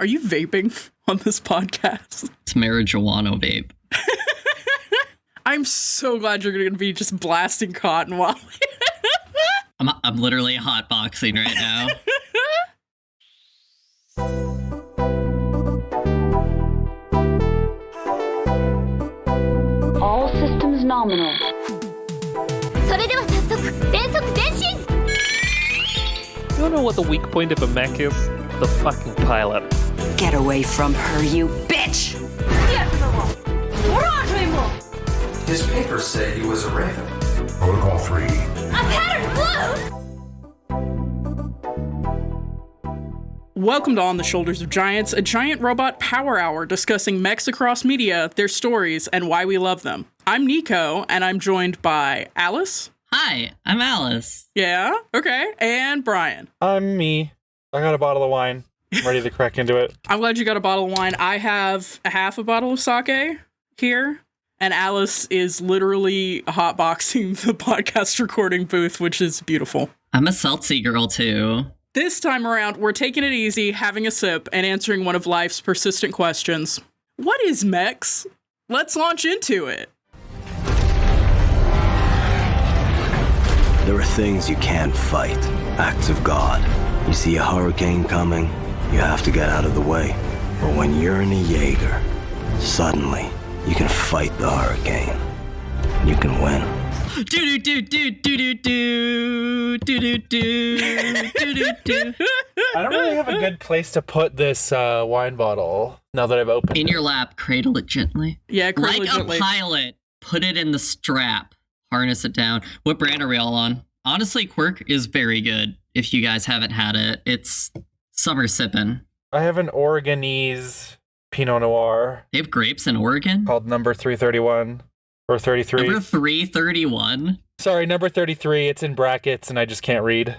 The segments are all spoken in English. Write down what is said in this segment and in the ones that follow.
Are you vaping on this podcast? It's marijuana vape. I'm so glad you're going to be just blasting cotton while... I'm literally hotboxing right now. All systems nominal. You don't know what the weak point of a mech is? The fucking pilot. Get away from her, you bitch! His papers say he was a raven. Protocol 3. Welcome to On the Shoulders of Giants, a giant robot power hour discussing mechs across media, their stories, and why we love them. I'm Nico, and I'm joined by Alice. Hi, I'm Alice. Yeah, okay, and Brian. I'm me. I got a bottle of wine. I'm ready to crack into it. I'm glad you got a bottle of wine. I have a half a bottle of sake here, and Alice is literally hotboxing the podcast recording booth, which is beautiful. I'm a seltzy girl, too. This time around, we're taking it easy, having a sip, and answering one of life's persistent questions. What is mechs? Let's launch into it. There are things you can't fight. Acts of God. You see a hurricane coming, you have to get out of the way. But when you're in a Jaeger, suddenly you can fight the hurricane. You can win. Do do do do do do do do do do do. I don't really have a good place to put this wine bottle now that I've opened it. In your lap, cradle it gently. Yeah, cradle like it gently. a pilot, put it in the strap, harness it down. What brand are we all on? Honestly, Quirk is very good. If you guys haven't had it, it's summer sippin'. I have an Oregonese Pinot Noir They have grapes in Oregon? called number 331 or 33. Number 331? Sorry, number 33. It's in brackets and I just can't read.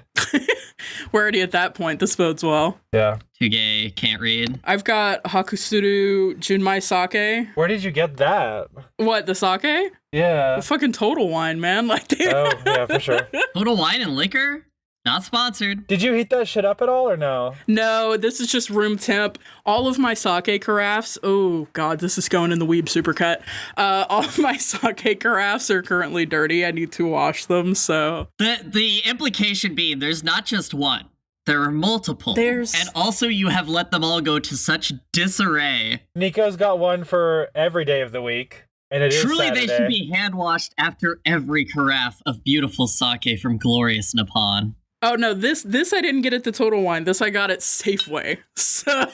We're already at that point. This bodes well. Yeah. Too gay, can't read. I've got Hakusuru Junmai Sake. Where did you get that? What, the sake? Yeah. The fucking Total Wine, man. Like, Oh, yeah, for sure. Total Wine and Liquor? Not sponsored. Did you heat that shit up at all or no? No, this is just room temp. All of my sake carafes, oh god, this is going in the weeb supercut. All of my sake carafes are currently dirty. I need to wash them, so. The implication being there's not just one. There are multiple. There's- And also you have let them all go to such disarray. Nico's got one for every day of the week. And it is Truly, Saturday. they should be hand-washed after every carafe of beautiful sake from glorious Nippon. Oh no, this I didn't get at the Total Wine. This I got at Safeway. So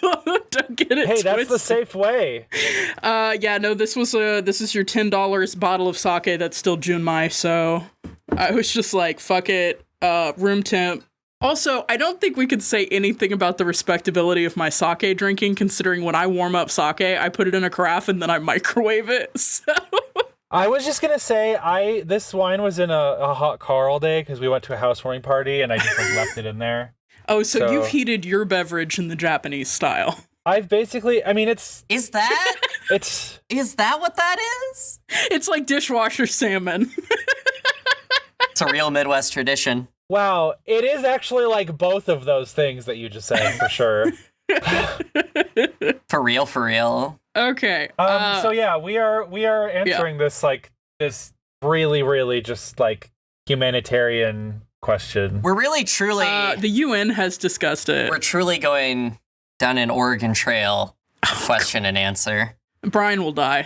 don't get it Hey, that's the twisted. safe way. Yeah, no, this is your $10 bottle of sake that's still Junmai, so I was just like, fuck it, room temp. Also, I don't think we could say anything about the respectability of my sake drinking, considering when I warm up sake, I put it in a carafe and then I microwave it, so... I was just gonna say, this wine was in a hot car all day because we went to a housewarming party and I just left it in there. Oh, so you've heated your beverage in the Japanese style. I've basically, I mean, Is that? Is that what that is? It's like dishwasher salmon. It's a real Midwest tradition. Wow, it is actually like both of those things that you just said, for sure. For real. Okay. So yeah, we are answering this really, really just like humanitarian question. We're really truly the UN has discussed it. we're truly going down an Oregon Trail question and answer. Brian will die.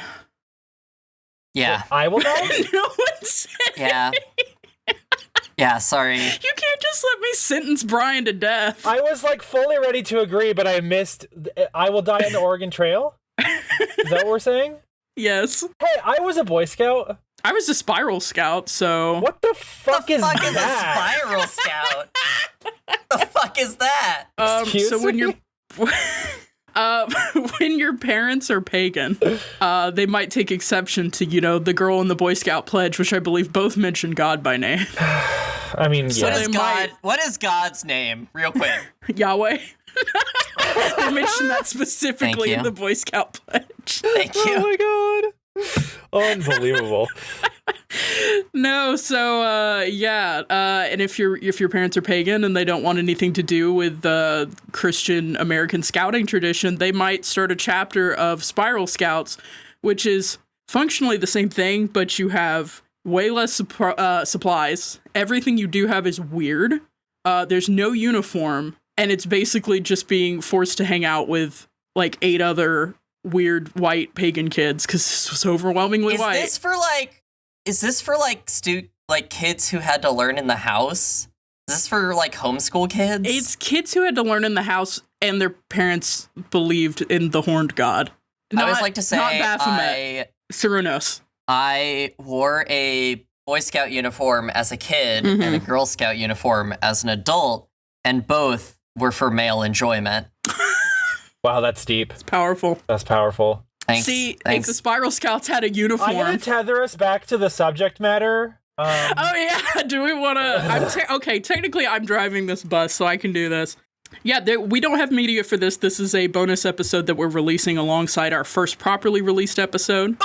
Yeah. I will die? No one said Yeah. Yeah, sorry. You can't just let me sentence Brian to death. I was like fully ready to agree, but I missed. I will die on the Oregon Trail. Is that what we're saying? Yes. Hey, I was a Boy Scout. I was a spiral scout, so... What the fuck is Fuck is a that? spiral scout? The fuck is that? Excuse so when me? you're... when your parents are pagan, they might take exception to, the girl in the Boy Scout pledge, which I believe both mention God by name. I mean, What yeah. is God? What is God's name? Real quick. Yahweh. They mention that specifically Thank in you. the Boy Scout pledge. Thank you. Oh my god. Unbelievable. No, so and if your parents are pagan and they don't want anything to do with the Christian American scouting tradition, they might start a chapter of Spiral Scouts, which is functionally the same thing, but you have way less supplies. Everything you do have is weird. There's no uniform, and it's basically just being forced to hang out with like 8 other weird white pagan kids because this was overwhelmingly white. Is this for kids who had to learn in the house? Is this for like homeschool kids? It's kids who had to learn in the house and their parents believed in the horned god. I always like to say not Baphomet. Cernunnos. I wore a Boy Scout uniform as a kid and a Girl Scout uniform as an adult, and both were for male enjoyment. Wow, that's deep. It's powerful. That's powerful. Thanks. See, if the Spiral Scouts had a uniform... I'm going to tether us back to the subject matter. Oh, yeah. Do we want to... Okay, technically, I'm driving this bus, so I can do this. Yeah, we don't have media for this. This is a bonus episode that we're releasing alongside our first properly released episode.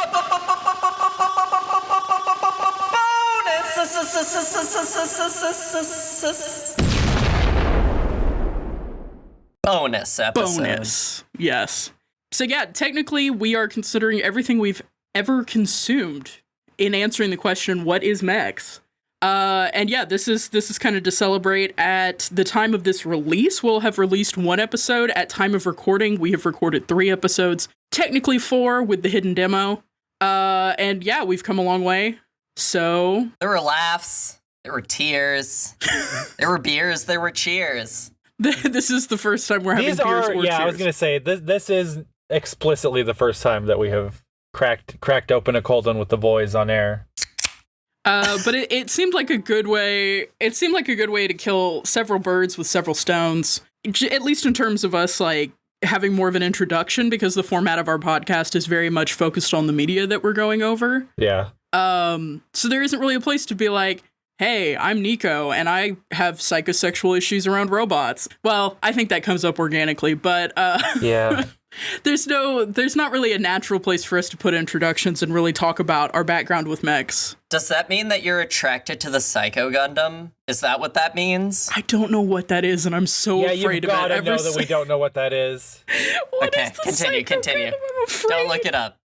Bonus episode. Bonus. Yes. So yeah, technically we are considering everything we've ever consumed in answering the question, what is Mechs? And yeah, this is kind of to celebrate. At the time of this release, we'll have released 1 episode. At time of recording, we have recorded 3 episodes. Technically 4 with the hidden demo. And yeah, we've come a long way. So there were laughs, there were tears, there were beers, there were cheers. This is the first time we're having beers or cheers. Yeah, I was gonna say this is explicitly the first time that we have cracked open a cold one with the boys on air. But it seemed like a good way. It seemed like a good way to kill several birds with several stones. At least in terms of us like having more of an introduction, because the format of our podcast is very much focused on the media that we're going over. Yeah. So there isn't really a place to be like, hey, I'm Nico, and I have psychosexual issues around robots. Well, I think that comes up organically, but yeah. There's not really a natural place for us to put introductions and really talk about our background with mechs. Does that mean that you're attracted to the Psycho Gundam? Is that what that means? I don't know what that is, and I'm so afraid of it. Yeah, you've got to know that we don't know what that is. Okay, continue. Don't look it up.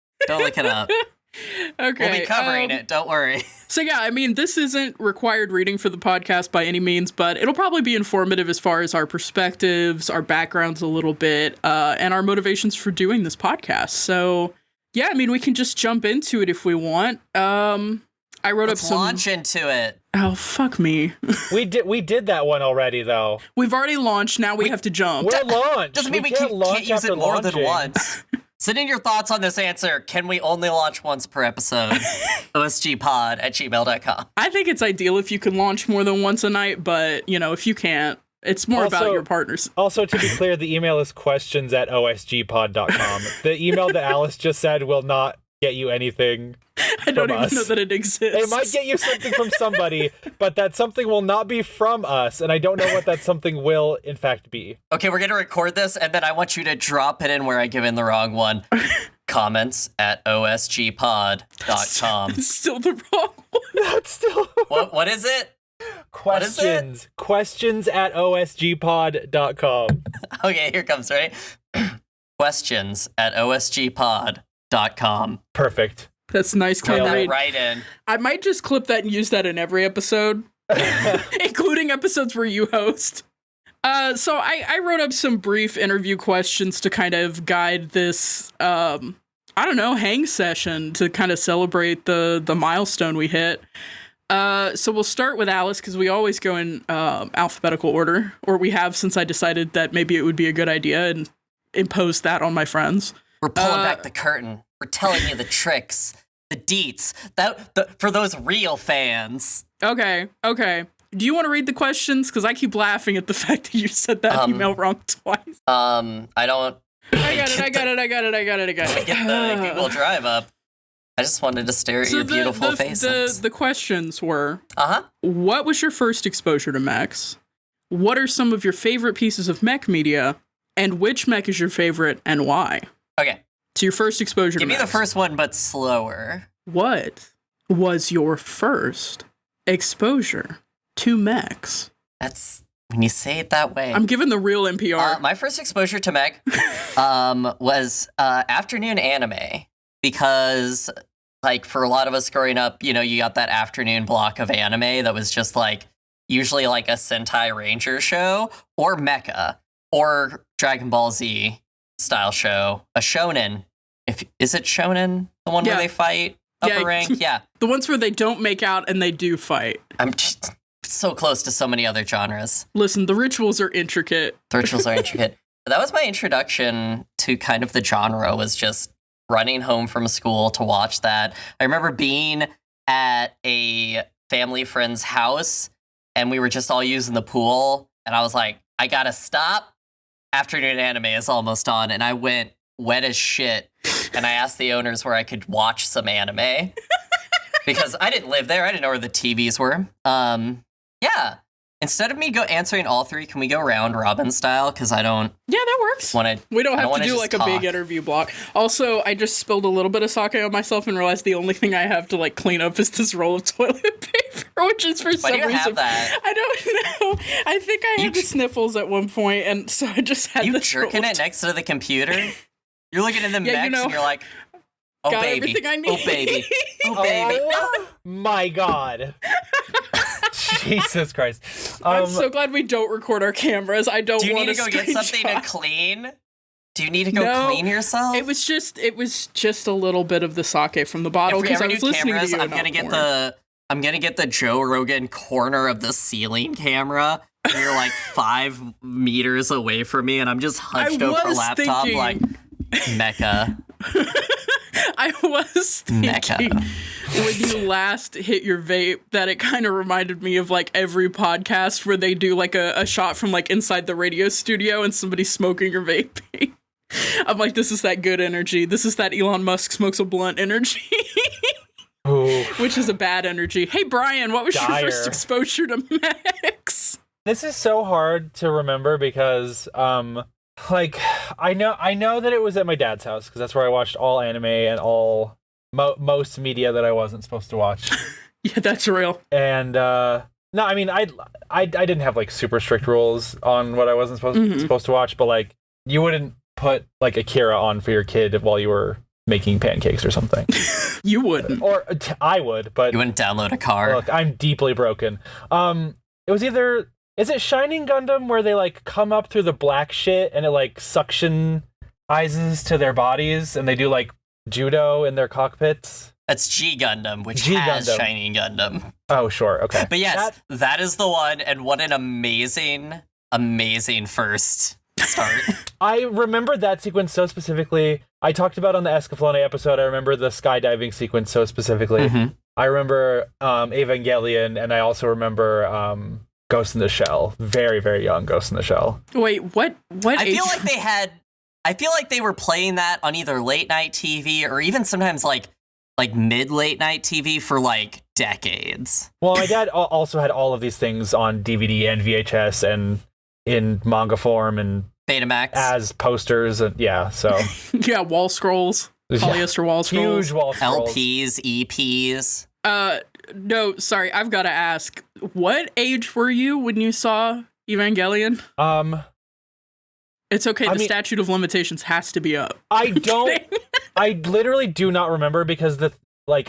Okay. We'll be covering it, don't worry. So yeah, I mean, this isn't required reading for the podcast by any means, but it'll probably be informative as far as our perspectives, our backgrounds a little bit, and our motivations for doing this podcast. So yeah, I mean, we can just jump into it if we want. Let's launch into it. Oh, fuck me. We did that one already, though. We've already launched, now we have to jump. We're launched. Doesn't mean we can't use it more than once. Send in your thoughts on this answer. Can we only launch once per episode? osgpod@gmail.com. I think it's ideal if you can launch more than once a night, but, if you can't, it's more about your partners. Also, to be clear, the email is questions@osgpod.com. The email that Alice just said will not get you anything. I don't even know that it exists. It might get you something from somebody, but that something will not be from us, and I don't know what that something will, in fact, be. Okay, we're going to record this, and then I want you to drop it in where I give in the wrong one. Comments@osgpod.com. It's still the wrong one. That's still... What is it? Questions. Questions@osgpod.com. Okay, here comes, right? Questions@osgpod.com. Perfect. That's nice. Put that right in. I might just clip that and use that in every episode, including episodes where you host. So I wrote up some brief interview questions to kind of guide this, hang session to kind of celebrate the milestone we hit. So we'll start with Alice because we always go in alphabetical order, or we have since I decided that maybe it would be a good idea and impose that on my friends. We're pulling back the curtain. We're telling you the tricks, the deets, for those real fans. Okay. Do you want to read the questions? Because I keep laughing at the fact that you said that email wrong twice. I don't. I got it. I get the Google Drive up. I just wanted to stare at your beautiful faces. The questions were, Uh-huh. What was your first exposure to mechs? What are some of your favorite pieces of mech media? And which mech is your favorite and why? Okay. So your first exposure to Give me mechs. the first one, but slower. What? was your first exposure to mechs? That's when you say it that way. I'm giving the real NPR. My first exposure to mech was afternoon anime, because like for a lot of us growing up, you know, you got that afternoon block of anime that was just like usually like a Sentai Ranger show or mecha or Dragon Ball Z style show, a shonen. Is it shonen, the one where they fight upper rank? Yeah. The ones where they don't make out and they do fight. I'm just so close to so many other genres. Listen, the rituals are intricate. The rituals are intricate. But that was my introduction to kind of the genre, was just running home from school to watch that. I remember being at a family friend's house and we were just all using the pool. And I was like, I gotta stop. Afternoon anime is almost on. And I went wet as shit. And I asked the owners where I could watch some anime. Because I didn't live there. I didn't know where the TVs were. Yeah. Instead of me answering all three, can we go round robin style? Because I don't. Yeah, that works. We don't have to do like a big interview block. Also, I just spilled a little bit of sake on myself and realized the only thing I have to like clean up is this roll of toilet paper, which is for some reason. Have that? I don't know. I think I had the sniffles at one point, and so I just had. You jerking it next to the computer? You're looking at the mechs and you're like, oh got baby, everything I need. oh baby, oh baby. Oh my god. Jesus Christ. I'm so glad we don't record our cameras. I don't want to. Do you need to go get something to clean? Do you need to go clean yourself? It was just a little bit of the sake from the bottle because I was listening cameras, to you. I'm gonna get the Joe Rogan corner of the ceiling camera. Where you're like 5 meters away from me, and I'm just hunched over a laptop like mecha. I was thinking when you last hit your vape that it kind of reminded me of like every podcast where they do like a shot from like inside the radio studio and somebody's smoking or vaping. I'm like, this is that good energy. This is that Elon Musk smokes a blunt energy. Which is a bad energy. Hey, Brian, what was your first exposure to mechs? This is so hard to remember because like I know that it was at my dad's house because that's where I watched all anime and all most media that I wasn't supposed to watch. Yeah, that's real. And no, I mean I didn't have like super strict rules on what I wasn't supposed to watch, but like you wouldn't put like Akira on for your kid while you were making pancakes or something. You wouldn't. Or I would, but you wouldn't download a car. Look, I'm deeply broken. It was either. Is it Shining Gundam where they like come up through the black shit and it like suctionizes to their bodies and they do like judo in their cockpits? That's G Gundam, which has Shining Gundam. Oh, sure. Okay. But yes, that is the one, and what an amazing first start. I remember that sequence so specifically. I talked about on the Escaflowne episode. I remember the skydiving sequence so specifically. Mm-hmm. I remember Evangelion, and I also remember Ghost in the Shell. Very, very young Ghost in the Shell. Wait, what I feel like they were playing that on either late night TV or even sometimes like mid late night TV for like decades. Well, my dad also had all of these things on DVD and VHS and in manga form and Betamax as posters and so yeah, wall scrolls, polyester wall scrolls, huge wall scrolls, LPs, EPs. No, sorry, I've got to ask, what age were you when you saw Evangelion? It's okay, the statute of limitations has to be up. I literally do not remember because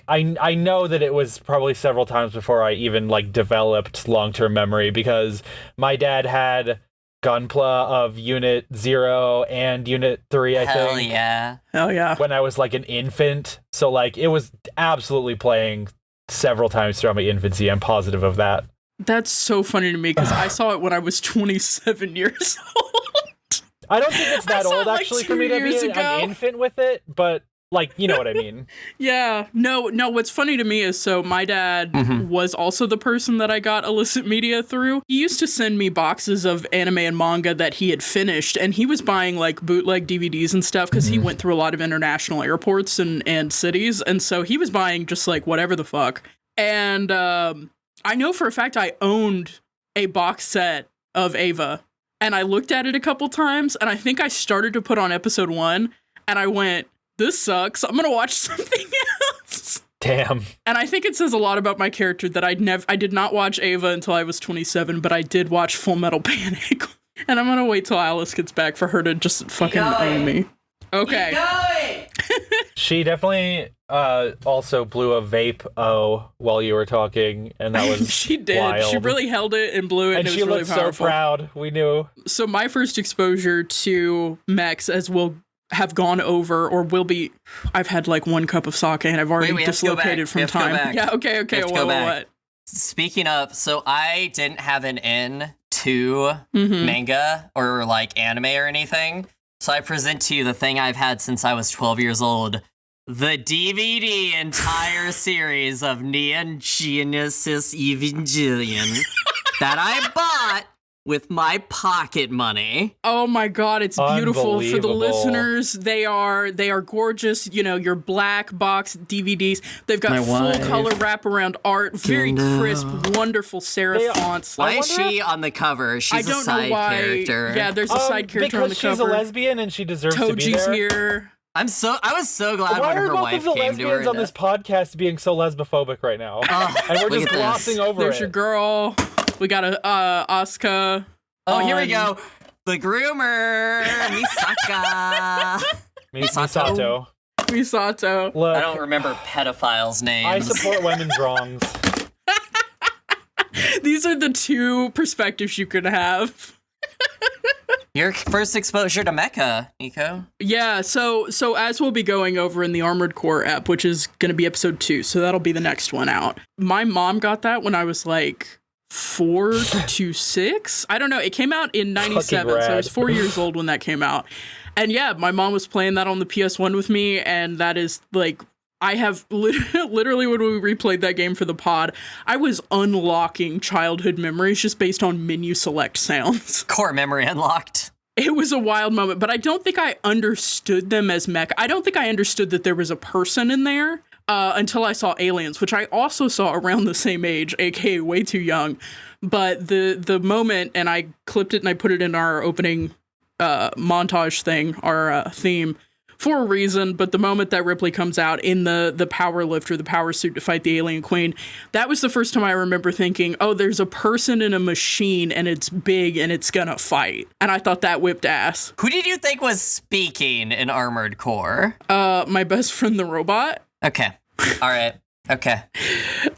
I know that it was probably several times before I even like developed long-term memory because my dad had Gunpla of Unit 0 and Unit 3, I think. Hell yeah. When I was like an infant. So like it was absolutely playing several times throughout my infancy. I'm positive of that. That's so funny to me because I saw it when I was 27 years old. I don't think it's that old actually for me to be an infant with it, but like, you know what I mean. Yeah. No, what's funny to me is so my dad was also the person that I got illicit media through. He used to send me boxes of anime and manga that he had finished, and he was buying like bootleg DVDs and stuff because he went through a lot of international airports and cities, and so he was buying just like whatever the fuck. And I know for a fact I owned a box set of Ava, and I looked at it a couple times, and I think I started to put on episode 1, and I went, this sucks. I'm going to watch something else. Damn. And I think it says a lot about my character that I did not watch Ava until I was 27, but I did watch Full Metal Panic. And I'm gonna wait till Alice gets back for her to just fucking own me. Okay. She definitely also blew a vape while you were talking, and that was she did. wild. She really held it and blew it, and it she was really looked powerful. so proud. We knew. So my first exposure to mechs, as we'll have gone over or will be, I've had like one cup of sake and I've already dislocated from time. Yeah, okay. What? Speaking of, so I didn't have an in to manga or like anime or anything. So I present to you the thing I've had since I was 12 years old. The DVD entire series of Neon Genesis Evangelion that I bought with my pocket money. Oh my god, it's beautiful. For the Unbelievable. listeners, they are gorgeous. You know, your black box DVDs. They've got full color wraparound art, very crisp, wonderful serif fonts. Why is she on the cover? She's I don't a side know why. character. Yeah, there's a side character on the because cover. she's a lesbian and she deserves to be Toji's there. here. I was so glad Why when are her both wife of the came to her. lesbians on this podcast being so lesbophobic right now? And we're look just at glossing this. over There's it. your girl. We got a Asuka. Oh, here we go. The groomer, Misaka. Misato. Misato. Look, I don't remember pedophiles' names. I support women's wrongs. These are the two perspectives you could have. Your first exposure to mecha, Nico. Yeah, so as we'll be going over in the Armored Core app, which is going to be episode 2, so that'll be the next one out. My mom got that when I was like 4 to 6. I don't know. It came out in 97, so I was 4 years old when that came out. And yeah, my mom was playing that on the PS1 with me, and that is like, I have literally when we replayed that game for the pod, I was unlocking childhood memories just based on menu select sounds. Core memory unlocked. It was a wild moment, but I don't think I understood them as mech. I don't think I understood that there was a person in there until I saw Aliens, which I also saw around the same age, aka way too young. But the moment, and I clipped it and I put it in our opening montage thing, our theme, for a reason, but the moment that Ripley comes out in the power lift or the power suit to fight the alien queen, that was the first time I remember thinking, oh, there's a person in a machine and it's big and it's gonna fight. And I thought that whipped ass. Who did you think was speaking in Armored Core? My best friend the robot. Okay. All right. Okay.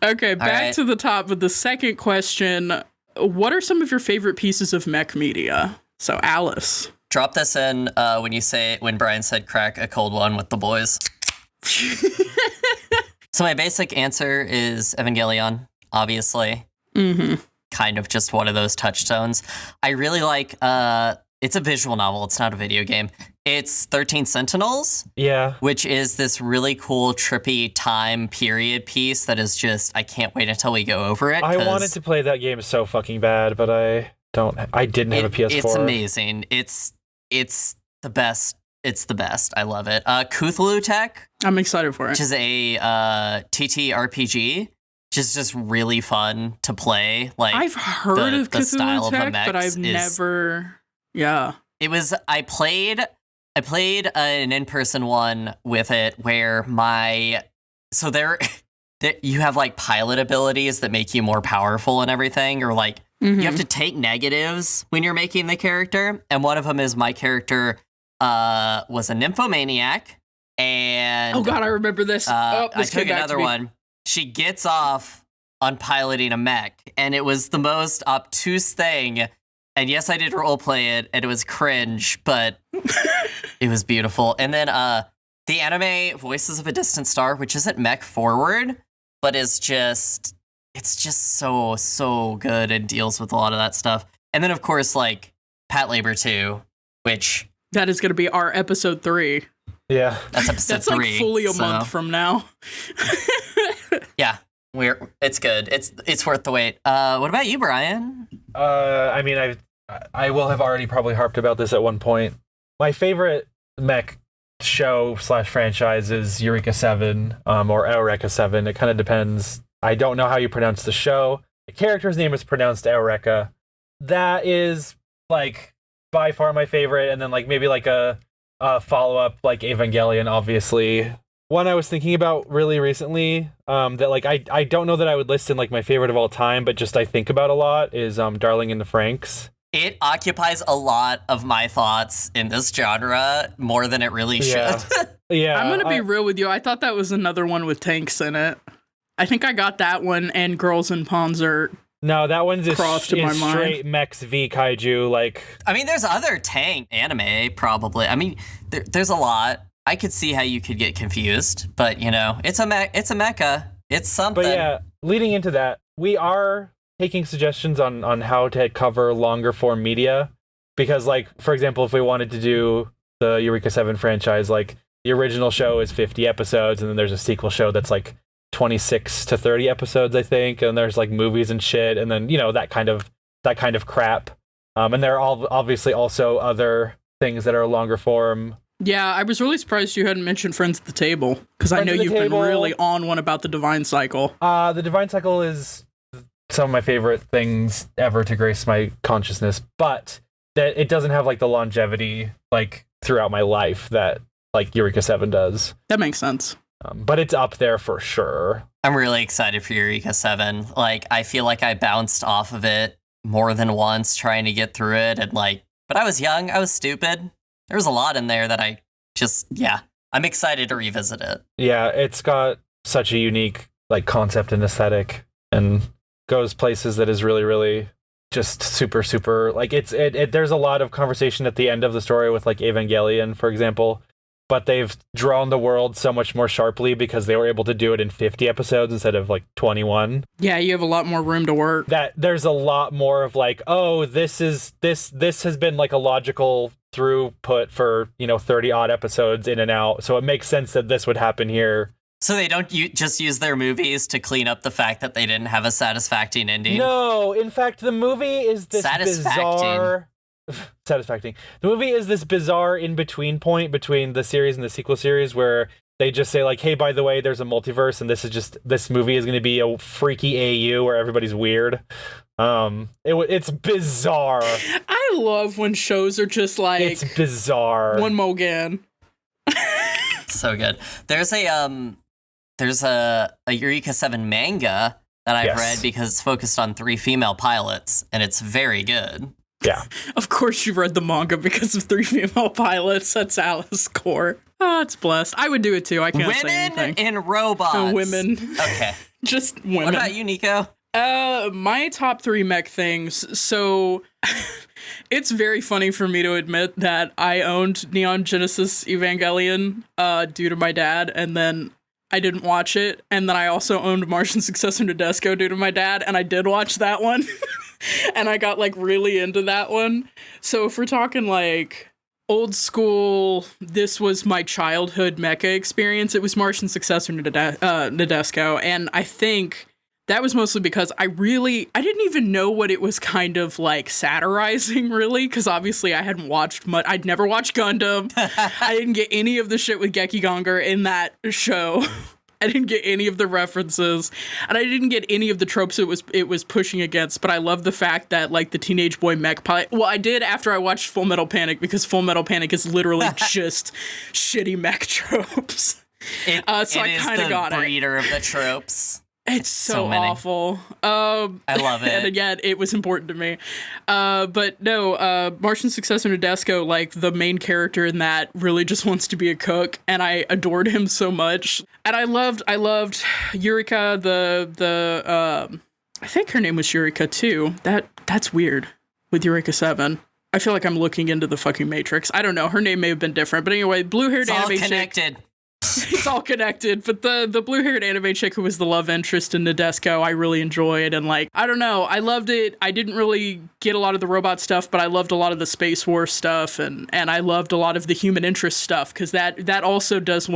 Okay, back to the top with the second question. What are some of your favorite pieces of mech media? So, Alice. Drop this in when Brian said crack a cold one with the boys. So my basic answer is Evangelion, obviously. Kind of just one of those touchstones. I really like, it's a visual novel. It's not a video game. It's 13 Sentinels. Yeah. Which is this really cool, trippy time period piece that is just, I can't wait until we go over it. I wanted to play that game so fucking bad, but I didn't have a PS4. It's amazing. It's the best. It's the best. I love it. Cthulhu Tech. I'm excited for it. Which is a TTRPG. Which is just really fun to play. Like I've heard of the style Cthulhu Tech, of the but I've never. Yeah. It was. I played an in-person one with it where you have like pilot abilities that make you more powerful and everything, or like you have to take negatives when you're making the character. And one of them is my character was a nymphomaniac, and oh god, I remember this. I took another one. She gets off on piloting a mech, and it was the most obtuse thing. And yes, I did roleplay it, and it was cringe, but it was beautiful. And then the anime Voices of a Distant Star, which isn't mech forward, but it's just so good and deals with a lot of that stuff. And then, of course, like Pat Labor 2, which... That is going to be our episode 3. Yeah. That's episode That's 3. That's like fully a month from now. Yeah. It's good. It's worth the wait. What about you, Brian? I mean, I will have already probably harped about this at one point. My favorite mech show / franchise is Eureka 7 or Eureka 7. It kind of depends. I don't know how you pronounce the show. The character's name is pronounced Eureka. That is like by far my favorite, and then like maybe like a follow-up like Evangelion, obviously. one I was thinking about really recently, that like I don't know that I would list in like my favorite of all time, but just I think about a lot is Darling in the Franxx. It occupies a lot of my thoughts in this genre more than it really should. Yeah, I'm gonna be real with you. I thought that was another one with tanks in it. I think I got that one and Girls in Ponzert. No, that one's crossed in my mind. Straight Mechs v Kaiju. Like, I mean, there's other tank anime probably. I mean, there's a lot. I could see how you could get confused, but you know, it's a mecha. It's something. But yeah, leading into that, we are taking suggestions on how to cover longer form media, because like, for example, if we wanted to do the Eureka 7 franchise, like the original show is 50 episodes, and then there's a sequel show that's like 26 to 30 episodes, I think, and there's like movies and shit, and then, you know, that kind of crap. And there are obviously also other things that are longer form. Yeah, I was really surprised you hadn't mentioned Friends at the Table, because I know you've been really on one about the Divine Cycle. The Divine Cycle is some of my favorite things ever to grace my consciousness, but that it doesn't have like the longevity like throughout my life that like Eureka 7 does. That makes sense. But it's up there for sure. I'm really excited for Eureka 7. Like, I feel like I bounced off of it more than once trying to get through it, and like, but I was young, I was stupid. There was a lot in there that I just, I'm excited to revisit it. Yeah, it's got such a unique like concept and aesthetic, and goes places that is really, really just super, super, like there's a lot of conversation at the end of the story with like Evangelion, for example, but they've drawn the world so much more sharply because they were able to do it in 50 episodes instead of like 21. Yeah, you have a lot more room to work. That there's a lot more of like, oh, this has been like a logical throughput for, you know, 30 odd episodes in and out, so it makes sense that this would happen here. So they don't just use their movies to clean up the fact that they didn't have a satisfactory ending? No, in fact, the movie is this bizarre... Satisfactory. The movie is this bizarre in-between point between the series and the sequel series where they just say like, hey, by the way, there's a multiverse, and this movie is going to be a freaky AU where everybody's weird. It's bizarre. I love when shows are just like... It's bizarre. One more again. So good. There's a Eureka 7 manga that I've read because it's focused on 3 female pilots, and it's very good. Yeah. Of course you read the manga because of 3 female pilots. That's Alice Core. Oh, it's blessed. I would do it too. I can't say anything. Women and robots. Women. Okay. Just women. What about you, Nico? My top 3 mech things. So it's very funny for me to admit that I owned Neon Genesis Evangelion due to my dad, and then I didn't watch it. And then I also owned Martian Successor Nadesco due to my dad, and I did watch that one. And I got like really into that one. So if we're talking like old school, this was my childhood mecha experience, it was Martian Successor Nadesco. And I think that was mostly because I didn't even know what it was kind of like satirizing, really, because obviously I hadn't watched much. I'd never watched Gundam. I didn't get any of the shit with Gekiganger in that show. I didn't get any of the references, and I didn't get any of the tropes it was pushing against, but I love the fact that, like, the teenage boy mech pilot... Well, I did after I watched Full Metal Panic, because Full Metal Panic is literally just shitty mech tropes. So I kind of got it. It's the breeder of the tropes. It's so awful. I love it. And again, it was important to me. But no, Martian Successor Nadesco, like the main character in that, really just wants to be a cook, and I adored him so much. And I loved Eureka, I think her name was Eureka too. That's weird with Eureka 7. I feel like I'm looking into the fucking Matrix. I don't know. Her name may have been different, but anyway, blue-haired anime chick. It's all connected. It's all connected, but the blue-haired anime chick who was the love interest in Nadesco, I really enjoyed, and like, I don't know, I loved it. I didn't really get a lot of the robot stuff, but I loved a lot of the Space War stuff, and I loved a lot of the human interest stuff, because that also does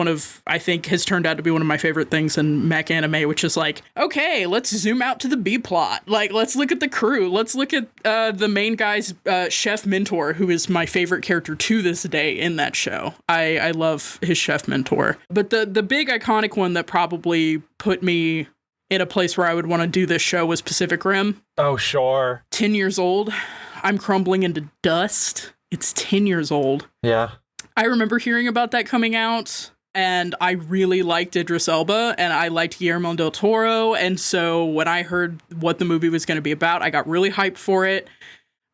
I think has turned out to be one of my favorite things in mech anime, which is like, okay, let's zoom out to the B-plot. Like, let's look at the crew. Let's look at the main guy's chef mentor, who is my favorite character to this day in that show. I love his chef mentor. But the big iconic one that probably put me in a place where I would want to do this show was Pacific Rim. Oh, sure. 10 years old. I'm crumbling into dust. It's 10 years old. Yeah. I remember hearing about that coming out. and I really liked Idris Elba, and I liked Guillermo del Toro, and so when I heard what the movie was going to be about, I got really hyped for it.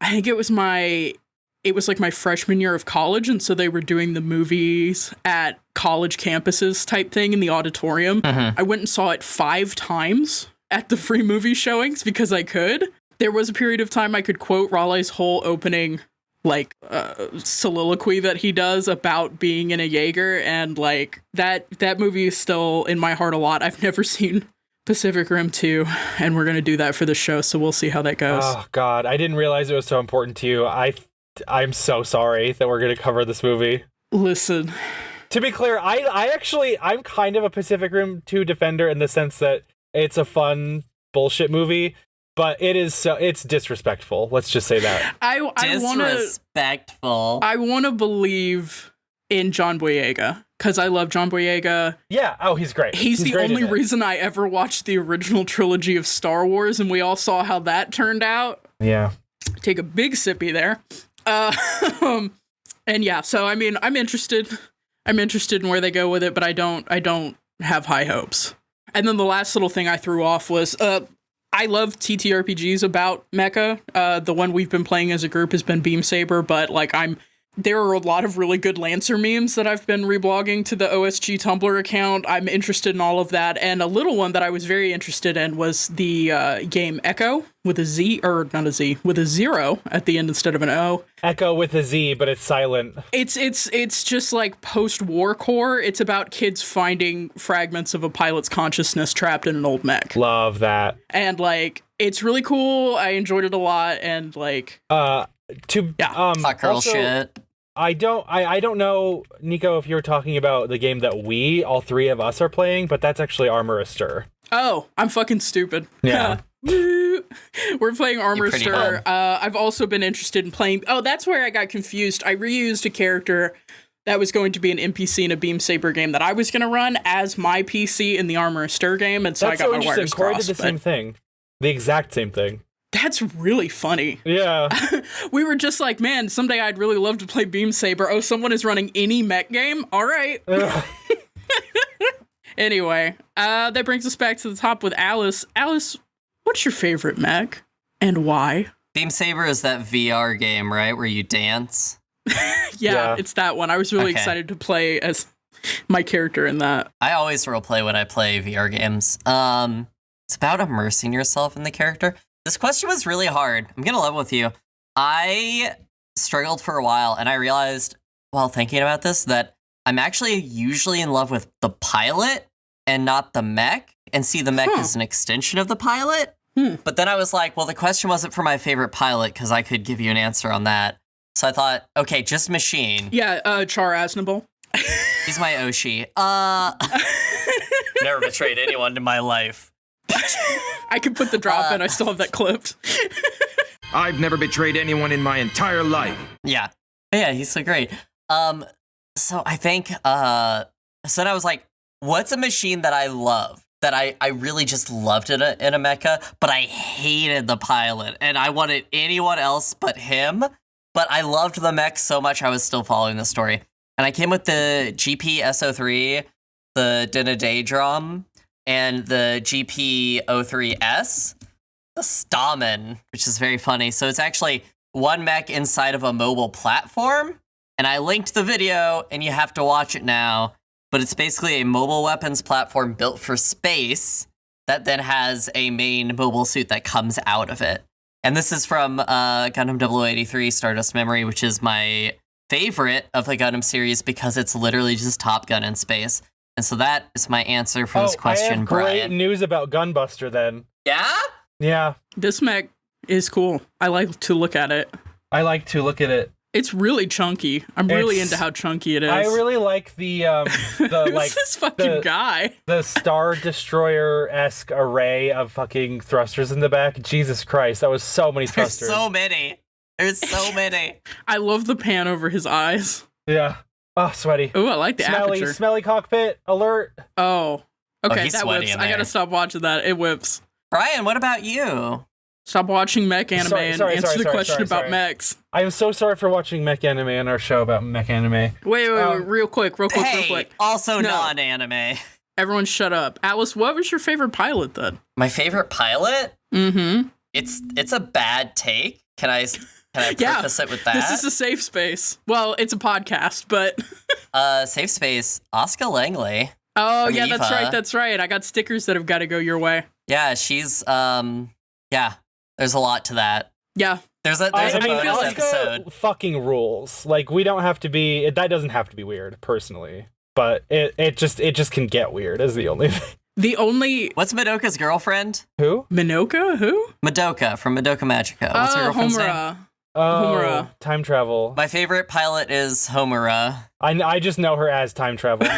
I think it was like my freshman year of college, and so they were doing the movies at college campuses type thing in the auditorium. I went and saw it 5 times at the free movie showings because I could. There was a period of time I could quote Raleigh's whole opening like soliloquy that he does about being in a Jaeger, and like that movie is still in my heart a lot. I've never seen Pacific Rim 2, and we're gonna do that for the show, so we'll see how that goes. Oh God, I didn't realize it was so important to you. I'm so sorry that we're gonna cover this movie. Listen, to be clear, I'm kind of a Pacific Rim 2 defender in the sense that it's a fun bullshit movie. But it's disrespectful. Let's just say that. Disrespectful. I want to believe in John Boyega because I love John Boyega. Yeah. Oh, he's great. He's the great only reason I ever watched the original trilogy of Star Wars, and we all saw how that turned out. Yeah. Take a big sippy there. And yeah, so I mean, I'm interested. I'm interested in where they go with it, but I don't have high hopes. And then the last little thing I threw off was I love TTRPGs about mecha. The one we've been playing as a group has been Beam Saber, but like there are a lot of really good Lancer memes that I've been reblogging to the OSG Tumblr account. I'm interested in all of that. And a little one that I was very interested in was the game Echo with a Z, or not a Z, with a 0 at the end instead of an O. Echo with a Z, but it's silent. It's just like post-war core. It's about kids finding fragments of a pilot's consciousness trapped in an old mech. Love that. And like, it's really cool. I enjoyed it a lot. And like, hot girl also, shit. I don't know, Nico, if you were talking about the game that all 3 of us are playing, but that's actually Armor Astir. Oh, I'm fucking stupid. Yeah. We're playing Armor Astir. hard. I've also been interested in playing. Oh, that's where I got confused. I reused a character that was going to be an NPC in a Beam Saber game that I was going to run as my PC in the Armor Astir game, and so that's I got so my wires Corey crossed. did the same thing. The exact same thing. That's really funny. Yeah. We were just like, man, someday I'd really love to play Beam Saber. Oh, someone is running any mech game? All right. Anyway, that brings us back to the top with Alice. Alice, what's your favorite mech and why? Beam Saber is that VR game, right, where you dance? Yeah, it's that one. I was really excited to play as my character in that. I always roleplay when I play VR games. It's about immersing yourself in the character. This question was really hard. I'm gonna level with you. I struggled for a while, and I realized while thinking about this that I'm actually usually in love with the pilot and not the mech, and see the mech as an extension of the pilot. But then I was like, well, the question wasn't for my favorite pilot, because I could give you an answer on that. So I thought, okay, just machine. Yeah, Char Aznable. He's my Oshi. Never betrayed anyone in my life. I could put the drop in. I still have that clipped. I've never betrayed anyone in my entire life. Yeah, he's so great. So I think, so then I was like, what's a machine that I love? That I really just loved in a mecha, but I hated the pilot, and I wanted anyone else but him. But I loved the mech so much, I was still following the story. And I came with the GP SO3, the Dendrobium, and the GP03S, the Stamen, which is very funny. So it's actually one mech inside of a mobile platform, and I linked the video, and you have to watch it now. But it's basically a mobile weapons platform built for space that then has a main mobile suit that comes out of it. And this is from Gundam 0083 Stardust Memory, which is my favorite of the Gundam series because it's literally just Top Gun in space. And so that is my answer for this question, I have Brian. great news about Gunbuster then. Yeah? Yeah. This mech is cool. I like to look at it. I like to look at it. It's really chunky. I'm really into how chunky it is. I really like the Who's this fucking guy? The Star Destroyer-esque array of fucking thrusters in the back. Jesus Christ, that was so many thrusters. There's so many. There's so many. I love the pan over his eyes. Yeah. Oh, sweaty. Oh, I like the aperture. Smelly cockpit alert. Oh. Okay, he's that sweaty whips. in I gotta there. stop watching that. It whips. Brian, what about you? Stop watching mech anime and answer the question about mechs. I am so sorry for watching mech anime on our show about mech anime. Wait, real quick. Also non-anime. Everyone shut up. Alice, what was your favorite pilot then? My favorite pilot? Mm-hmm. It's a bad take. Can I preface it with that? This is a safe space. Well, it's a podcast, but safe space. Oscar Langley. Oh yeah, Eva. That's right. I got stickers that have got to go your way. Yeah, she's yeah. There's a lot to that. Yeah. There's a bonus episode. Fucking rules. Like we don't have to be. That doesn't have to be weird, personally. But it just can get weird. Is the only thing. What's Madoka's girlfriend? Who? Minoka? Who? Madoka from Madoka Magica. What's her girlfriend's name? Homura. Time travel. My favorite pilot is Homura. I just know her as time travel.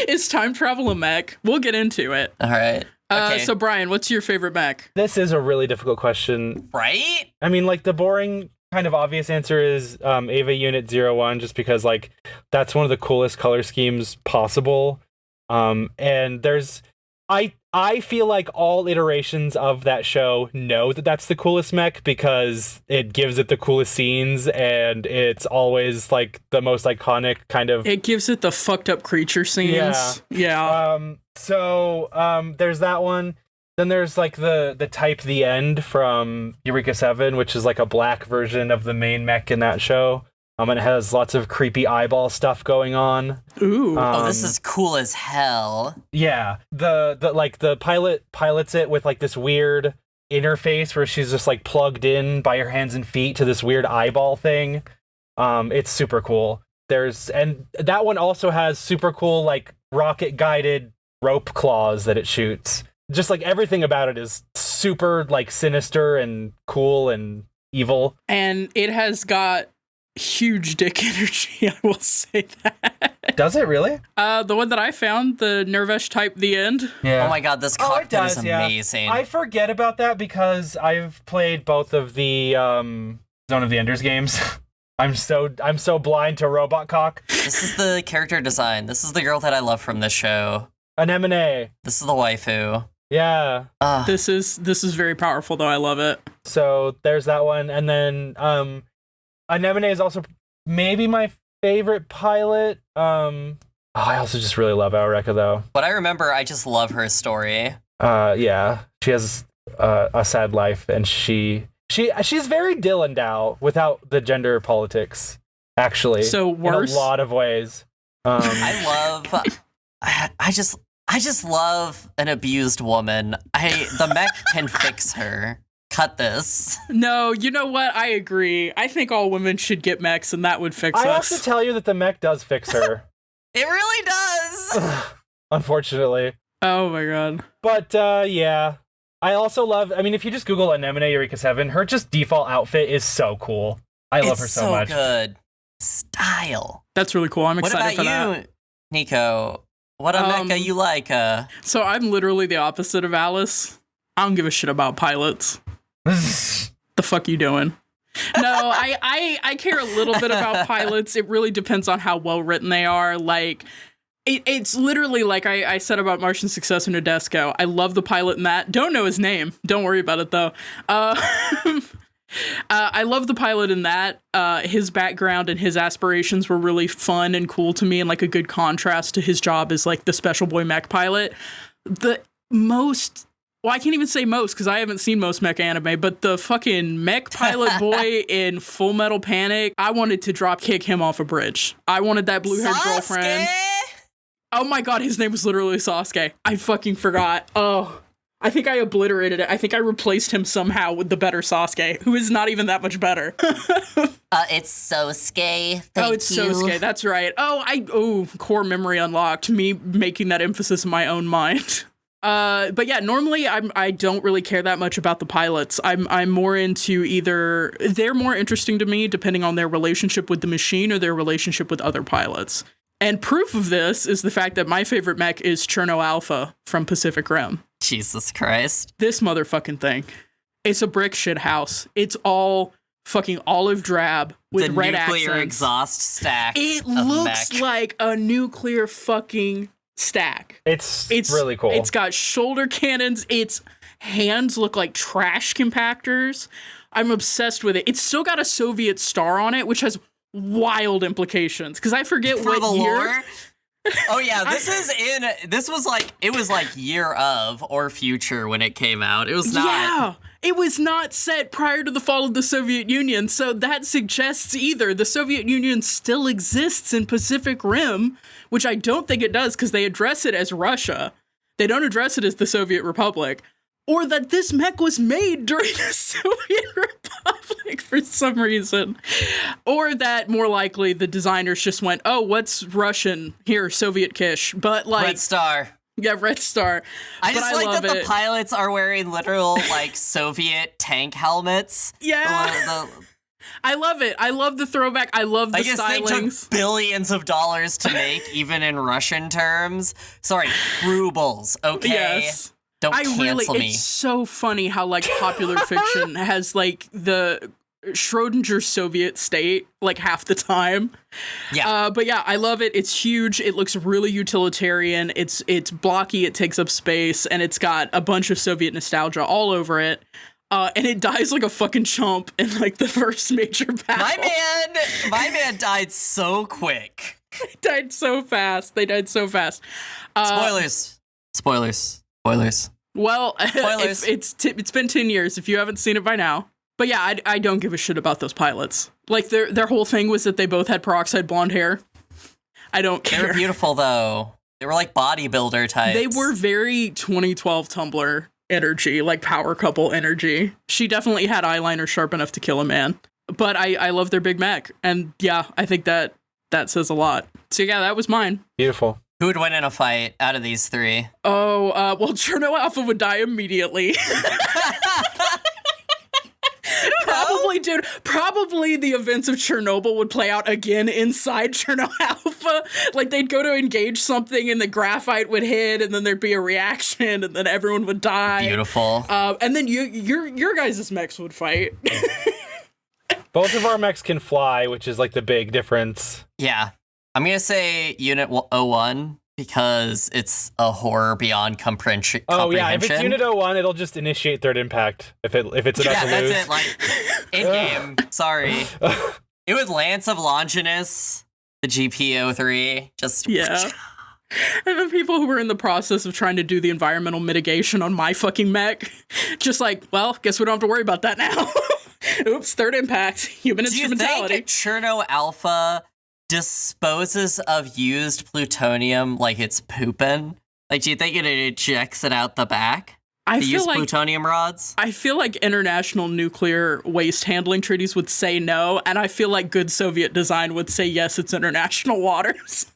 Is time travel a mech? We'll get into it. All right. Okay. So Brian, what's your favorite mech? This is a really difficult question. Right? I mean, like the boring kind of obvious answer is Eva Unit 01, just because like that's one of the coolest color schemes possible. And there's I feel like all iterations of that show know that that's the coolest mech because it gives it the coolest scenes and it's always like the most iconic kind of. It gives it the fucked up creature scenes. Yeah. So there's that one. Then there's like the type TheEND from Eureka 7, which is like a black version of the main mech in that show. And it has lots of creepy eyeball stuff going on. Ooh. This is cool as hell. Yeah. The pilot pilots it with like this weird interface where she's just like plugged in by her hands and feet to this weird eyeball thing. It's super cool. And that one also has super cool like rocket guided rope claws that it shoots. Just like everything about it is super like sinister and cool and evil. And it has got huge dick energy, I will say that. Does it really? The one that I found, the Nirvash type TheEND. Yeah. Oh my god, this cockpit is amazing. Yeah. I forget about that because I've played both of the Zone of the Enders games. I'm so blind to robot cock. This is the character design. This is the girl that I love from this show. Anemone. This is the waifu. Yeah. This is very powerful though. I love it. So there's that one, and then Anemone is also maybe my favorite pilot. I also just really love Aureka though. But I remember I just love her story. Yeah. She has a sad life, and she's very Dylan Dow without the gender politics, actually. So worse? In a lot of ways. I just love an abused woman. The mech can fix her. Cut this. No, you know what? I agree. I think all women should get mechs, and that would fix us. I have to tell you that the mech does fix her. It really does. Unfortunately. Oh my god. But yeah. I also love, I mean, if you just Google Anemone Eureka 7, her just default outfit is so cool. I love her so much. It's so good. Style. That's really cool. I'm excited for that. What about you, Nico? What a mecha you like? So I'm literally the opposite of Alice. I don't give a shit about pilots. The fuck you doing? No, I care a little bit about pilots. It really depends on how well written they are. Like, it's literally like I said about Martian Successor Nadesco. I love the pilot in that. Don't know his name. Don't worry about it, though. I love the pilot in that. His background and his aspirations were really fun and cool to me, and like a good contrast to his job as like the special boy mech pilot. Well, I can't even say most because I haven't seen most mech anime, but the fucking mech pilot boy in Full Metal Panic, I wanted to drop kick him off a bridge. I wanted that blue-haired girlfriend. Oh my god, his name was literally Sasuke. I fucking forgot. Oh, I think I obliterated it. I think I replaced him somehow with the better Sasuke, who is not even that much better. It's Sosuke. Sosuke. That's right. Core memory unlocked. Me making that emphasis in my own mind. But yeah, normally I don't really care that much about the pilots. I'm more into either they're more interesting to me depending on their relationship with the machine or their relationship with other pilots. And proof of this is the fact that my favorite mech is Cherno Alpha from Pacific Rim. Jesus Christ. This motherfucking thing. It's a brick shit house. It's all fucking olive drab with red accents. The nuclear exhaust stack. It looks like a nuclear fucking stack. It's really cool. It's got shoulder cannons. It's hands look like trash compactors. I'm obsessed with it. It's still got a Soviet star on it, which has wild implications because I forget For the what year. lore? Oh yeah, it was like year of or future when it came out. It was not. Yeah, it was not set prior to the fall of the Soviet Union, so that suggests either the Soviet Union still exists in Pacific Rim, which I don't think it does because they address it as Russia. They don't address it as the Soviet Republic. Or that this mech was made during the Soviet Republic for some reason. Or that, more likely, the designers just went, oh, what's Russian? Here, Soviet Kish. But, like... Red Star. Yeah, Red Star. I just like that the pilots are wearing literal, like, Soviet tank helmets. Yeah. I love it. I love the throwback. I love the stylings. I guess they took billions of dollars to make, even in Russian terms. Sorry, rubles, okay? Yes. Don't cancel me. It's so funny how, like, popular fiction has, like, the Schrodinger Soviet state, like, half the time. Yeah. But yeah, I love it. It's huge. It looks really utilitarian. It's blocky. It takes up space. And it's got a bunch of Soviet nostalgia all over it. And it dies like a fucking chump in, like, the first major battle. My man died so quick. They died so fast. Spoilers. Well, Spoilers. it's been 10 years if you haven't seen it by now. But yeah, I don't give a shit about those pilots. Like, their whole thing was that they both had peroxide blonde hair. I don't care. They were beautiful, though. They were like bodybuilder types. They were very 2012 Tumblr energy, like power couple energy. She definitely had eyeliner sharp enough to kill a man. But I love their big mech. And yeah, I think that says a lot. So yeah, that was mine. Beautiful. Who would win in a fight out of these three? Oh, well, Cherno Alpha would die immediately. Probably the events of Chernobyl would play out again inside Cherno Alpha. Like, they'd go to engage something and the graphite would hit and then there'd be a reaction and then everyone would die. Beautiful. And then your guys' mechs would fight. Both of our mechs can fly, which is like the big difference. Yeah. I'm going to say Unit 01 because it's a horror beyond comprehension. Oh, yeah. If it's Unit 01, it'll just initiate third impact if it's about to lose. Yeah, that's it. Like, in-game. Sorry. It was Lance of Longinus, the GP03. Just... Yeah. And the people who were in the process of trying to do the environmental mitigation on my fucking mech, just like, well, guess we don't have to worry about that now. Oops, third impact. Human instrumentality. Do you think Cherno Alpha disposes of used plutonium like it's pooping? Like, do you think it ejects it out the back? Used plutonium rods? I feel like international nuclear waste handling treaties would say no, and I feel like good Soviet design would say yes, it's international waters.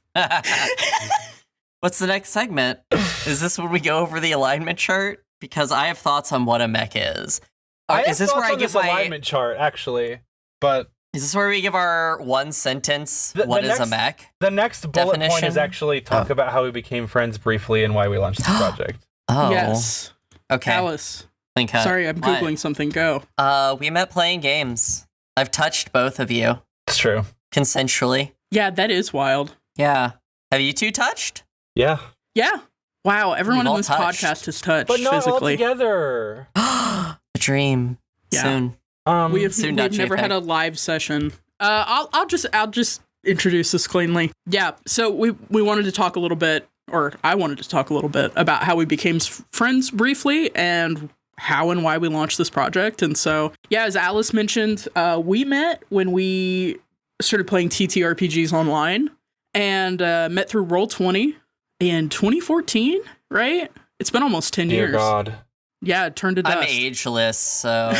What's the next segment? Is this when we go over the alignment chart? Because I have thoughts on what a mech is. Is this where I give my alignment chart, actually? But is this where we give our one sentence? What is a mech? The next bullet point is actually talk about how we became friends briefly and why we launched this project. Oh, yes. Okay. Alice. Sorry, I'm Googling something. Go. We met playing games. I've touched both of you. It's true. Consensually. Yeah, that is wild. Yeah. Have you two touched? Yeah. Yeah. Wow, everyone We've in this touched. podcast has touched but not physically. all together. A dream. Yeah. Soon. We've Soon never had a live session. I'll just introduce this cleanly. Yeah. So we wanted to talk a little bit, or I wanted to talk a little bit about how we became friends briefly and how and why we launched this project. And so, yeah, as Alice mentioned, we met when we started playing TTRPGs online and met through Roll20 in 2014, right? It's been almost 10 years. Dear God. Yeah, it turned to dust. I'm ageless, so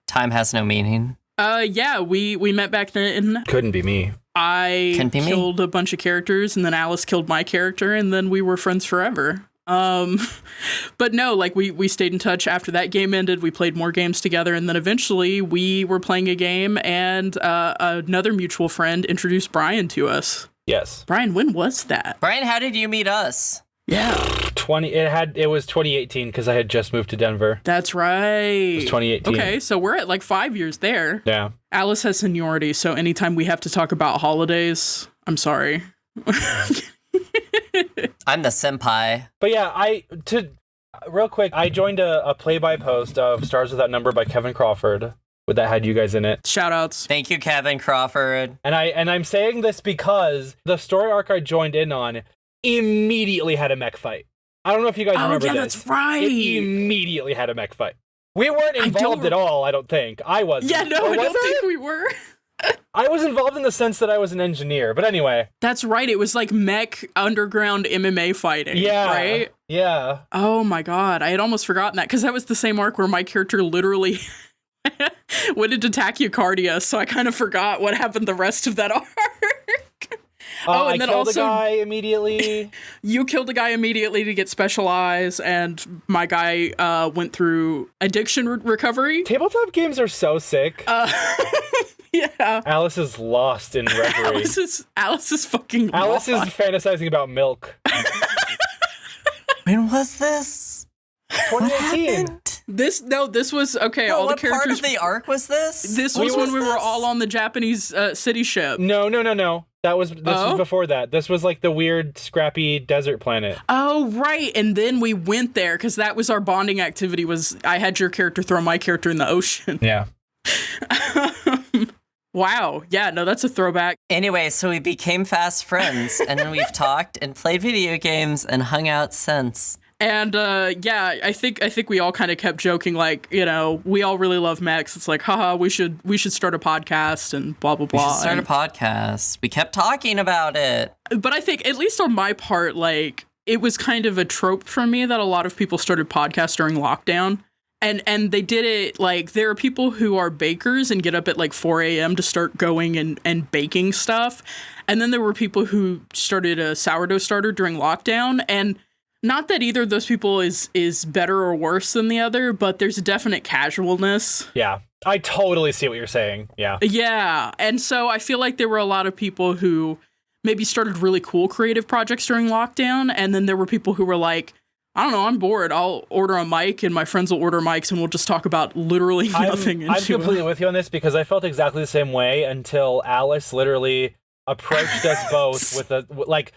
time has no meaning. Yeah, we met back then. Couldn't be me. I killed a bunch of characters, and then Alice killed my character, and then we were friends forever. But no, like we stayed in touch after that game ended. We played more games together, and then eventually we were playing a game, and another mutual friend introduced Brian to us. Yes. Brian, when was that? Brian, how did you meet us? Yeah. It was 2018 because I had just moved to Denver. That's right. It was 2018. Okay, so we're at like 5 years there. Yeah. Alice has seniority, so anytime we have to talk about holidays, I'm sorry. I'm the senpai. But yeah, Real quick, I joined a play-by post of Stars Without Number by Kevin Crawford. That had you guys in it. Shoutouts. Thank you, Kevin Crawford. And I'm saying this because the story arc I joined in on immediately had a mech fight. I don't know if you guys remember this. That's right. It immediately had a mech fight. We weren't involved at all, I don't think. I wasn't. Yeah, no, I don't think we were. I was involved in the sense that I was an engineer, but anyway. That's right. It was like mech underground MMA fighting. Yeah. Right? Yeah. Oh my god. I had almost forgotten that because that was the same arc where my character literally went into tachycardia, so I kind of forgot what happened the rest of that arc. And then killed a guy immediately. You killed a guy immediately to get special eyes, and my guy went through addiction recovery. Tabletop games are so sick. Yeah. Alice is lost in reverie. Alice is fucking Alice lost. is fantasizing about milk. When was this? 2018. This was okay. No, all the what part characters. of the arc was this? This was when we were all on the Japanese city ship. No. This was before that. This was like the weird, scrappy desert planet. Oh, right. And then we went there because that was our bonding activity. Was I had your character throw my character in the ocean. Yeah. Wow. Yeah, no, that's a throwback. Anyway, so we became fast friends, and then we've talked and played video games and hung out since. And yeah, I think we all kind of kept joking, like, you know, we all really love mechs. It's like, haha, we should start a podcast and blah blah blah. We should start a podcast. We kept talking about it. But I think, at least on my part, like, it was kind of a trope for me that a lot of people started podcasts during lockdown. And they did it, like, there are people who are bakers and get up at like 4 a.m. to start going and baking stuff. And then there were people who started a sourdough starter during lockdown. And not that either of those people is better or worse than the other, but there's a definite casualness. Yeah, I totally see what you're saying. Yeah. Yeah. And so I feel like there were a lot of people who maybe started really cool creative projects during lockdown. And then there were people who were like, I don't know, I'm bored. I'll order a mic and my friends will order mics and we'll just talk about literally nothing. I'm completely with you on this because I felt exactly the same way until Alice literally approached us both with a, like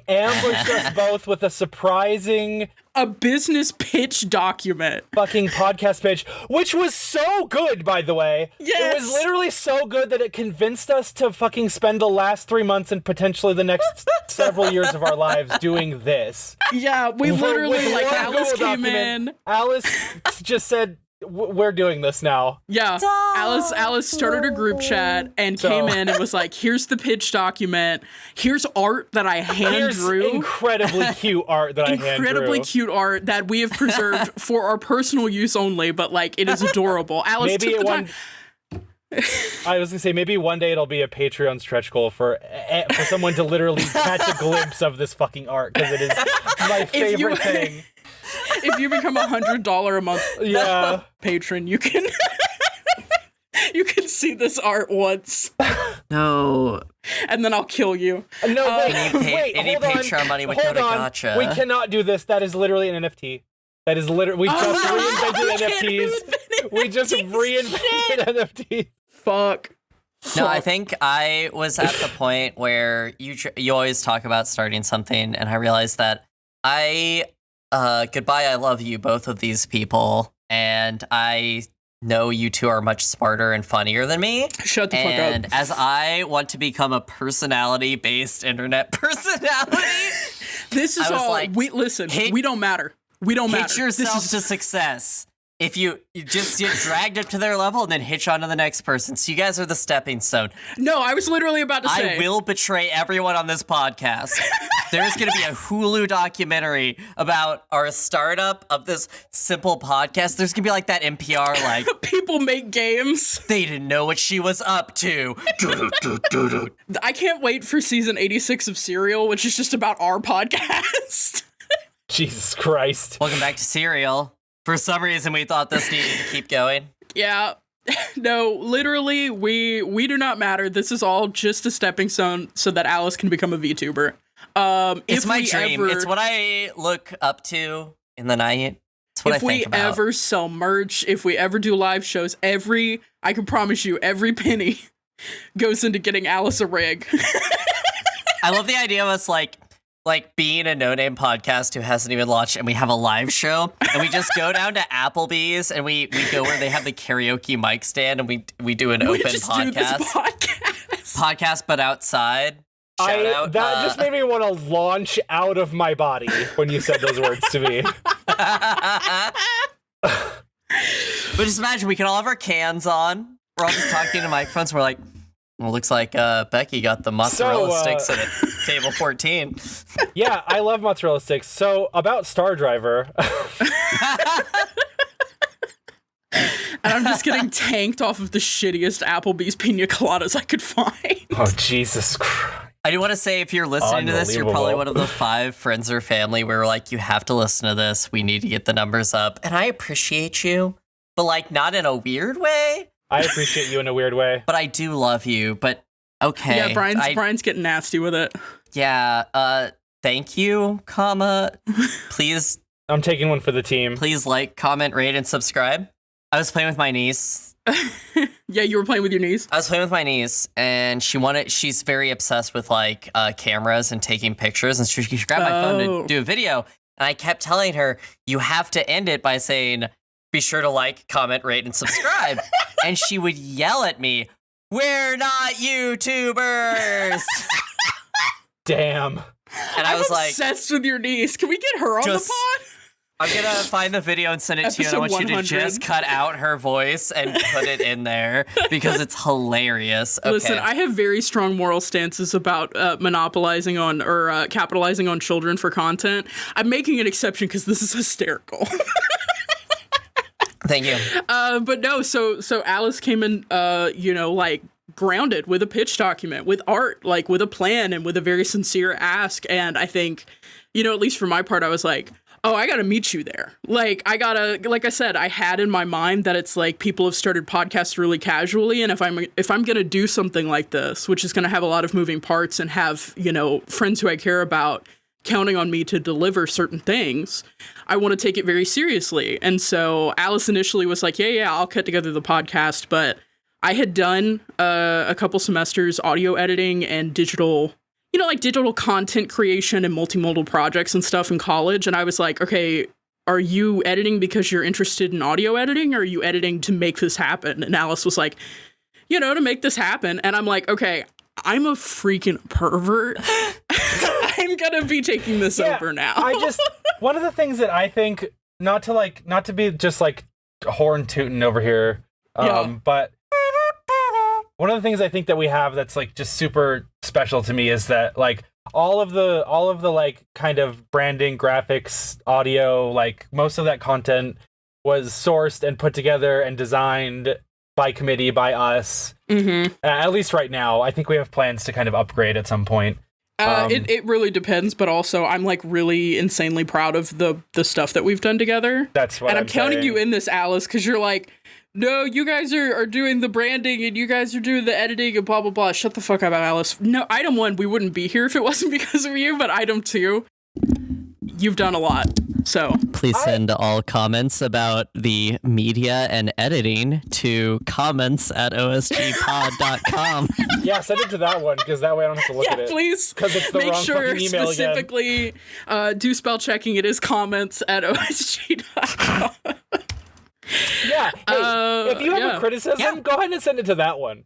ambushed us both with a surprising... A business pitch document. Fucking podcast pitch, which was so good, by the way. Yes! It was literally so good that it convinced us to fucking spend the last 3 months and potentially the next several years of our lives doing this. Yeah, we literally, With like, one Alice Google came document, in. Alice just said, we're doing this now. Yeah, Alice started a group chat and came in and was like, here's the pitch document. Here's art that I hand drew. Incredibly cute art that I hand drew. Incredibly cute art that we have preserved for our personal use only, but, like, it is adorable. Alice Maybe took the time. I was gonna say, maybe one day it'll be a Patreon stretch goal for someone to literally catch a glimpse of this fucking art, because it is my favorite thing. If you become $100 a month patron, you can you can see this art once. No. And then I'll kill you. No, wait, any hold on. Patreon money would go to gotcha. We cannot do this. That is literally an NFT. That is literally... We just reinvented NFTs. We just reinvented NFTs. Fuck. No, I think I was at the point where you always talk about starting something, and I realized that goodbye, I love you, both of these people, and I know you two are much smarter and funnier than me. Shut the fuck up. And as I want to become a personality-based internet personality, this is all. Like, we don't matter. We don't matter. Hitch yourself to success. If you just get dragged up to their level and then hitch on to the next person. So you guys are the stepping stone. No, I was literally about to say. I will betray everyone on this podcast. There's going to be a Hulu documentary about our startup of this simple podcast. There's going to be like that NPR, like... People make games. They didn't know what she was up to. I can't wait for season 86 of Serial, which is just about our podcast. Jesus Christ. Welcome back to Serial. For some reason, we thought this needed to keep going. Yeah. No, literally, we do not matter. This is all just a stepping stone so that Alice can become a VTuber. It's my dream. It's what I look up to in the night. It's what I think about. If we ever sell merch, if we ever do live shows, I can promise you, every penny goes into getting Alice a rig. I love the idea of us, like like being a no-name podcast who hasn't even launched, and we have a live show, and we just go down to Applebee's and we go where they have the karaoke mic stand, and we do an open podcast. Do this podcast, but outside. Shout out. That just made me want to launch out of my body when you said those words to me. But just imagine, we can all have our cans on. We're all just talking to microphones. We're like, well, looks like Becky got the mozzarella sticks at table 14. Yeah, I love mozzarella sticks. So, about Star Driver. And I'm just getting tanked off of the shittiest Applebee's pina coladas I could find. Oh, Jesus Christ. I do want to say, if you're listening to this, you're probably one of the 5 friends or family where we're like, you have to listen to this. We need to get the numbers up. And I appreciate you, but like not in a weird way. I appreciate you in a weird way. But I do love you, but okay. Yeah, Brian's getting nasty with it. Yeah, thank you, please. I'm taking one for the team. Please like, comment, rate, and subscribe. I was playing with my niece. Yeah, you were playing with your niece? I was playing with my niece, and she's very obsessed with like cameras and taking pictures, and she grabbed my phone to do a video, and I kept telling her, you have to end it by saying, be sure to like, comment, rate, and subscribe. And she would yell at me, we're not YouTubers. Damn. And I was like, obsessed with your niece. Can we get her on the pod? I'm going to find the video and send it to you, and I want 100. You to just cut out her voice and put it in there because it's hilarious. Okay. Listen, I have very strong moral stances about monopolizing on or capitalizing on children for content. I'm making an exception because this is hysterical. Thank you. But no, so Alice came in, like grounded with a pitch document, with art, like with a plan and with a very sincere ask. And I think, at least for my part, I was like, oh, I gotta meet you there. Like I said, I had in my mind that it's like people have started podcasts really casually. And if I'm gonna do something like this, which is gonna have a lot of moving parts and have, friends who I care about counting on me to deliver certain things, I want to take it very seriously. And so Alice initially was like, yeah, I'll cut together the podcast. But I had done a couple semesters audio editing and digital content creation and multimodal projects and stuff in college. And I was like, okay, are you editing because you're interested in audio editing, or are you editing to make this happen? And Alice was like, to make this happen. And I'm like, okay, I'm a freaking pervert. I'm gonna be taking this over now. One of the things that I think, not to be just like horn tooting over here, but one of the things I think that we have that's like just super special to me is that like all of the like kind of branding, graphics, audio, like most of that content was sourced and put together and designed by committee, by us. Mm-hmm. At least right now. I think we have plans to kind of upgrade at some point. It really depends, but also I'm like really insanely proud of the stuff that we've done together. That's what I'm counting you in this, Alice, because you're like, no, you guys are doing the branding and you guys are doing the editing and blah, blah, blah. Shut the fuck up, Alice. No, item 1, we wouldn't be here if it wasn't because of you, but item 2, you've done a lot. So please send all comments about the media and editing to comments@osgpod.com. Yeah, send it to that one, because that way I don't have to look at it. Yeah, please. Because it's the Make wrong sure fucking email specifically do spell checking. It is comments@osg.com. Yeah. Hey, if you have a criticism, go ahead and send it to that one.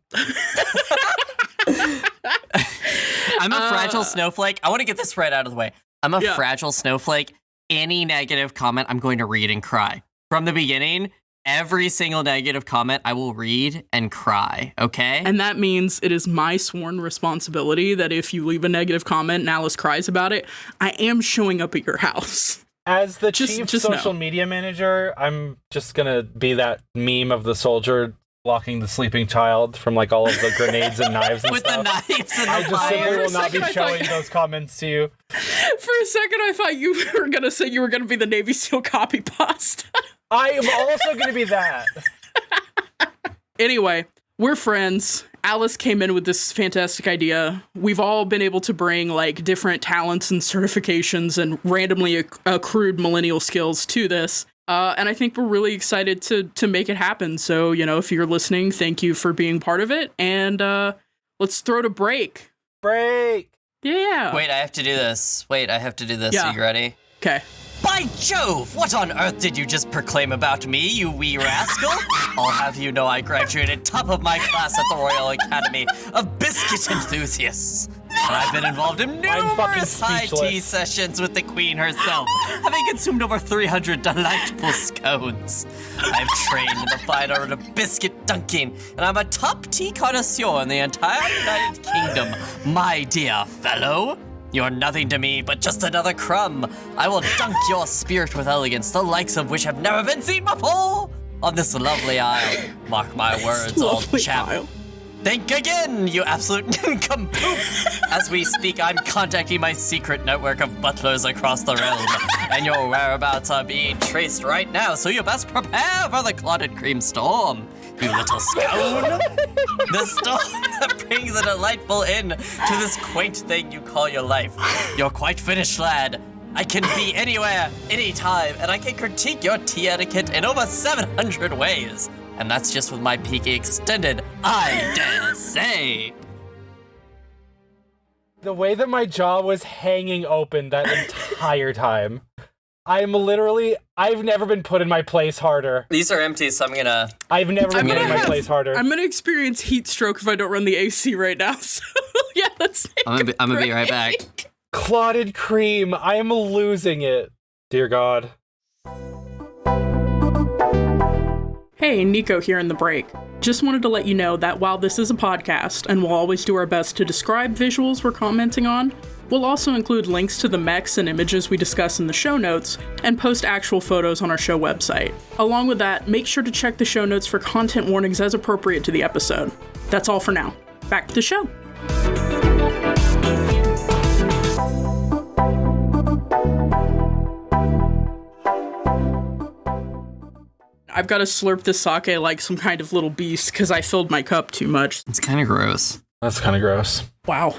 I'm a fragile snowflake. I want to get this right out of the way. I'm a fragile snowflake. Any negative comment, I'm going to read and cry. From the beginning, every single negative comment, I will read and cry, okay? And that means it is my sworn responsibility that if you leave a negative comment and Alice cries about it, I am showing up at your house. As the chief social media manager, I'm just going to be that meme of the soldier blocking the sleeping child from like all of the grenades and knives and with stuff. The knives and I just simply will not be showing those comments to you. For a second, I thought you were going to say you were going to be the Navy SEAL copy pasta. I am also going to be that. Anyway, we're friends. Alice came in with this fantastic idea. We've all been able to bring like different talents and certifications and randomly accrued millennial skills to this. And I think we're really excited to make it happen. So, if you're listening, thank you for being part of it. And let's throw to break. Break. Yeah. Wait, I have to do this. Yeah. Are you ready? Okay. By Jove! What on earth did you just proclaim about me, you wee rascal? I'll have you know I graduated top of my class at the Royal Academy of Biscuit Enthusiasts. And I've been involved in numerous high tea sessions with the Queen herself, having consumed over 300 delightful scones. I've trained in the fine art of biscuit dunking, and I'm a top tea connoisseur in the entire United Kingdom, my dear fellow. You're nothing to me but just another crumb. I will dunk your spirit with elegance, the likes of which have never been seen before on this lovely isle. Mark my words, old chap. Think again, you absolute nincompoop! As we speak, I'm contacting my secret network of butlers across the realm, and your whereabouts are being traced right now, so you best prepare for the clotted cream storm, you little scone! The storm that brings a delightful end to this quaint thing you call your life. You're quite finished, lad. I can be anywhere, anytime, and I can critique your tea etiquette in over 700 ways. And that's just with my peaky extended, I dare say. The way that my jaw was hanging open that entire time. I've never been put in my place harder. These are empty, so I've never been put in my place harder. I'm gonna experience heat stroke if I don't run the AC right now, so yeah, let's I'm gonna be right back. Clotted cream, I am losing it. Dear God. Hey, Nico here in the break. Just wanted to let you know that while this is a podcast, and we'll always do our best to describe visuals we're commenting on, we'll also include links to the mechs and images we discuss in the show notes, and post actual photos on our show website. Along with that, make sure to check the show notes for content warnings as appropriate to the episode. That's all for now. Back to the show. I've got to slurp this sake like some kind of little beast because I filled my cup too much. It's kind of gross. That's kind of gross. Wow.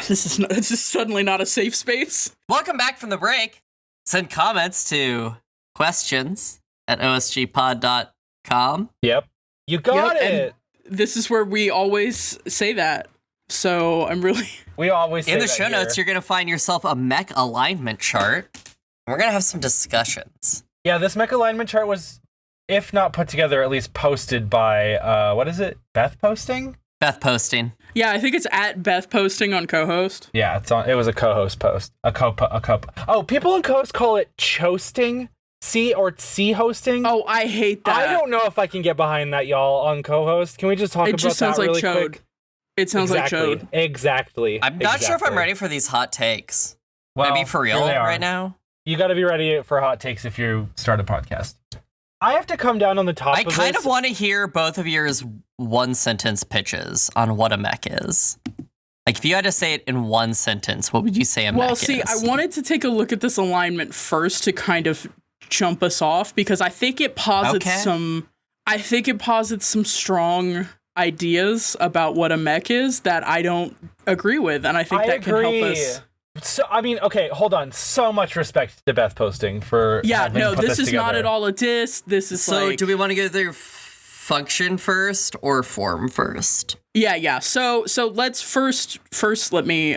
This is suddenly not a safe space. Welcome back from the break. Send comments to questions@osgpod.com. Yep. You got it. This is where we always say that. So I'm really... We always say in the show notes, you're going to find yourself a mech alignment chart. And we're going to have some discussions. Yeah, this mech alignment chart was, if not put together, at least posted by, what is it? Beth Posting? Beth Posting. Yeah, I think it's at Beth Posting on co-host. Yeah, it was a co-host post. Oh, people in co-host call it chosting. C hosting. Oh, I hate that. I don't know if I can get behind that, y'all, on co-host. Can we just talk about that really quick? It just sounds like chode. It sounds like chode. Exactly. I'm not sure if I'm ready for these hot takes. Well, Can I be for real right now? You got to be ready for hot takes if you start a podcast. I have to come down on the top of this. I kind of want to hear both of yours one-sentence pitches on what a mech is. Like, if you had to say it in one sentence, what would you say a mech is? Well, see, I wanted to take a look at this alignment first to kind of jump us off, because I think it posits some strong ideas about what a mech is that I don't agree with, and I think that can help us. So, I mean, okay, hold on. So much respect to Beth Posting for this is not at all a diss. This is so. Do we want to go through function first or form first? Yeah. So let's first let me.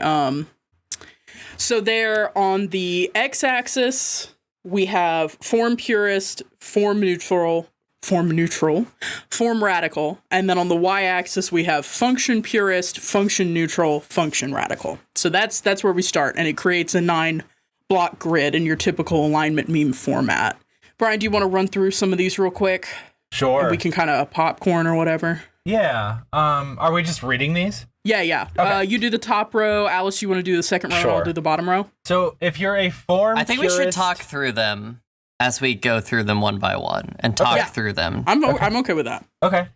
So there on the x-axis we have form purist, form neutral, form radical, and then on the y-axis we have function purist, function neutral, function radical. So that's where we start, and it creates a 9-block grid in your typical alignment meme format. Brian, do you want to run through some of these real quick? Sure. And we can kind of popcorn or whatever. Yeah. Are we just reading these? Yeah. Okay. You do the top row. Alice, you want to do the second row, and I'll do the bottom row? So if you're a form I think we should talk through them as we go through them one by one and talk through them. I'm okay with that. Okay.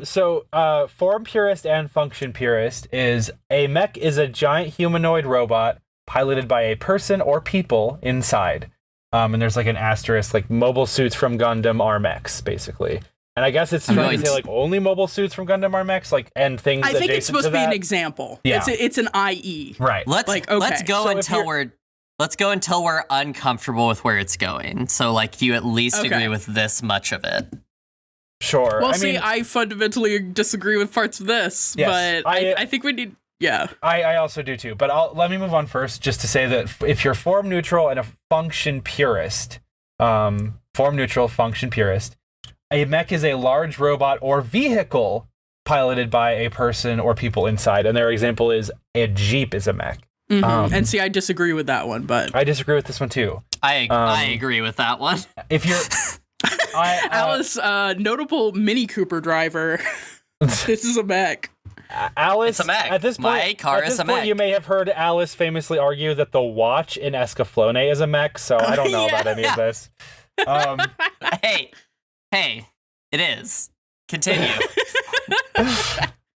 So form purist and function purist is a mech is a giant humanoid robot piloted by a person or people inside. And there's like an asterisk, like mobile suits from Gundam are mechs, basically. And I guess it's trying to say like only mobile suits from Gundam are mechs, like, and things. I think it's supposed to be an example. Yeah. It's an IE. Right. Let's go until we're uncomfortable with where it's going. So like you at least agree with this much of it. Sure. Well, I fundamentally disagree with parts of this, but I think we need. Yeah. I also do too, but let me move on first just to say that if you're form neutral and a function purist, a mech is a large robot or vehicle piloted by a person or people inside. And their example is a Jeep is a mech. Mm-hmm. And see, I disagree with that one, but I disagree with this one too. I agree with that one. If you're Alice, notable Mini Cooper driver. This is a mech. Alice, It's a mech. at this point, My car is a mech. you may have heard Alice famously argue that the watch in Escaflowne is a mech, so I don't know about any of this. Hey, it is. Continue.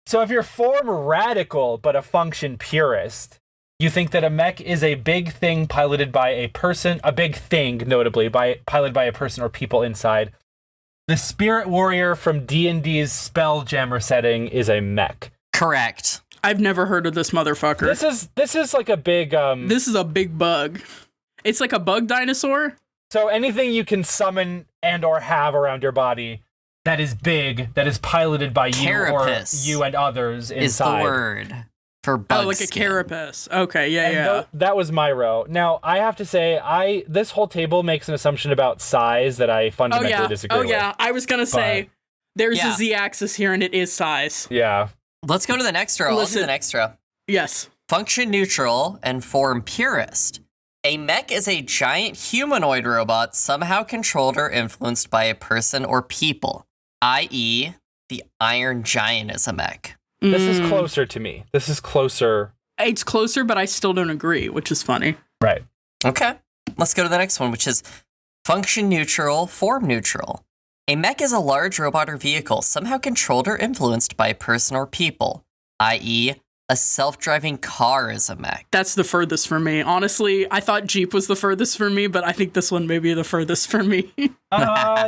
So if you're form radical but a function purist, you think that a mech is a big thing piloted by a person, a big thing, notably, piloted by a person or people inside. The Spirit Warrior from D&D's Spelljammer setting is a mech. Correct. I've never heard of this motherfucker. This is like a big This is a big bug. It's like a bug dinosaur. So anything you can summon and or have around your body that is big, that is piloted by Carapace you or you and others inside. Is the word for bug Like a skin. carapace. Okay, yeah, And yeah. that was my row. Now, I have to say, this whole table makes an assumption about size that I fundamentally disagree with. I was gonna say there's Yeah. a z-axis here and it is size. Yeah. Let's go to the next row. I'll do the next row. Yes. Function neutral and form purist. A mech is a giant humanoid robot somehow controlled or influenced by a person or people, i.e., the Iron Giant is a mech. This is closer to me. This is closer. It's closer, but I still don't agree, which is funny. Right. Okay. Let's go to the next one, which is function neutral, form neutral. A mech is a large robot or vehicle somehow controlled or influenced by a person or people, i.e., a self-driving car is a mech. That's the furthest for me. Honestly, I thought Jeep was the furthest for me, but I think this one may be the furthest for me.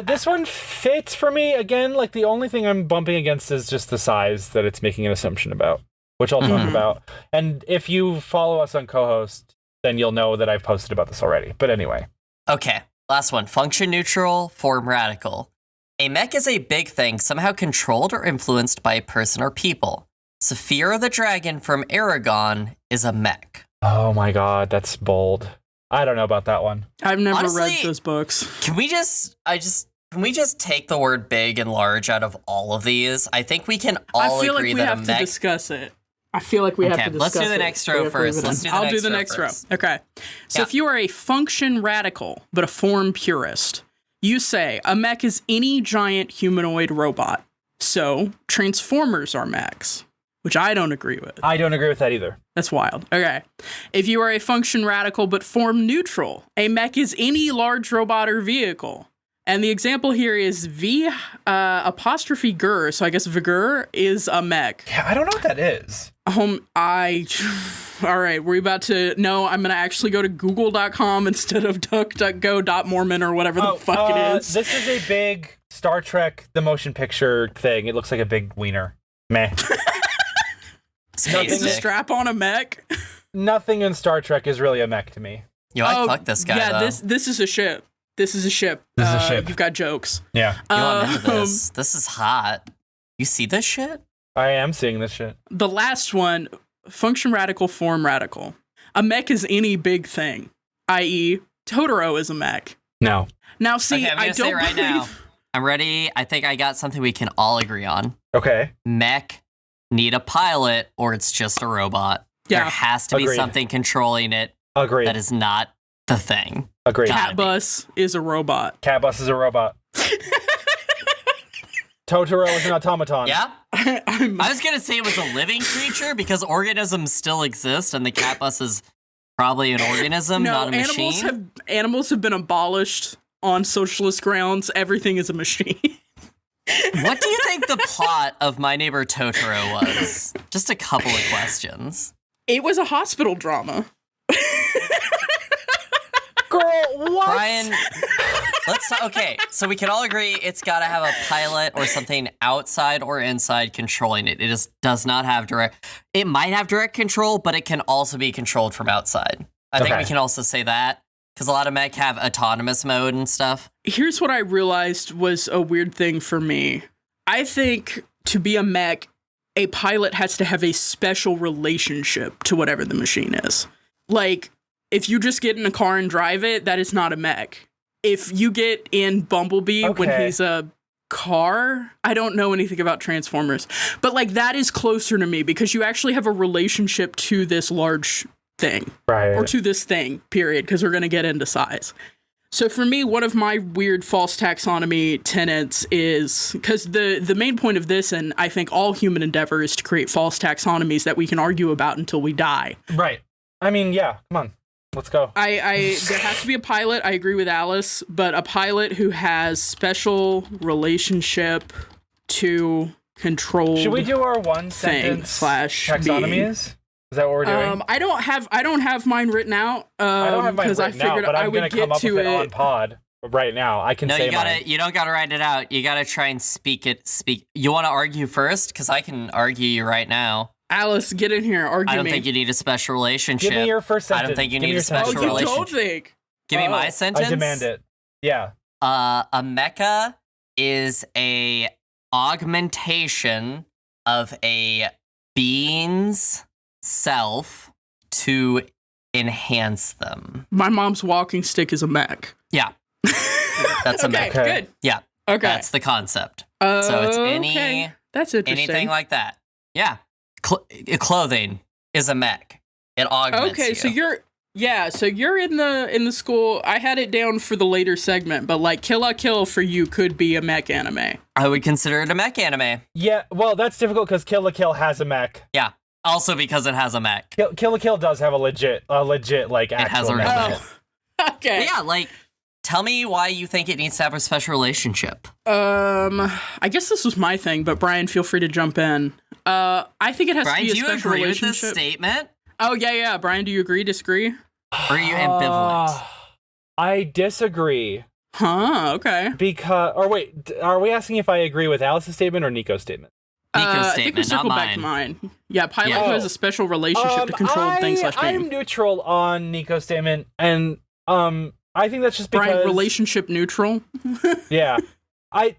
This one fits for me. Again, like the only thing I'm bumping against is just the size that it's making an assumption about, which I'll talk about. And if you follow us on co-host, then you'll know that I've posted about this already. But anyway. Okay, last one. Function neutral, form radical. A mech is a big thing somehow controlled or influenced by a person or people. Saphira the Dragon from Aragon is a mech. Oh my god, that's bold. I don't know about that one. I've never Honestly, read those books. Can we just take the word big and large out of all of these? I think we can all I feel agree like we that have a to mech. discuss it. I feel like we have to discuss it. Let's do the next row first. I'll do the next row. Okay. So if you are a function radical, but a form purist, you say a mech is any giant humanoid robot. So Transformers are mechs, which I don't agree with. I don't agree with that either. That's wild. Okay. If you are a function radical but form neutral, a mech is any large robot or vehicle. And the example here is apostrophe gur. So I guess Vigor is a mech. Yeah, I don't know what that is. All right, we're about to, no, I'm going to actually go to google.com instead of duckduckgo.mormon or whatever the fuck it is. This is a big Star Trek, the motion picture thing. It looks like a big wiener. Meh. Is a strap on a mech? Nothing in Star Trek is really a mech to me. Yo, I fuck this guy, yeah, though. this is a ship. This is a ship. This is a ship. You've got jokes. Yeah. You want into this? This is hot. You see this shit? I am seeing this shit. The last one, function radical, form radical. A mech is any big thing, i.e., Totoro is a mech. No. Now, see, Okay, I'm gonna I say don't right believe... now. I'm ready. I think I got something we can all agree on. Okay. Mech need a pilot, or it's just a robot. Yeah. There has to be Agreed. something controlling it Agreed. that is not the thing. Agreed. Gotta be. Catbus is a robot. Catbus is a robot. Totoro is an automaton. Yeah? I was going to say it was a living creature because organisms still exist and the catbus is probably an organism, not a machine. Animals have been abolished on socialist grounds. Everything is a machine. What do you think the plot of My Neighbor Totoro was? Just a couple of questions. It was a hospital drama. Girl, what? Brian, okay, so we can all agree it's got to have a pilot or something outside or inside controlling it. It just does not have it might have direct control, but it can also be controlled from outside. I think we can also say that because a lot of mech have autonomous mode and stuff. Here's what I realized was a weird thing for me. I think to be a mech, a pilot has to have a special relationship to whatever the machine is. Like, if you just get in a car and drive it, that is not a mech. If you get in Bumblebee when he's a car, I don't know anything about Transformers, but like that is closer to me because you actually have a relationship to this large thing, right? Or to this thing, period, because we're going to get into size. So for me, one of my weird false taxonomy tenets is, because the main point of this, and I think all human endeavor, is to create false taxonomies that we can argue about until we die. Right. I mean, yeah, come on. Let's go. There has to be a pilot. I agree with Alice, but a pilot who has special relationship to control. Should we do our one sentence taxonomies? Is that what we're doing? I don't have mine written out. I don't have mine written I figured out, but I I'm would going to come up with it on pod right now. I can say mine. You don't gotta write it out. You gotta try and speak. You want to argue first? Because I can argue you right now. Alice, get in here. Argue me. I don't think you need a special relationship. Give me your first sentence. I don't think you need a special relationship. You don't think? Give me my sentence. I demand it. Yeah. A mecha is a augmentation of a being's self to enhance them. My mom's walking stick is a mech. Yeah. That's a mech. Okay. Good. Yeah. Okay. That's the concept. So it's okay. That's interesting. anything like that. Yeah. Clothing is a mech. It augments you. So you're in the school. I had it down for the later segment, but like Kill la Kill for you could be a mech anime. I would consider it a mech anime. Yeah, well, that's difficult because Kill la Kill has a mech. Yeah. Also because it has a mech. Kill la Kill does have a legit like actual it has a real mech. Okay. But yeah, like, tell me why you think it needs to have a special relationship. I guess this was my thing, but Brian, feel free to jump in. I think it has Brian, to be a special do you agree relationship. with this statement? Oh yeah. Brian, do you agree? Disagree? Or are you ambivalent? I disagree. Huh? Okay. Are we asking if I agree with Alice's statement or Nico's statement? Nico's I think we statement, circle not back to mine. mine. Yeah, pilot who has a special relationship to control things like being. I'm neutral on Nico's statement, and I think that's just because Brian, relationship neutral. Yeah, I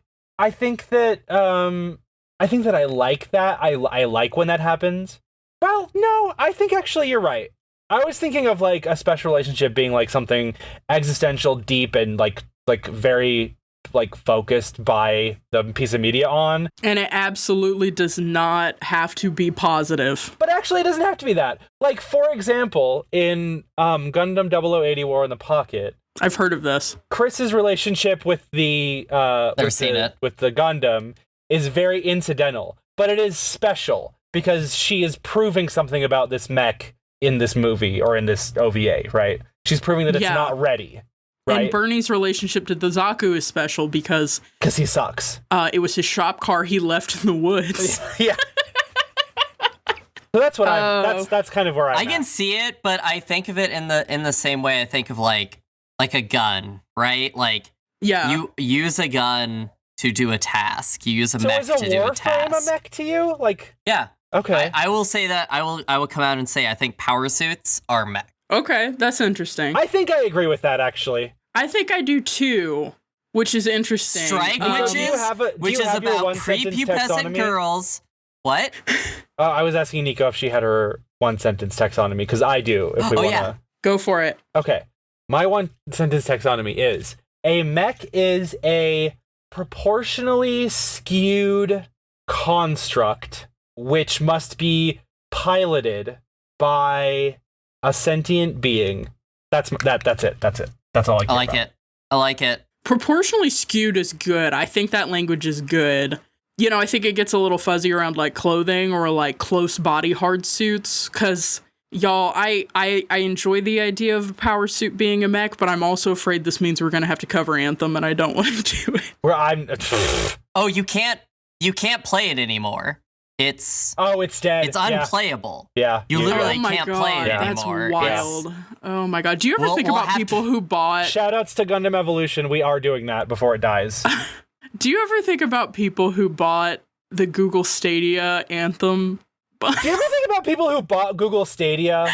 think that I like that. I like when that happens. Well, no, I think actually you're right. I was thinking of like a special relationship being like something existential, deep, and like very like focused by the piece of media on. And it absolutely does not have to be positive. But actually, it doesn't have to be that. Like, for example, in Gundam 0080 War in the Pocket, I've heard of this. Chris's relationship with the with the Gundam is very incidental, but it is special because she is proving something about this mech in this movie or in this OVA, right? She's proving that it's not ready. Right? And Bernie's relationship to the Zaku is special because he sucks. It was his shop car he left in the woods. Yeah. So that's what that's kind of where I can see it, but I think of it in the same way I think of like a gun, right? Like you use a gun to do a task. You use a mech to do a task. So is a Warframe a mech to you? Like yeah. Okay. I will say that I will come out and say I think power suits are mech. Okay, that's interesting. I think I agree with that, actually. I think I do too, which is interesting. Strike which is about prepubescent girls. What? I was asking Nico if she had her one sentence taxonomy, because I do, if we want to. Yeah. Go for it. Okay. My one sentence taxonomy is, a mech is a proportionally skewed construct which must be piloted by a sentient being. That's it. That's it. That's all I care about. I like it. Proportionally skewed is good. I think that language is good. You know, I think it gets a little fuzzy around like clothing or like close body hard suits, because y'all, I enjoy the idea of a power suit being a mech, but I'm also afraid this means we're gonna have to cover Anthem, and I don't want to do it. Oh, you can't play it anymore. It's dead. It's unplayable. Yeah. You literally can't play it anymore. That's wild. Oh my god. Do you ever think about people who bought... Shoutouts to Gundam Evolution. We are doing that before it dies. Do you ever think about people who bought the Google Stadia Anthem? Do you ever think about people who bought Google Stadia?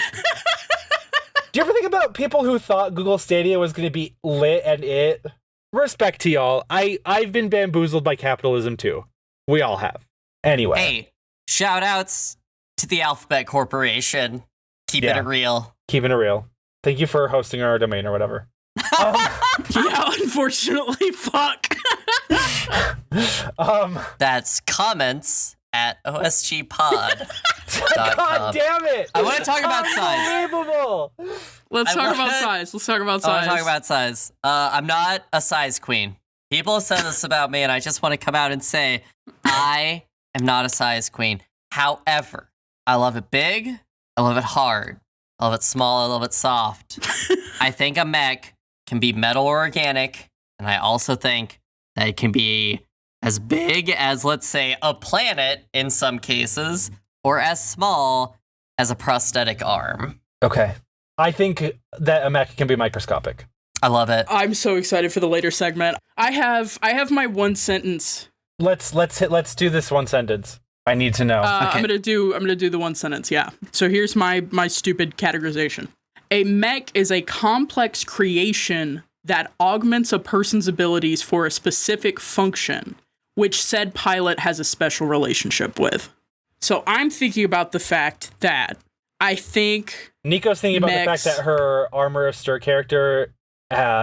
Do you ever think about people who thought Google Stadia was going to be lit and it? Respect to y'all. I've been bamboozled by capitalism too. We all have. Anyway. Hey, shout outs to the Alphabet Corporation. Keeping it real. Keeping it real. Thank you for hosting our domain or whatever. Yeah, unfortunately, fuck. That's comments at OSG Pod. God damn it! I want to talk about size. Unbelievable! Let's talk about size. I want to talk about size. I'm not a size queen. People have said this about me, and I just want to come out and say I am not a size queen. However, I love it big. I love it hard. I love it small. I love it soft. I think a mech can be metal or organic, and I also think that it can be as big as, let's say, a planet in some cases, or as small as a prosthetic arm. Okay. I think that a mech can be microscopic. I love it. I'm so excited for the later segment. I have my one sentence. Let's do this one sentence. I need to know. Okay. I'm gonna do the one sentence. Yeah. So here's my stupid categorization. A mech is a complex creation that augments a person's abilities for a specific function, which said pilot has a special relationship with. So I'm thinking about the fact that I think Nico's thinking about the fact that her Armorister character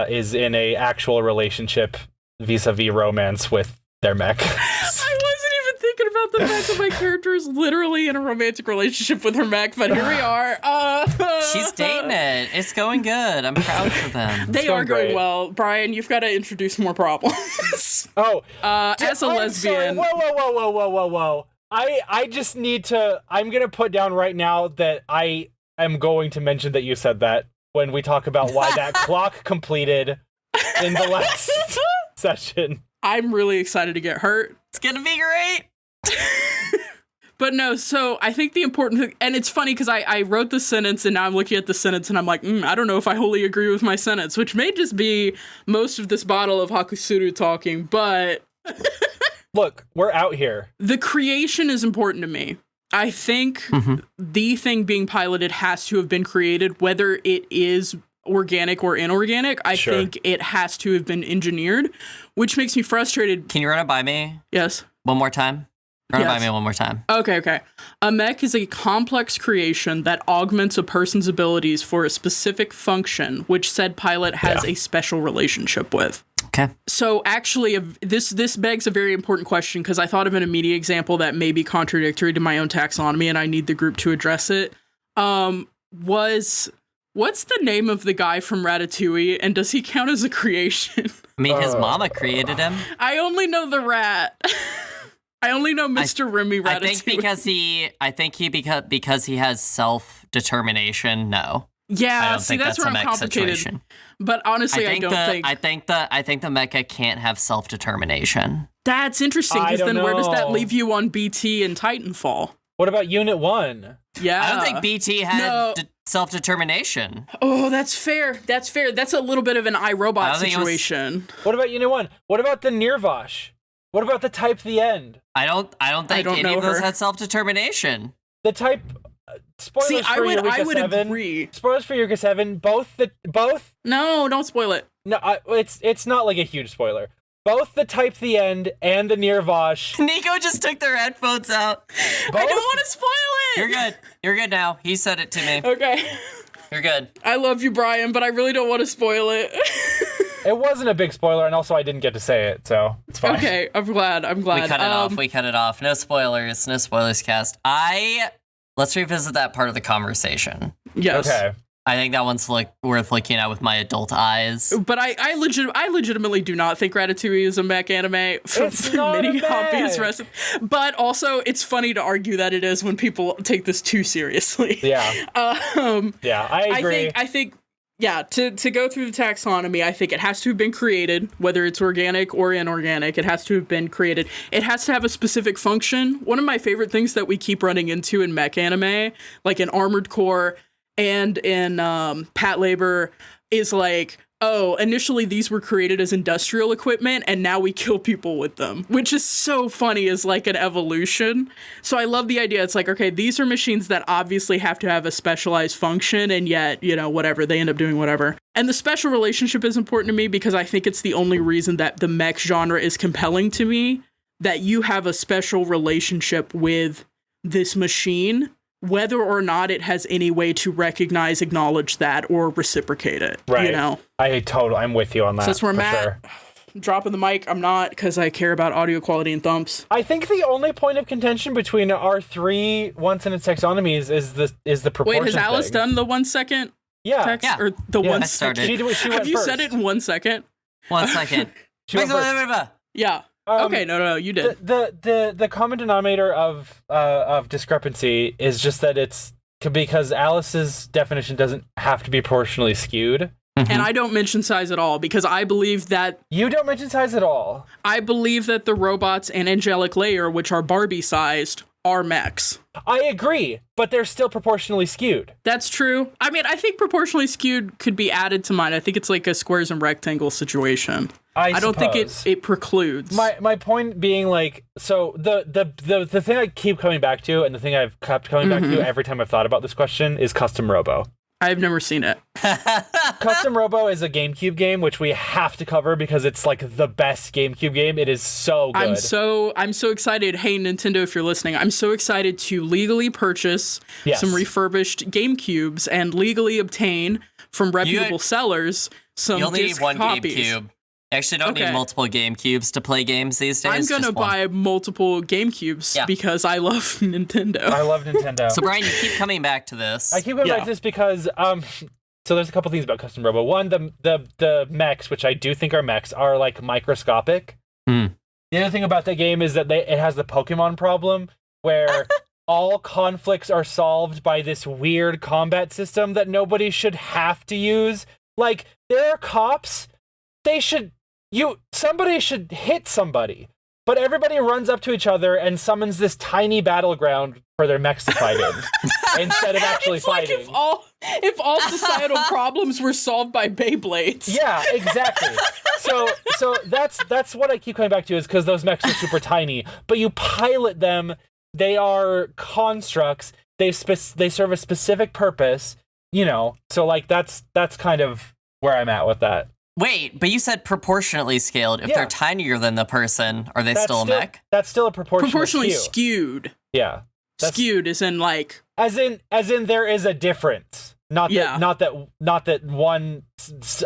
is in a actual relationship vis-a-vis romance with their mech. I wasn't even thinking about the fact that my character is literally in a romantic relationship with her mech, but here we are. She's dating it. It's going good. I'm proud for them. They are going well. Brian, you've got to introduce more problems. As a lesbian. Sorry. Whoa. I just need to, I'm going to put down right now that I am going to mention that you said that when we talk about why that clock completed in the last session. I'm really excited to get hurt. It's going to be great. But no, so I think the important thing, and it's funny because I wrote the sentence and now I'm looking at the sentence and I'm like, I don't know if I wholly agree with my sentence, which may just be most of this bottle of Hakusuru talking, but... Look, we're out here. The creation is important to me. I think the thing being piloted has to have been created, whether it is organic or inorganic. I think it has to have been engineered, which makes me frustrated. Can you run it by me? Yes. One more time? Run it by me one more time. Okay. A mech is a complex creation that augments a person's abilities for a specific function, which said pilot has a special relationship with. Okay. So actually, this begs a very important question because I thought of an immediate example that may be contradictory to my own taxonomy, and I need the group to address it. What's the name of the guy from Ratatouille, and does he count as a creation? I mean, his mama created him. I only know the rat. I only know Mr. Remy Ratatouille. I think because he has self-determination. No. Yeah, see, that's where I'm complicated. Situation. But honestly, I don't think. I think the mecha can't have self-determination. That's interesting, because then where does that leave you on BT and Titanfall? What about Unit 1? Yeah. I don't think BT had self-determination. Oh, that's fair. That's a little bit of an iRobot situation. What about Unit 1? What about the Nirvash? What about the type TheEND? I don't think any of those had self-determination. The type... Spoilers for Eureka 7. Agree. Spoilers for Eureka 7. Both. No, don't spoil it. No, it's not like a huge spoiler. Both the type TheEND and the Nirvash. Nico just took their headphones out. I don't want to spoil it. You're good now. He said it to me. Okay. You're good. I love you, Brian, but I really don't want to spoil it. It wasn't a big spoiler, and also I didn't get to say it, so it's fine. Okay, I'm glad. We cut it off. No spoilers cast. Let's revisit that part of the conversation. Yes. Okay. I think that one's worth looking at with my adult eyes. But I legitimately do not think Ratatouille is a mech anime for many obvious reasons. But also, it's funny to argue that it is when people take this too seriously. Yeah. Yeah, I agree. I think to go through the taxonomy, I think it has to have been created, whether it's organic or inorganic. It has to have been created. It has to have a specific function. One of my favorite things that we keep running into in mech anime, like in Armored Core and in Pat Labor, is like, oh, initially these were created as industrial equipment and now we kill people with them, which is so funny as like an evolution. So I love the idea. It's like, okay, these are machines that obviously have to have a specialized function, and yet, whatever, they end up doing whatever. And the special relationship is important to me because I think it's the only reason that the mech genre is compelling to me, that you have a special relationship with this machine, whether or not it has any way to recognize, acknowledge that, or reciprocate it. Right. You know? I'm with you on that. So that's where I'm at. Sure. Dropping the mic, I'm not, because I care about audio quality and thumps. I think the only point of contention between our three one-sentence taxonomies is the proportion. Wait, has Alice thing. done the 1 second Yeah. text? Yeah. Or the Yeah, 1 I second? started. She Have went you first. said it in 1 second? 1 second. She went first. Yeah. Okay, no, you did. The common denominator of discrepancy is just that it's because Alice's definition doesn't have to be proportionally skewed. And I don't mention size at all because I believe that You don't mention size at all. I believe that the robots and angelic layer, which are Barbie sized, are mechs. I agree, but they're still proportionally skewed. That's true. I mean, I think proportionally skewed could be added to mine. I think it's like a squares and rectangles situation. I don't think it precludes. My point being, like, so the thing I keep coming back to, and the thing I've kept coming back to every time I've thought about this question, is Custom Robo. I've never seen it. Custom Robo is a GameCube game, which we have to cover because it's like the best GameCube game. It is so good. I'm so excited. Hey, Nintendo, if you're listening, I'm so excited to legally purchase some refurbished GameCubes and legally obtain from reputable sellers some You only need disc one copies. GameCube. You actually don't need multiple GameCubes to play games these days. I'm going to buy multiple GameCubes because I love Nintendo. I love Nintendo. So, Brian, you keep coming back to this. I keep coming back to this because so there's a couple things about Custom Robo. One, the mechs, which I do think are mechs, are like microscopic. The other thing about that game is that it has the Pokemon problem where all conflicts are solved by this weird combat system that nobody should have to use. Like, there are cops, somebody should hit somebody, but everybody runs up to each other and summons this tiny battleground for their mechs to fight in instead of actually it's fighting. Like if all societal problems were solved by Beyblades. Yeah, exactly. So that's what I keep coming back to, is because those mechs are super tiny, but you pilot them. They are constructs. They serve a specific purpose. You know, so like that's kind of where I'm at with that. Wait, but you said proportionately scaled. If they're tinier than the person, are they still a mech? That's still a proportionally skew. skewed. Yeah, skewed is in like as in there is a difference. Not that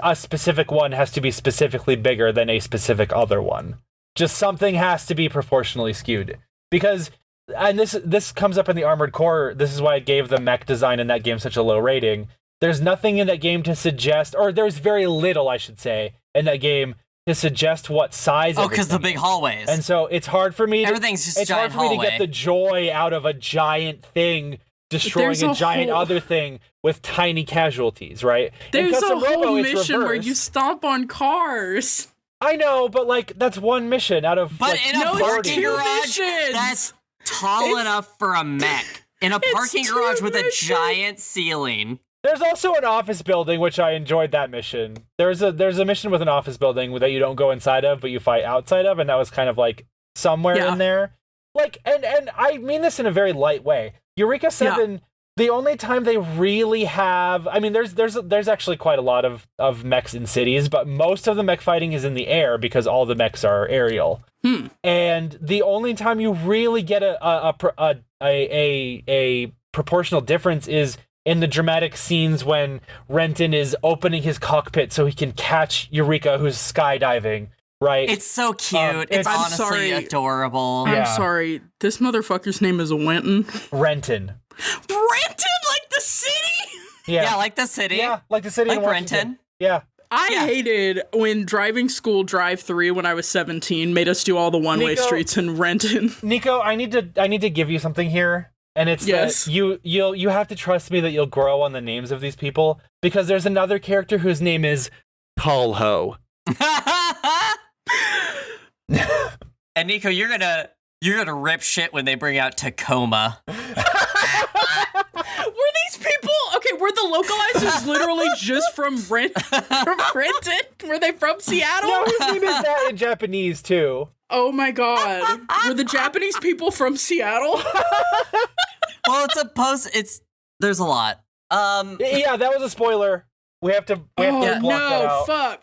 a specific one has to be specifically bigger than a specific other one. Just something has to be proportionally skewed because. And this comes up in the Armored Core. This is why I gave the mech design in that game such a low rating. There's nothing in that game to suggest, or there's very little, I should say, in that game to suggest what size. Oh, because the big hallways. And so it's hard for me. Everything's just it's hard for me to get the joy out of a giant thing destroying a giant other thing with tiny casualties, right? There's a whole mission where you stomp on cars. I know, but like that's one mission out of. But like, in a parking garage, that's tall enough for a mech. In a parking garage with a giant ceiling. There's also an office building, which I enjoyed that mission. There's a mission with an office building that you don't go inside of, but you fight outside of, and that was kind of like somewhere in there. Like, and I mean this in a very light way. Eureka 7, the only time they really have, I mean, there's actually quite a lot of mechs in cities, but most of the mech fighting is in the air because all the mechs are aerial. And the only time you really get a proportional difference is in the dramatic scenes when Renton is opening his cockpit so he can catch Eureka, who's skydiving. Right? It's so cute. It's honestly adorable. I'm sorry. This motherfucker's name is Renton. Renton, like the city? Yeah, like the city. Yeah, like the city. Like Renton. Yeah. I hated when driving school drive-thru when I was 17 made us do all the one-way streets in Renton. Nico, I need to give you something here, and it's that you have to trust me that you'll grow on the names of these people, because there's another character whose name is Tall Ho. And Nico, you're gonna rip shit when they bring out Tacoma. Were these people okay? Were the localizers literally just from Renton? Were they from Seattle? No, his name is that in Japanese too. Oh my god! Were the Japanese people from Seattle? Well, there's a lot. Yeah, that was a spoiler. We have to block that out. Fuck.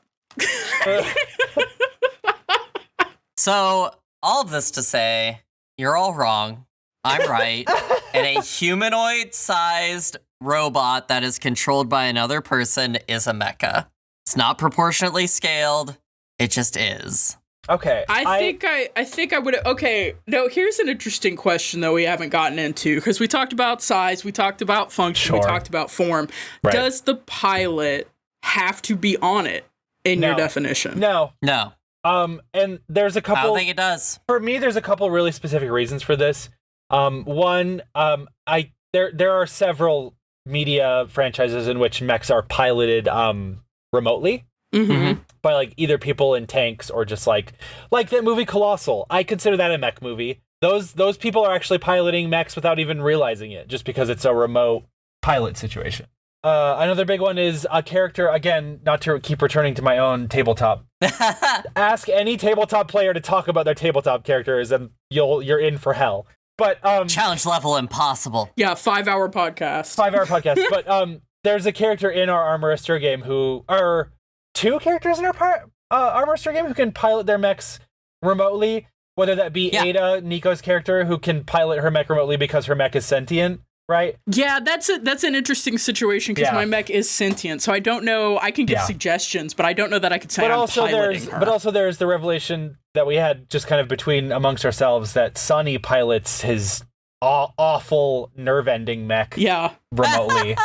So, all of this to say, you're all wrong. I'm right. And a humanoid-sized robot that is controlled by another person is a mecha. It's not proportionately scaled. It just is. Okay. I think I would. Okay, no. Here's an interesting question though we haven't gotten into because we talked about size, we talked about function, we talked about form. Right. Does the pilot have to be on it in your definition? No. And there's a couple. I don't think it does. For me, there's a couple really specific reasons for this. One, there are several media franchises in which mechs are piloted remotely. Mm-hmm. By like either people in tanks or just like that movie Colossal. I consider that a mech movie. Those people are actually piloting mechs without even realizing it, just because it's a remote pilot situation. Another big one is a character, again, not to keep returning to my own tabletop. Ask any tabletop player to talk about their tabletop characters and you're in for hell. But challenge level impossible. Yeah, 5-hour podcast. 5-hour podcast. But there's a character in our Armor Astur game who are two characters in our Armor Astur game who can pilot their mechs remotely, whether that be Ada, Nico's character, who can pilot her mech remotely because her mech is sentient, right? Yeah, that's an interesting situation because my mech is sentient, so I don't know. I can give suggestions, but I don't know that I could say I'm piloting her. But also there's the revelation that we had just kind of between amongst ourselves that Sonny pilots his awful nerve-ending mech remotely.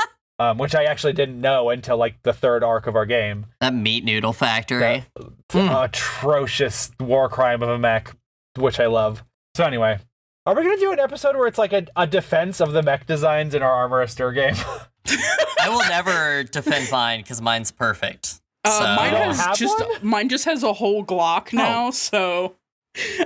Which I actually didn't know until like the third arc of our game. That meat noodle factory. Atrocious war crime of a mech, which I love. So anyway, are we going to do an episode where it's like a defense of the mech designs in our Armor Astur game? I will never defend mine because mine's perfect. Mine just has a whole Glock now, so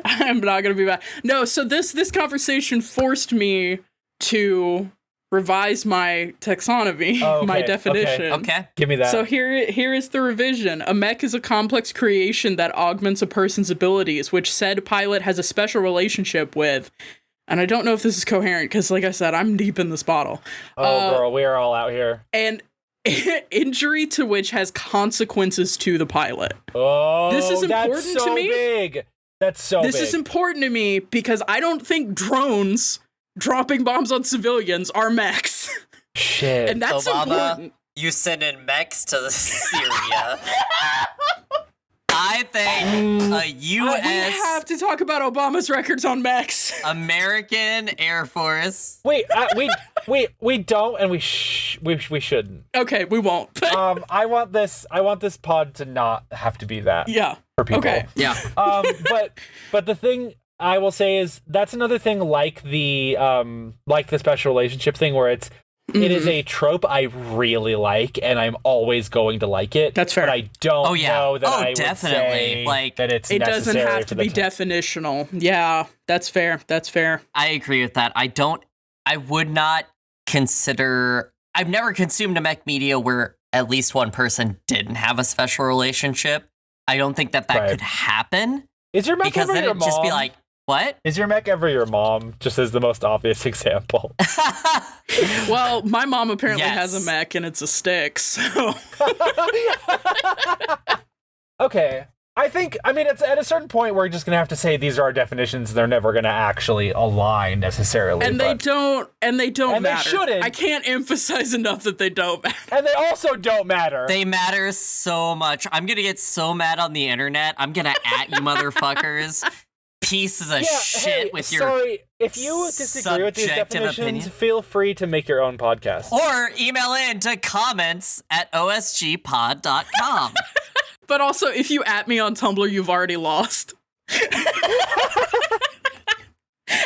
I'm not going to be bad. No, so this conversation forced me to revise my taxonomy, my definition. Okay. Give me that. So here is the revision. A mech is a complex creation that augments a person's abilities, which said pilot has a special relationship with. And I don't know if this is coherent, because like I said, I'm deep in this bottle. Girl, we are all out here. And injury to which has consequences to the pilot. Oh, this is important to me. Big. That's so big. This is important to me because I don't think drones dropping bombs on civilians are mechs. Shit. And that's Obama, important. You sending mechs to Syria. I think a U.S. We have to talk about Obama's records on mechs. American Air Force. Wait, we don't, and we shouldn't. Okay, we won't. I want this pod to not have to be that. Yeah. For people. Okay. Yeah. But the thing I will say is that's another thing like the special relationship thing where it is a trope I really like and I'm always going to like it. That's fair. But I don't know that I definitely. would say like that it's it doesn't necessary have to be definitional. Yeah, that's fair. That's fair. I agree with that. I would not consider. I've never consumed a mech media where at least one person didn't have a special relationship. I don't think that could happen. Is your mech because ever then your it'd mom? just be like, what? Is your mech ever your mom? Just as the most obvious example. Well, my mom apparently Yes. has a mech and it's a stick, so. Okay. I mean, it's at a certain point we're just going to have to say these are our definitions and they're never going to actually align necessarily. And they don't And matter. they shouldn't. I can't emphasize enough that they don't matter. And they also don't matter. They matter so much. I'm gonna get so mad on the internet. I'm gonna at you motherfuckers. Pieces of shit with your Sorry, if you disagree with these subjective definitions, opinion. feel free to make your own podcast. Or email in to comments@osgpod.com. But also, if you at me on Tumblr, you've already lost.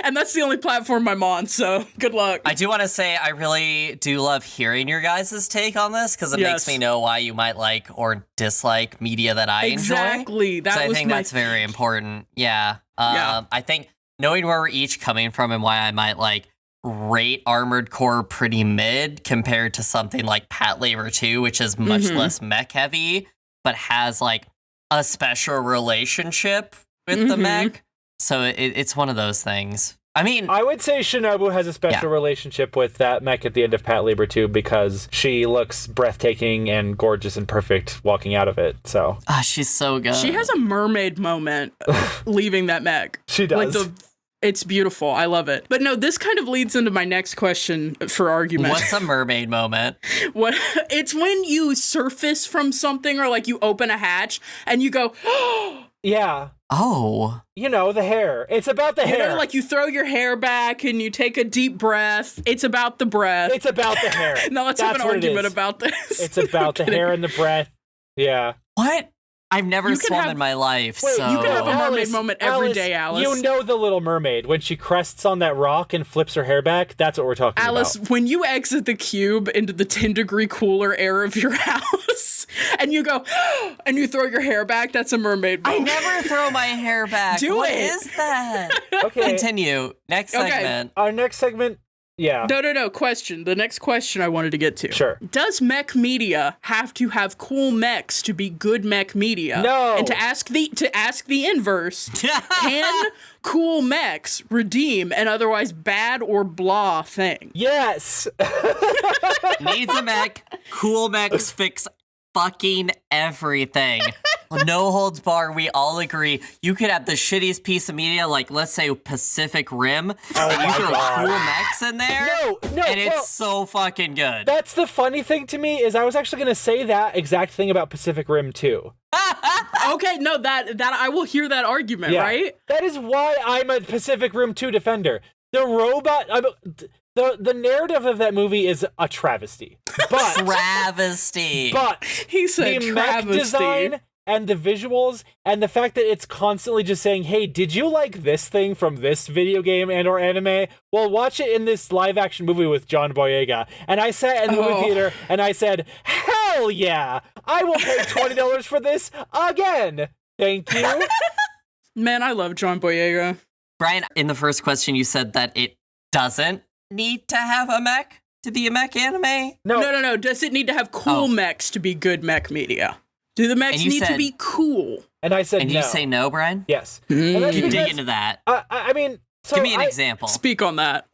And that's the only platform I'm on, so good luck. I do want to say I really do love hearing your guys' take on this because it makes me know why you might like or dislike media that I enjoy. Exactly. That I was think my that's very important. Yeah. Yeah. I think knowing where we're each coming from and why I might like rate Armored Core pretty mid compared to something like Pat Labor 2, which is much less mech heavy, but has like a special relationship with the mech. So it's one of those things. I mean, I would say Shinobu has a special relationship with that mech at the end of Pat Labor 2 because she looks breathtaking and gorgeous and perfect walking out of it. So she's so good. She has a mermaid moment leaving that mech. She does. Like It's beautiful. I love it. But no, this kind of leads into my next question for argument. What's a mermaid moment? What? It's when you surface from something or like you open a hatch and you go, Yeah. Oh. You know, the hair. It's about the hair. You know, like you throw your hair back and you take a deep breath. It's about the breath. It's about the hair. Now let's have an argument about this. It's about the hair and the breath. Yeah. What? I've never swum in my life, Wait, so... you can have a mermaid moment every day, Alice. You know the Little Mermaid, when she crests on that rock and flips her hair back? That's what we're talking about. Alice, when you exit the cube into the 10-degree cooler air of your house, and you go, and you throw your hair back, that's a mermaid moment. I never throw my hair back. What is that? Okay. Continue. Next segment. Our next segment, yeah. No. Question. The next question I wanted to get to. Sure. Does mech media have to have cool mechs to be good mech media? No. And to ask the inverse, can cool mechs redeem an otherwise bad or blah thing? Yes. Needs a mech. Cool mechs fix fucking everything. No holds bar. We all agree. You could have the shittiest piece of media, like let's say Pacific Rim, and you throw cool mechs in there. No, and it's so fucking good. That's the funny thing to me is I was actually gonna say that exact thing about Pacific Rim 2. Okay, no, that I will hear that argument, right? That is why I'm a Pacific Rim 2 defender. The robot, the narrative of that movie is a travesty. But travesty. But he said the travesty. mech design and the visuals and the fact that it's constantly just saying, hey, did you like this thing from this video game and or anime? Well, watch it in this live action movie with John Boyega. And I sat in the movie theater and I said, hell yeah, I will pay $20 for this again. Thank you. Man, I love John Boyega. Brian, in the first question, you said that it doesn't need to have a mech to be a mech anime? No. Does it need to have cool mechs to be good mech media? Do the mechs need to be cool? And I said and no. And you say no, Brian? Yes. You dig into that. I mean... So give me an example. Speak on that.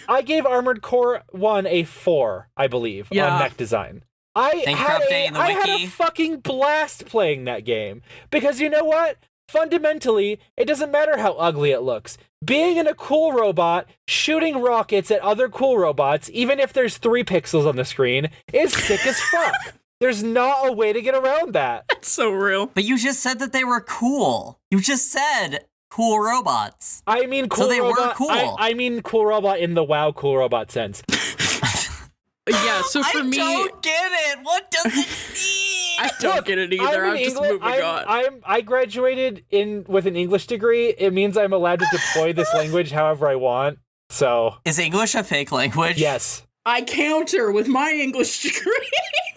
I gave Armored Core 1 a 4, I believe, on mech design. I had a fucking blast playing that game. Because you know what? Fundamentally, it doesn't matter how ugly it looks. Being in a cool robot, shooting rockets at other cool robots, even if there's 3 pixels on the screen, is sick as fuck. There's not a way to get around that. That's so real. But you just said that they were cool. You just said cool robots. I mean cool so they robot. were cool. I mean cool robot in the WoW cool robot sense. Yeah, so for me... I don't get it. What does it mean? I don't get it either. I'm just moving on. I graduated with an English degree. It means I'm allowed to deploy this language however I want. So... Is English a fake language? Yes. I counter with my English degree.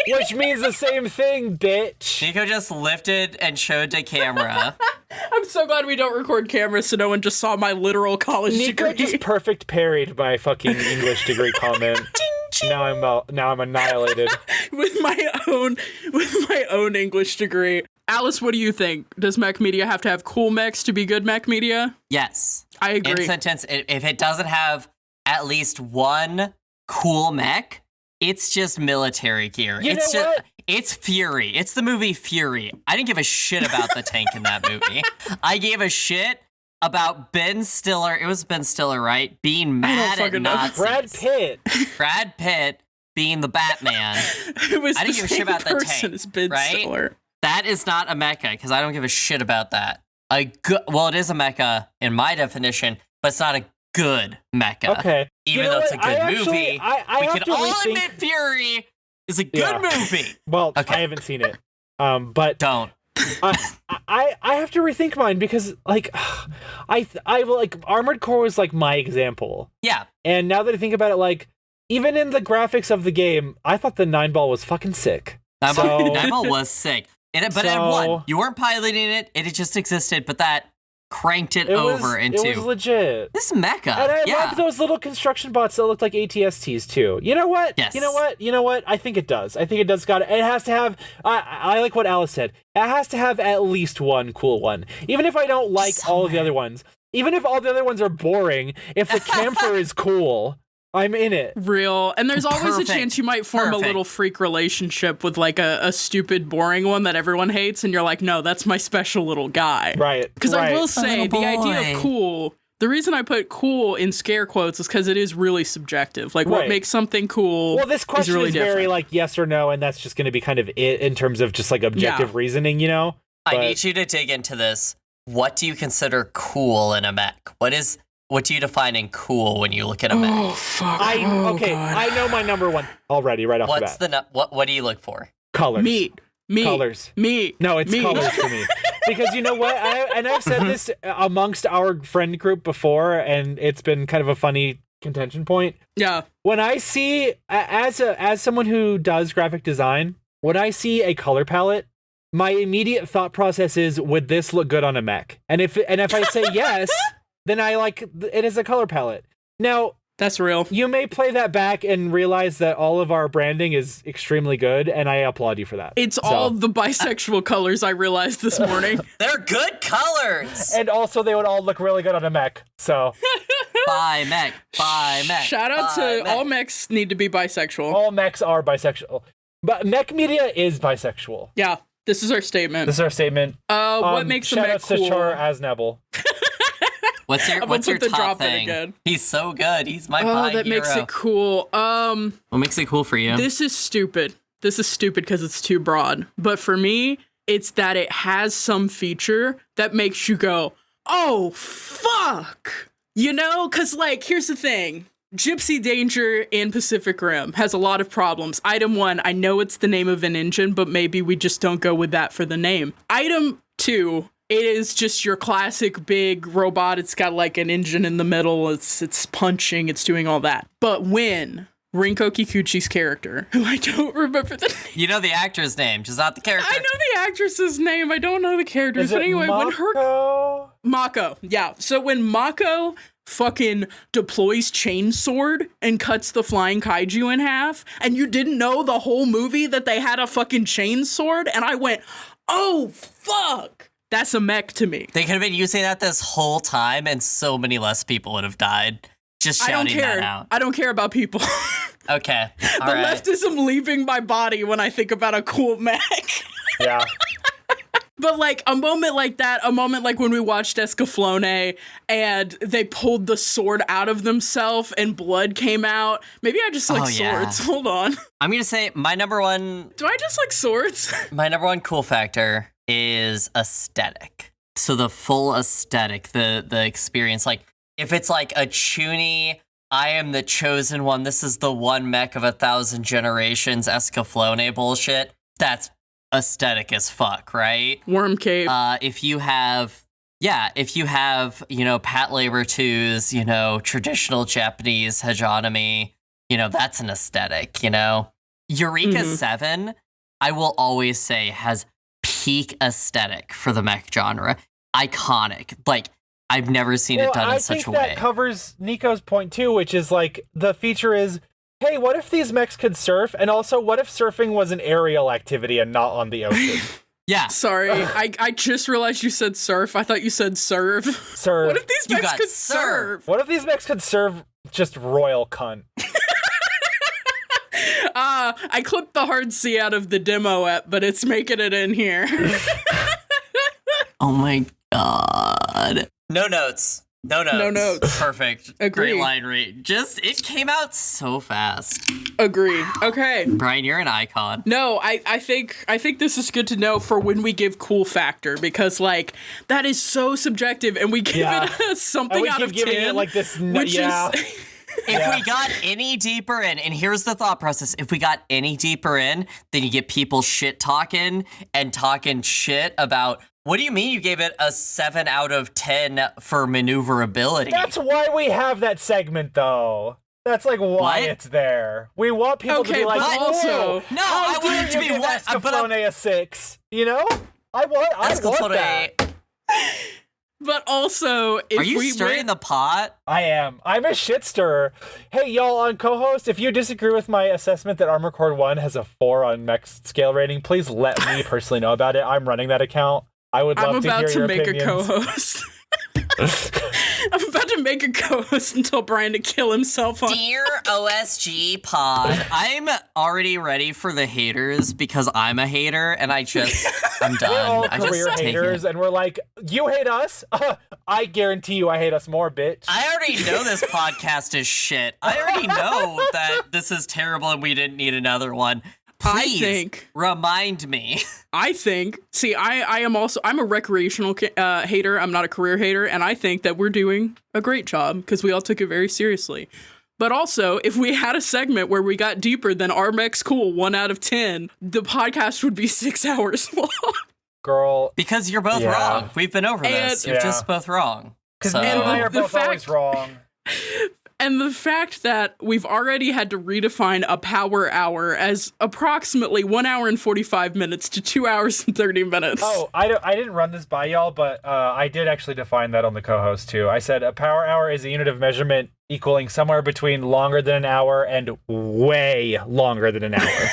Which means the same thing, bitch. Nico just lifted and showed to camera. I'm so glad we don't record cameras so no one just saw my literal college degree. Nico just perfect parried my fucking English degree comment. Now I'm annihilated. with my own English degree. Alice, what do you think? Does mech media have to have cool mechs to be good mech media? Yes. I agree. In sentence, if it doesn't have at least one cool mech, it's just military gear. It's Fury. It's the movie Fury. I didn't give a shit about the tank in that movie. I gave a shit about Ben Stiller. It was Ben Stiller, right? Being mad at Nazis. Brad Pitt being the Batman. It was I didn't give a shit about the tank. As Ben Stiller. That is not a mecha because I don't give a shit about that. Well, it is a mecha in my definition, but it's not a good mecha. Okay. Even though it's a good movie, we can all admit Fury is a good movie. Well, I haven't seen it. But don't. I have to rethink mine because I like Armored Core was like my example. Yeah. And now that I think about it, like even in the graphics of the game, I thought the 9-ball was fucking sick. 9-ball was sick. It had one. You weren't piloting it. It just existed, but that cranked it over into... It was legit. This mecha. And I love those little construction bots that look like ATSTs too. You know what? Yes. You know what? I think it does. It has to have... I like what Alice said. It has to have at least one cool one. Even if I don't like all of the other ones. Even if all the other ones are boring, if the camphor is cool... I'm in it. Real. And there's always a chance you might form a little freak relationship with like a stupid, boring one that everyone hates. And you're like, no, that's my special little guy. Right. Because I will say the idea of cool The reason I put cool in scare quotes is because it is really subjective. Like, what Right. makes something cool Well, this question is really very different. like yes or no, and that's just going to be kind of it in terms of just like objective reasoning, you know? I But- need you to dig into this. What do you consider cool in a mech? What do you define in cool when you look at a mech? Oh, fuck. I God. I know my number one already right off What's the bat. what do you look for? Colors. Meat. Colors. Meat. No, it's Meat. colors for me. Because you know what? I've said this amongst our friend group before, and it's been kind of a funny contention point. Yeah. When I see, as someone who does graphic design, when I see a color palette, my immediate thought process is, would this look good on a mech? And if I say yes, then I like it as a color palette. Now, That's real. you may play that back and realize that all of our branding is extremely good, and I applaud you for that. It's all the bisexual colors I realized this morning. They're good colors. And also, they would all look really good on a mech. So Buy mech. Shout out to all mechs need to be bisexual. all mechs are bisexual, but mech media is bisexual. Yeah. This is our statement. This is our statement. What makes a mech Shout-outs to cool? Char Aznable. What's your I'm gonna put the top drop in thing? again. He's so good. He's my Oh, pie that hero. makes it cool. What makes it cool for you? This is stupid. This is stupid because it's too broad. But for me, it's that it has some feature that makes you go, oh, fuck. You know? Because, like, here's the thing. Gypsy Danger in Pacific Rim has a lot of problems. Item 1, I know it's the name of an engine, but maybe we just don't go with that for the name. Item 2, it is just your classic big robot. It's got like an engine in the middle. It's punching. It's doing all that. But when Rinko Kikuchi's character, who I don't remember the name. You know the actor's name, just not the character. I know the actress's name. I don't know the characters. Is But it anyway, when her Mako? Mako, yeah. So when Mako fucking deploys chainsword and cuts the flying kaiju in half, and you didn't know the whole movie that they had a fucking chainsword, and I went, oh fuck, that's a mech to me. They could have been using that this whole time, and so many less people would have died. Just I don't shouting that care. out. I don't care about people. Okay, The all right. leftism leaving my body when I think about a cool mech. Yeah. But like a moment like that, a moment like when we watched Escaflowne and they pulled the sword out of themselves and blood came out. Maybe I just like Oh, yeah. swords. Hold on. I'm gonna say my number one Do I just like swords? cool factor is aesthetic. So the full aesthetic, the experience. Like if it's like a chuny, I am the chosen one, this is the one mech of 1,000 generations Escaflowne bullshit, that's aesthetic as fuck, right? Worm cape. If you have, you know, Pat Labor 2's, you know, traditional Japanese hegemony, you know, that's an aesthetic, you know? Eureka 7, I will always say, has peak aesthetic for the mech genre. Iconic. Like, I've never seen it done in such a I think way. that covers Nico's point too, which is like the feature is, hey, what if these mechs could surf? And also, what if surfing was an aerial activity and not on the ocean? Yeah. Sorry, I just realized you said surf. I thought you said serve. Serve. What if these You mechs got could serve. serve? What if these mechs could serve just royal cunt? I clipped the hard C out of the demo app, but it's making it in here. Oh my god. No notes. No notes. No notes. Perfect. Agree. Great line read. Just, it came out so fast. Agreed. Okay. Brian, you're an icon. No, I think this is good to know for when we give cool factor, because like that is so subjective, and we give it a something we out keep of giving 10, it like this. which Yeah. is If we got any deeper in, and here's the thought process, if we got any deeper in, then you get people shit talking and talking shit about, what do you mean you gave it a 7 out of 10 for maneuverability? That's why we have that segment, though. That's like why What? it's there. We want people to Okay, be like, but "Whoa, also- No, how I want dare it to you be give what? But Escaflowne a 6? You know, I want that. but also if Are you we stirring went, the pot? I am. I'm a shit stirrer. Hey, y'all, on co-host, if you disagree with my assessment that Armor Core 1 has a 4 on mech scale rating, please let me personally know about it. I'm running that account. I would love I'm to about hear to your make opinions. a co-host. I'm about to make a co-host and tell Brian to kill himself on. Dear OSG Pod, I'm already ready for the haters because I'm a hater and I'm done. We're all I career just take haters, it. and we're like, you hate us? I guarantee you I hate us more, bitch. I already know this podcast is shit. I already know that this is terrible and we didn't need another one. Please remind me. I think, see, I'm a recreational hater. I'm not a career hater. And I think that we're doing a great job because we all took it very seriously. But also, if we had a segment where we got deeper than Our Mechs Cool 1 out of 10, the podcast would be 6 hours long. Girl. Because you're both wrong. We've been over this. You're just both wrong. Because me and I are both always wrong. And the fact that we've already had to redefine a power hour as approximately 1 hour and 45 minutes to 2 hours and 30 minutes. Oh, I didn't run this by y'all, but I did actually define that on the co-host too. I said a power hour is a unit of measurement equaling somewhere between longer than an hour and way longer than an hour.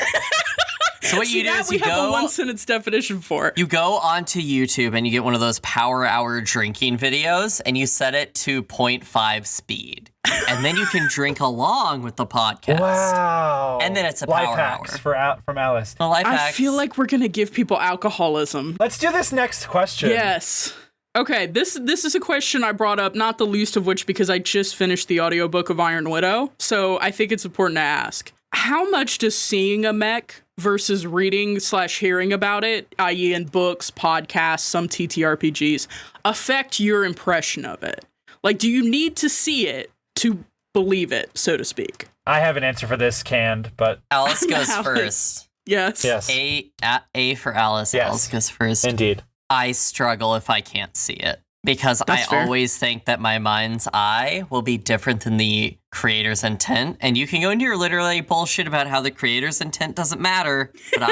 So what you do is we have a one-sentence definition for it. You go onto YouTube and you get one of those power hour drinking videos and you set it to 0.5 speed. And then you can drink along with the podcast. Wow. And then it's a life power hacks hour. From Alice. The life I hacks. feel like we're going to give people alcoholism. Let's do this next question. Yes. Okay, this is a question I brought up, not the least of which because I just finished the audiobook of Iron Widow. So I think it's important to ask. How much does seeing a mech versus reading/hearing about it, i.e. in books, podcasts, some TTRPGs, affect your impression of it? Like, do you need to see it to believe it, so to speak? I have an answer for this, Canned, but... Alice goes first. Yes. A for Alice. Yes. Alice goes first. Indeed. I struggle if I can't see it. Because That's I fair. always think that my mind's eye will be different than the creator's intent. And you can go into your literally bullshit about how the creator's intent doesn't matter. But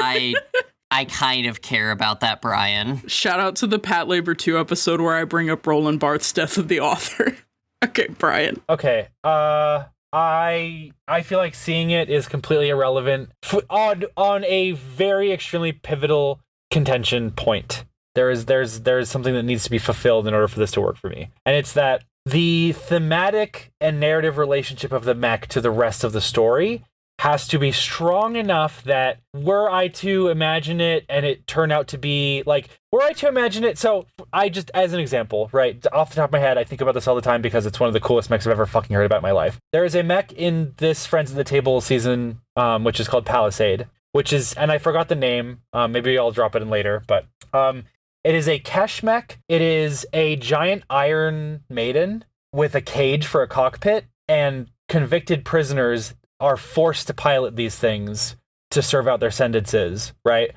I kind of care about that, Brian. Shout out to the Pat Labor 2 episode where I bring up Roland Barthes' Death of the Author. Okay, Brian. Okay, I feel like seeing it is completely irrelevant on a very extremely pivotal contention point. There's something that needs to be fulfilled in order for this to work for me. And it's that the thematic and narrative relationship of the mech to the rest of the story has to be strong enough that were I to imagine it and it turn out to be like, were I to imagine it, so I just, as an example, right, off the top of my head, I think about this all the time because it's one of the coolest mechs I've ever fucking heard about in my life. There is a mech in this Friends at the Table season, which is called Palisade, which is, and I forgot the name, maybe I'll drop it in later, but it is a Kesh mech. It is a giant iron maiden with a cage for a cockpit, and convicted prisoners are forced to pilot these things to serve out their sentences, right?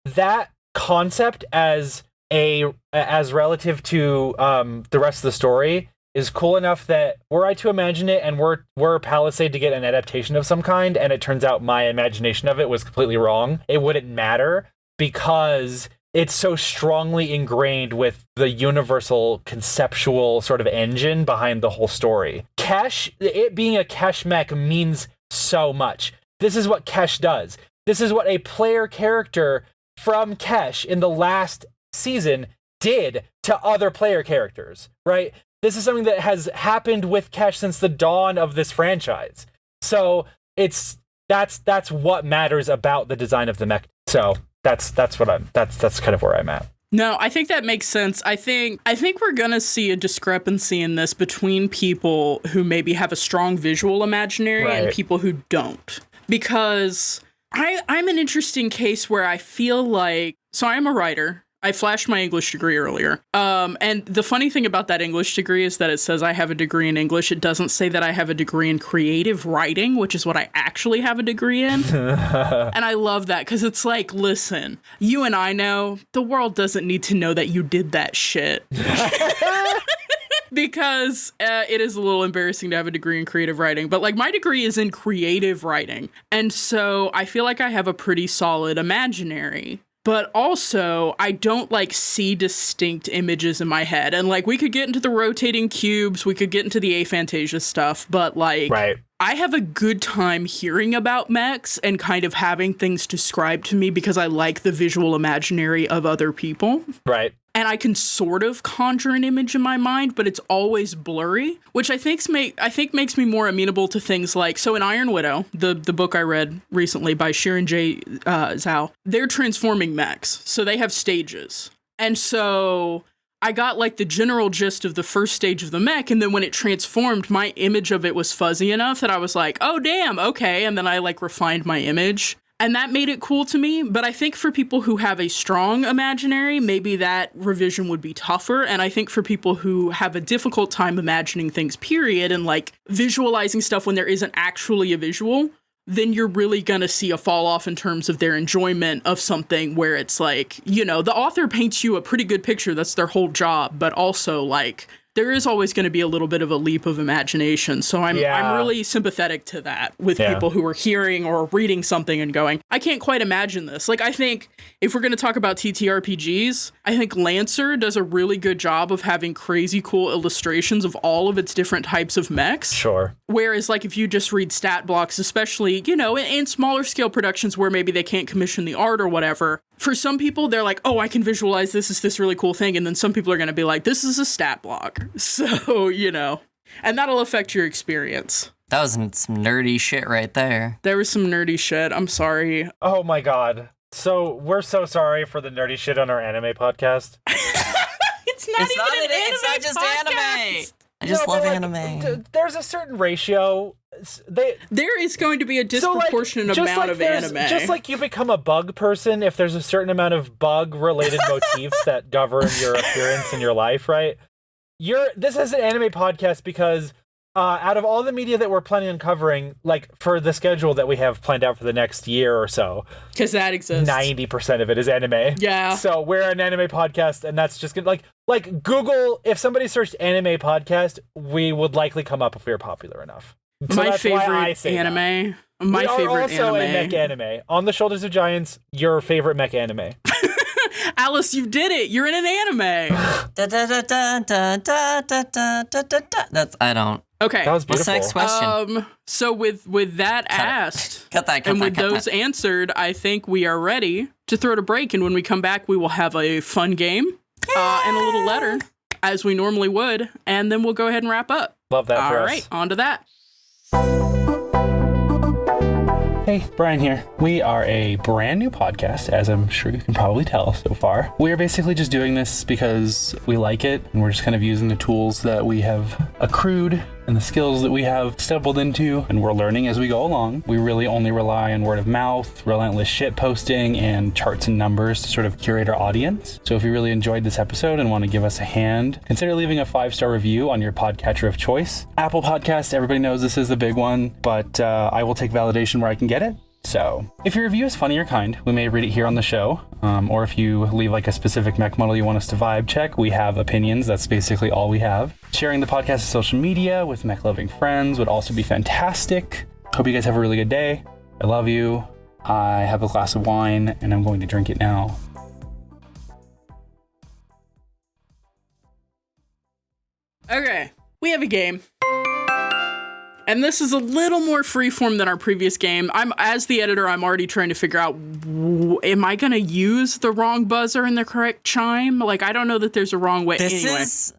That concept as relative to the rest of the story is cool enough that were I to imagine it and were Palisade to get an adaptation of some kind, and it turns out my imagination of it was completely wrong, it wouldn't matter because it's so strongly ingrained with the universal conceptual sort of engine behind the whole story. Kesh, it being a Kesh mech means so much. This is what Kesh does. This is what a player character from Kesh in the last season did to other player characters, right? This is something that has happened with Kesh since the dawn of this franchise. So that's what matters about the design of the mech. So that's kind of where I'm at. No, I think that makes sense. I think we're going to see a discrepancy in this between people who maybe have a strong visual imaginary and people who don't. Because I'm an interesting case where I feel like, so I'm a writer. I flashed my English degree earlier. And the funny thing about that English degree is that it says I have a degree in English. It doesn't say that I have a degree in creative writing, which is what I actually have a degree in. And I love that because it's like, listen, you and I know the world doesn't need to know that you did that shit. Because it is a little embarrassing to have a degree in creative writing. But like my degree is in creative writing. And so I feel like I have a pretty solid imaginary. But also, I don't, like, see distinct images in my head. And, like, we could get into the rotating cubes, we could get into the aphantasia stuff, but, like, I have a good time hearing about mechs and kind of having things described to me because I like the visual imaginary of other people. Right. and I can sort of conjure an image in my mind, but it's always blurry, which I think makes me more amenable to things like, so in Iron Widow, the book I read recently by Sharon J. Zhao, they're transforming mechs, so they have stages. And so I got like the general gist of the first stage of the mech, and then when it transformed, my image of it was fuzzy enough that I was like, oh damn, okay, and then I like refined my image. And that made it cool to me, but I think for people who have a strong imaginary, maybe that revision would be tougher. And I think for people who have a difficult time imagining things, period, and like visualizing stuff when there isn't actually a visual, then you're really gonna see a fall off in terms of their enjoyment of something where it's like, you know, the author paints you a pretty good picture, that's their whole job, but also like, there is always going to be a little bit of a leap of imagination. So I'm really sympathetic to that with people who are hearing or reading something and going, I can't quite imagine this. Like, I think if we're going to talk about TTRPGs, I think Lancer does a really good job of having crazy cool illustrations of all of its different types of mechs. Sure. Whereas, like, if you just read stat blocks, especially, you know, in smaller scale productions where maybe they can't commission the art or whatever, for some people, they're like, oh, I can visualize this as this really cool thing. And then some people are going to be like, this is a stat block. So, you know, and that'll affect your experience. That was some nerdy shit right there. There was some nerdy shit. I'm sorry. Oh my god. So we're so sorry for the nerdy shit on our anime podcast. It's not just anime. I just love anime. There's a certain ratio. There is going to be a disproportionate amount of anime. Just like you become a bug person if there's a certain amount of bug-related motifs that govern your appearance in your life, right? This is an anime podcast because out of all the media that we're planning on covering, like for the schedule that we have planned out for the next year or so, because that exists, 90% of it is anime. Yeah. So we're an anime podcast, and that's just gonna like Google. If somebody searched anime podcast, we would likely come up if we were popular enough. So my favorite anime. My favorite also a mech anime. On the Shoulders of Giants, your favorite mech anime. Alice, you did it. You're in an anime. That's I don't. Okay. That was beautiful. What's the next question? So with that asked, cut that, those answered, I think we are ready to throw it a break. And when we come back, we will have a fun game and a little letter, as we normally would, and then we'll go ahead and wrap up. Love that. All right, on to that. Hey, Brian here. We are a brand new podcast, as I'm sure you can probably tell so far. We are basically just doing this because we like it, and we're just kind of using the tools that we have accrued and the skills that we have stumbled into, and we're learning as we go along. We really only rely on word of mouth, relentless shit posting, and charts and numbers to sort of curate our audience. So if you really enjoyed this episode and want to give us a hand, consider leaving a 5-star review on your podcatcher of choice. Apple Podcast, everybody knows this is the big one, but I will take validation where I can get it. So, if your review is funny or kind, we may read it here on the show. Or if you leave like a specific mech model you want us to vibe check, we have opinions. That's basically all we have. Sharing the podcast on social media with mech-loving friends would also be fantastic. Hope you guys have a really good day. I love you. I have a glass of wine, and I'm going to drink it now. Okay, we have a game. And this is a little more freeform than our previous game. As the editor, I'm already trying to figure out, am I going to use the wrong buzzer and the correct chime? Like, I don't know that there's a wrong way. This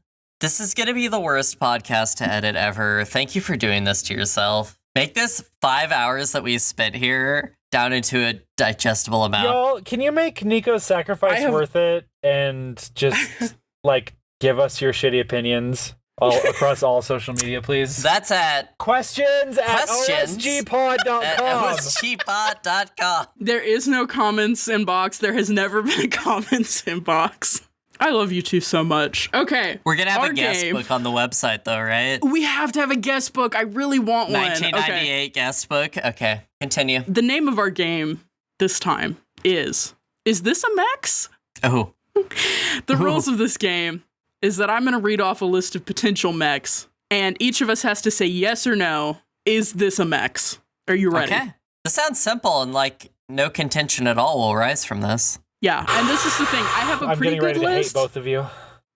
is going to be the worst podcast to edit ever. Thank you for doing this to yourself. Make this 5 hours that we spent here down into a digestible amount. Y'all, can you make Nico's sacrifice worth it and just, like, give us your shitty opinions? Across all social media, please. That's at questions at OSGpod.com. OSGpod.com. There is no comments inbox. There has never been a comments inbox. I love you two so much. Okay. We're going to have a guest book on the website, though, right? We have to have a guest book. I really want 1998 guest book. Okay. Continue. The name of our game this time is this a Mechs? Oh. The rules of this game is that I'm going to read off a list of potential mechs, and each of us has to say yes or no. Is this a Mechs? Are you ready? Okay. This sounds simple, and like no contention at all will rise from this. Yeah, and this is the thing. I have a pretty good list. I'm getting ready to hate both of you.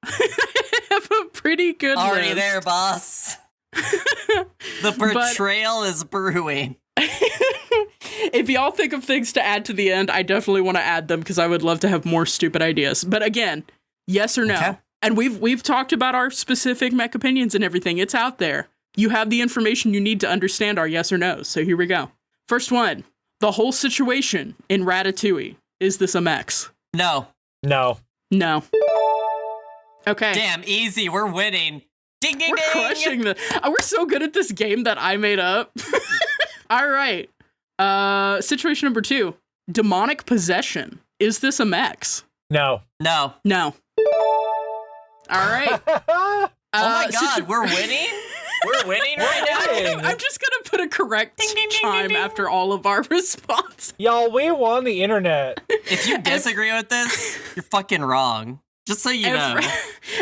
I have a pretty good list. Already there, boss. The betrayal is brewing. If y'all think of things to add to the end, I definitely want to add them because I would love to have more stupid ideas. But again, Yes or no? Okay. And we've talked about our specific mech opinions and everything. It's out there. You have the information you need to understand our yes or no's. So here we go. First one. The whole situation in Ratatouille. Is this a mechs? No. No. No. Okay. Damn, easy. We're winning. Ding, ding, We're ding. crushing the. We're so good at this game that I made up. All right. Situation number 2. Demonic possession. Is this a mechs? No. No. No. All right. Oh my god, we're winning? We're winning right now? I'm just gonna put a correct Ding, ding, ding, chime ding, ding. after all of our response. Y'all, we won the internet. If you disagree with this, you're fucking wrong. Just so you know.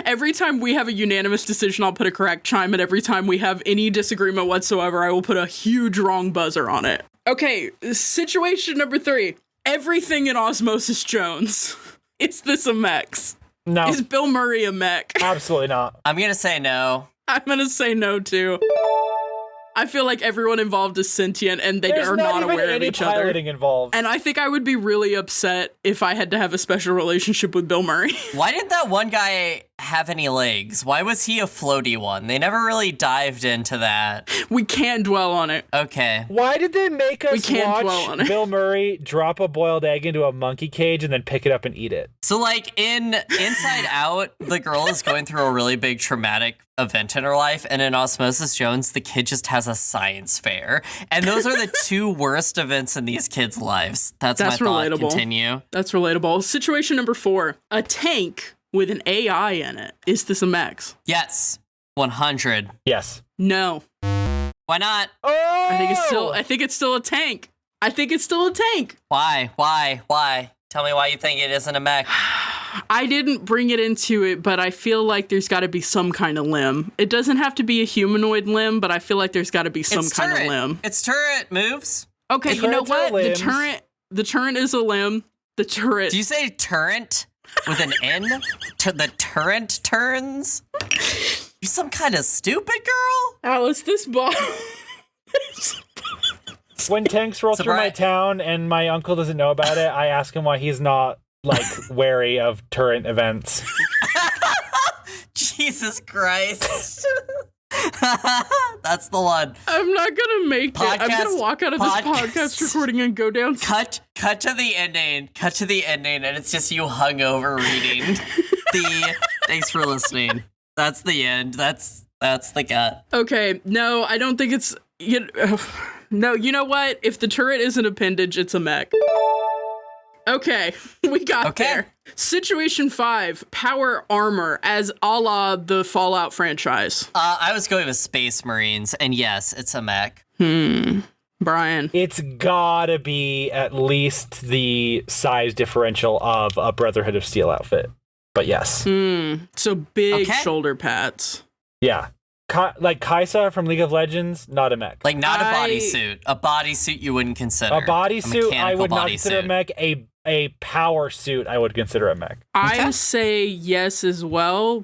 Every time we have a unanimous decision, I'll put a correct chime, and every time we have any disagreement whatsoever, I will put a huge wrong buzzer on it. Okay, situation number 3. Everything in Osmosis Jones. Is this a mechs? No. Is Bill Murray a mech? Absolutely not. I'm gonna say no. I'm gonna say no too. I feel like everyone involved is sentient and they There's are not not even aware of any each other. piloting involved. And I think I would be really upset if I had to have a special relationship with Bill Murray. Why didn't that one guy have any legs? Why was he a floaty one? They never really dived into that. We can't dwell on it. Okay. Why did they make us can't dwell on watch it. Bill Murray drop a boiled egg into a monkey cage and then pick it up and eat it? So, like, in Inside Out, the girl is going through a really big traumatic event in her life, and in Osmosis Jones, the kid just has a science fair. And those are the 2 worst events in these kids' lives. That's my thought. relatable. Continue. That's relatable. Situation number 4. A tank with an AI in it. Is this a mechs? Yes. 100. Yes. No. Why not? Oh! I think it's still a tank. I think it's still a tank. Why? Tell me why you think it isn't a mech. I didn't bring it into it, but I feel like there's got to be some kind of limb. It doesn't have to be a humanoid limb, but I feel like there's got to be some kind of limb. Its turret moves. Okay, you know Turrets are what? limbs. The turret is a limb. The turret. Do you say turret with an N? The turret turns? You some kind of stupid girl? Alice, this ball. When tanks roll through my town and my uncle doesn't know about it, I ask him why he's not, like, wary of turret events. Jesus Christ. That's the one. I'm not gonna make it. I'm gonna walk out of this podcast recording and go down. Cut to the ending. Cut to the ending, and it's just you hungover reading the. Thanks for listening. That's the end. That's the cut. Okay, no, I don't think it's. No, you know what? If the turret is an appendage, it's a mech. Okay, we got there. Situation 5, power armor as a la the Fallout franchise. I was going with Space Marines, and yes, it's a mech. Brian. It's gotta be at least the size differential of a Brotherhood of Steel outfit. But yes. So big shoulder pads. Yeah. Like Kaisa from League of Legends, not a mech. Like, not a bodysuit. A bodysuit you wouldn't consider. A bodysuit I would not consider a bodysuit. mech. A power suit I would consider a mech. I say yes as well,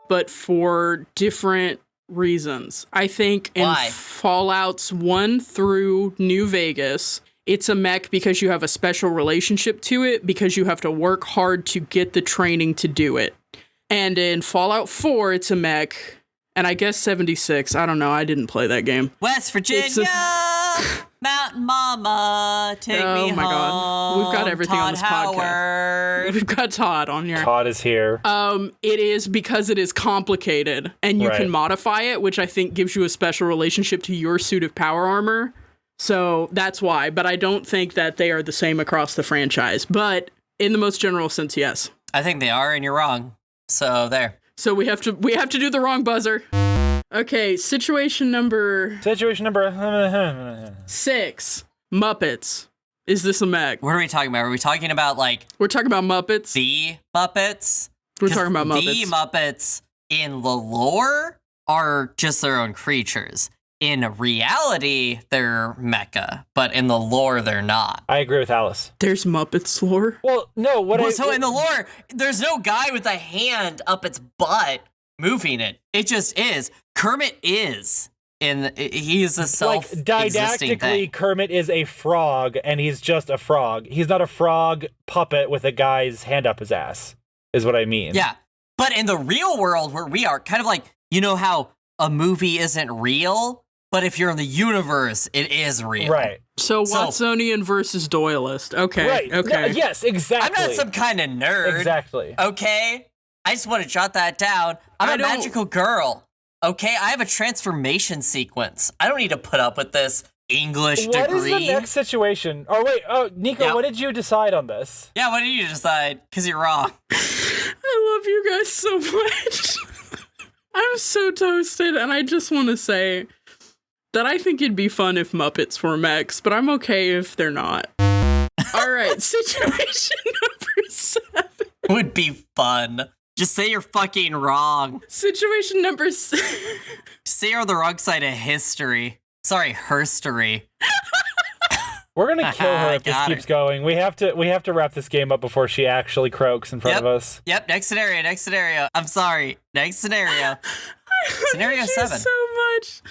but for different reasons. I think in Fallouts 1 through New Vegas, it's a mech because you have a special relationship to it, because you have to work hard to get the training to do it. And in Fallout 4, it's a mech. And I guess 76. I don't know. I didn't play that game. West Virginia, Mountain Mama, take me home. Oh my God. We've got everything on this podcast. We've got Todd on here. Todd is here. It is because it is complicated and you can modify it, which I think gives you a special relationship to your suit of power armor. So that's why. But I don't think that they are the same across the franchise. But in the most general sense, yes. I think they are, and you're wrong. So there. So we have to do the wrong buzzer. Okay, situation number 6. Muppets. Is this a mech? What are we talking about? Are we talking about, like... We're talking about Muppets. The Muppets? We're talking about Muppets. The Muppets in the lore are just their own creatures. In reality, they're mecha, but in the lore, they're not. I agree with Alice. There's Muppets lore? Well, no, So in the lore, there's no guy with a hand up its butt moving it. It just is. Kermit is. He's a self-existing didactically, thing. Kermit is a frog, and he's just a frog. He's not a frog puppet with a guy's hand up his ass. is what I mean. Yeah. But in the real world where we are, kind of like, you know how a movie isn't real, but if you're in the universe, it is real. Right. So Watsonian versus Doyleist. Okay. Right. Okay. No, yes, exactly. I'm not some kind of nerd. Exactly. Okay? I just want to jot that down. I'm a magical girl. Okay? I have a transformation sequence. I don't need to put up with this English degree. What is the next situation? Oh, wait. Oh, Nico, what did you decide on this? Yeah, what did you decide? Because you're wrong. I love you guys so much. I'm so toasted, and I just want to say that I think it'd be fun if Muppets were mechs, but I'm okay if they're not. All right, situation number 7. Would be fun. Just say you're fucking wrong. Situation number 6. Say you're on the wrong side of history. Sorry, herstory. We're gonna kill her if this keeps going. We have to wrap this game up before she actually croaks in front of us. Yep, next scenario. I'm sorry. Next scenario. Scenario 7. So much.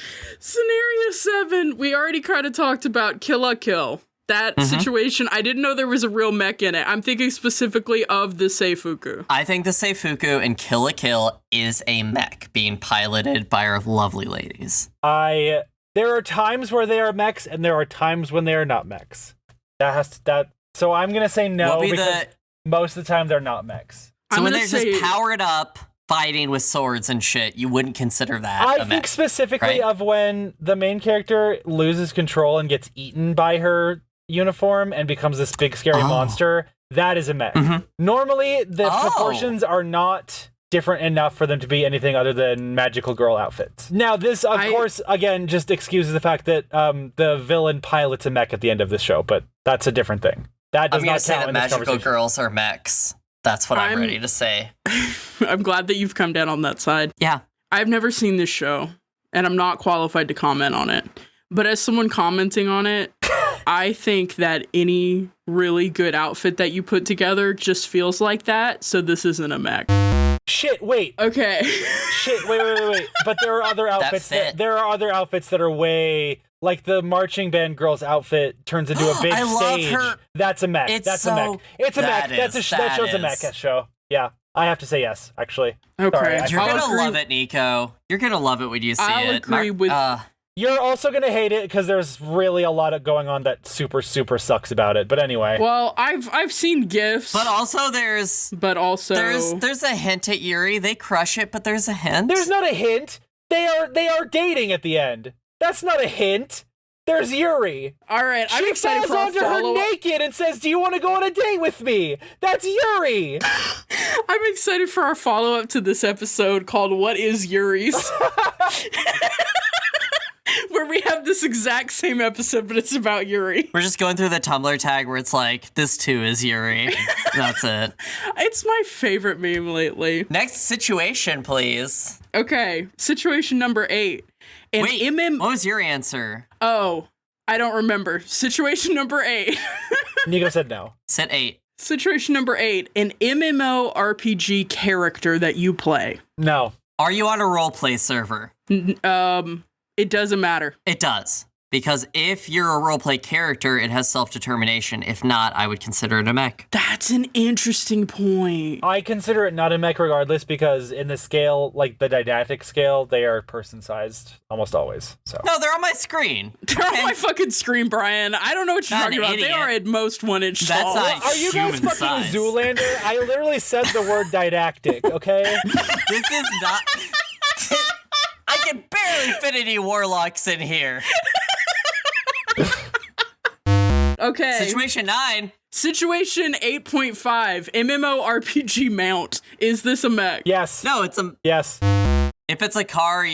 Scenario 7. We already kind of talked about Kill la Kill. That situation, I didn't know there was a real mech in it. I'm thinking specifically of the Seifuku. I think the Seifuku in Kill la Kill is a mech being piloted by our lovely ladies. There are times where they are mechs, and there are times when they are not mechs. So I'm gonna say no because most of the time they're not mechs. So when they're just powered up, fighting with swords and shit, you wouldn't consider that a mech. I think specifically of when the main character loses control and gets eaten by her uniform and becomes this big scary monster. That is a mech. Normally, the proportions are not different enough for them to be anything other than magical girl outfits. Now, this, of course, again, just excuses the fact that the villain pilots a mech at the end of the show, but that's a different thing. That does not count in this conversation. Magical girls are mechs. That's what I'm ready to say. I'm glad that you've come down on that side. Yeah. I've never seen this show, and I'm not qualified to comment on it. But as someone commenting on it, I think that any really good outfit that you put together just feels like that, so this isn't a mech. Shit, wait. Okay. Shit, wait. But there are other outfits that are way, like the marching band girl's outfit turns into a big stage. Her. That's a mech. That's a mech. It's a mech. That shows a mech show. Yeah. I have to say yes, actually. Okay. Sorry, You're going to love it, Nico. You're going to love it when you see it. I'll agree with... You're also going to hate it because there's really a lot of going on that super, super sucks about it. But anyway. Well, I've seen GIFs. But also there's a hint at Yuri. They crush it, but there's a hint. There's not a hint. They are dating at the end. That's not a hint. There's Yuri. All right, I'm excited for our follow-up. She falls onto her naked and says, "Do you want to go on a date with me?" That's Yuri. I'm excited for our follow-up to this episode called "What is Yuri's?" Where we have this exact same episode, but it's about Yuri. We're just going through the Tumblr tag where it's like, this too is Yuri. That's it. It's my favorite meme lately. Next situation, please. Okay, situation number 8. Wait, what was your answer? Oh, I don't remember. Situation number 8. Nico said no. Said 8. Situation number 8. An MMORPG character that you play. No. Are you on a roleplay server? It doesn't matter. It does. Because if you're a roleplay character, it has self-determination. If not, I would consider it a mech. That's an interesting point. I consider it not a mech regardless because in the scale, like the didactic scale, they are person-sized almost always. So no, they're on my screen. They're on my fucking screen, Brian. I don't know what you're talking about. Idiot. They are at most 1 inch That's tall. not are you guys fucking size. Zoolander? I literally said the word didactic, okay? This is not... I can barely fit any warlocks in here. Okay. Situation 9. Situation 8.5. MMORPG mount. Is this a mech? Yes. No, it's a... Yes. If it's a car,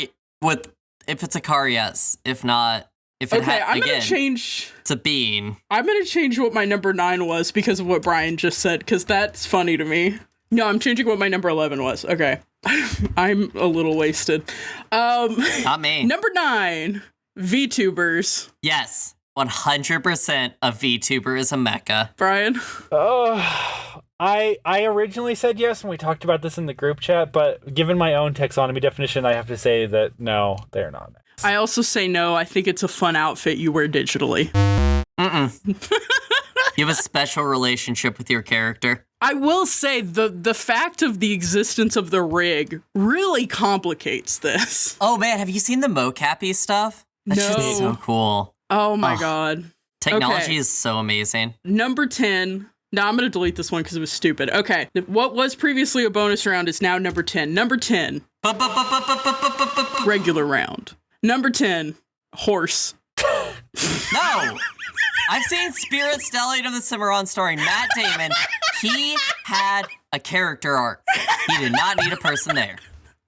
yes. If not... I'm gonna change... It's a bean. I'm gonna change what my number 9 was because of what Brian just said, because that's funny to me. No, I'm changing what my number 11 was. Okay. I'm a little wasted. Not me. Number 9, VTubers. Yes, 100% a VTuber is a mecha. Brian? I originally said yes when we talked about this in the group chat, but given my own taxonomy definition, I have to say that no, they're not mechs. I also say no. I think it's a fun outfit you wear digitally. You have a special relationship with your character. I will say the fact of the existence of the rig really complicates this. Oh man, have you seen the mocappy stuff? That's No. just so cool. Oh my god. Technology Okay. is so amazing. Number 10. Now I'm going to delete this one because it was stupid. Okay. What was previously a bonus round is now number 10. Number 10. Regular round. Number 10. Horse. No! I've seen Spirit Stallion of the Cimarron starring Matt Damon. He had a character arc. He did not need a person there.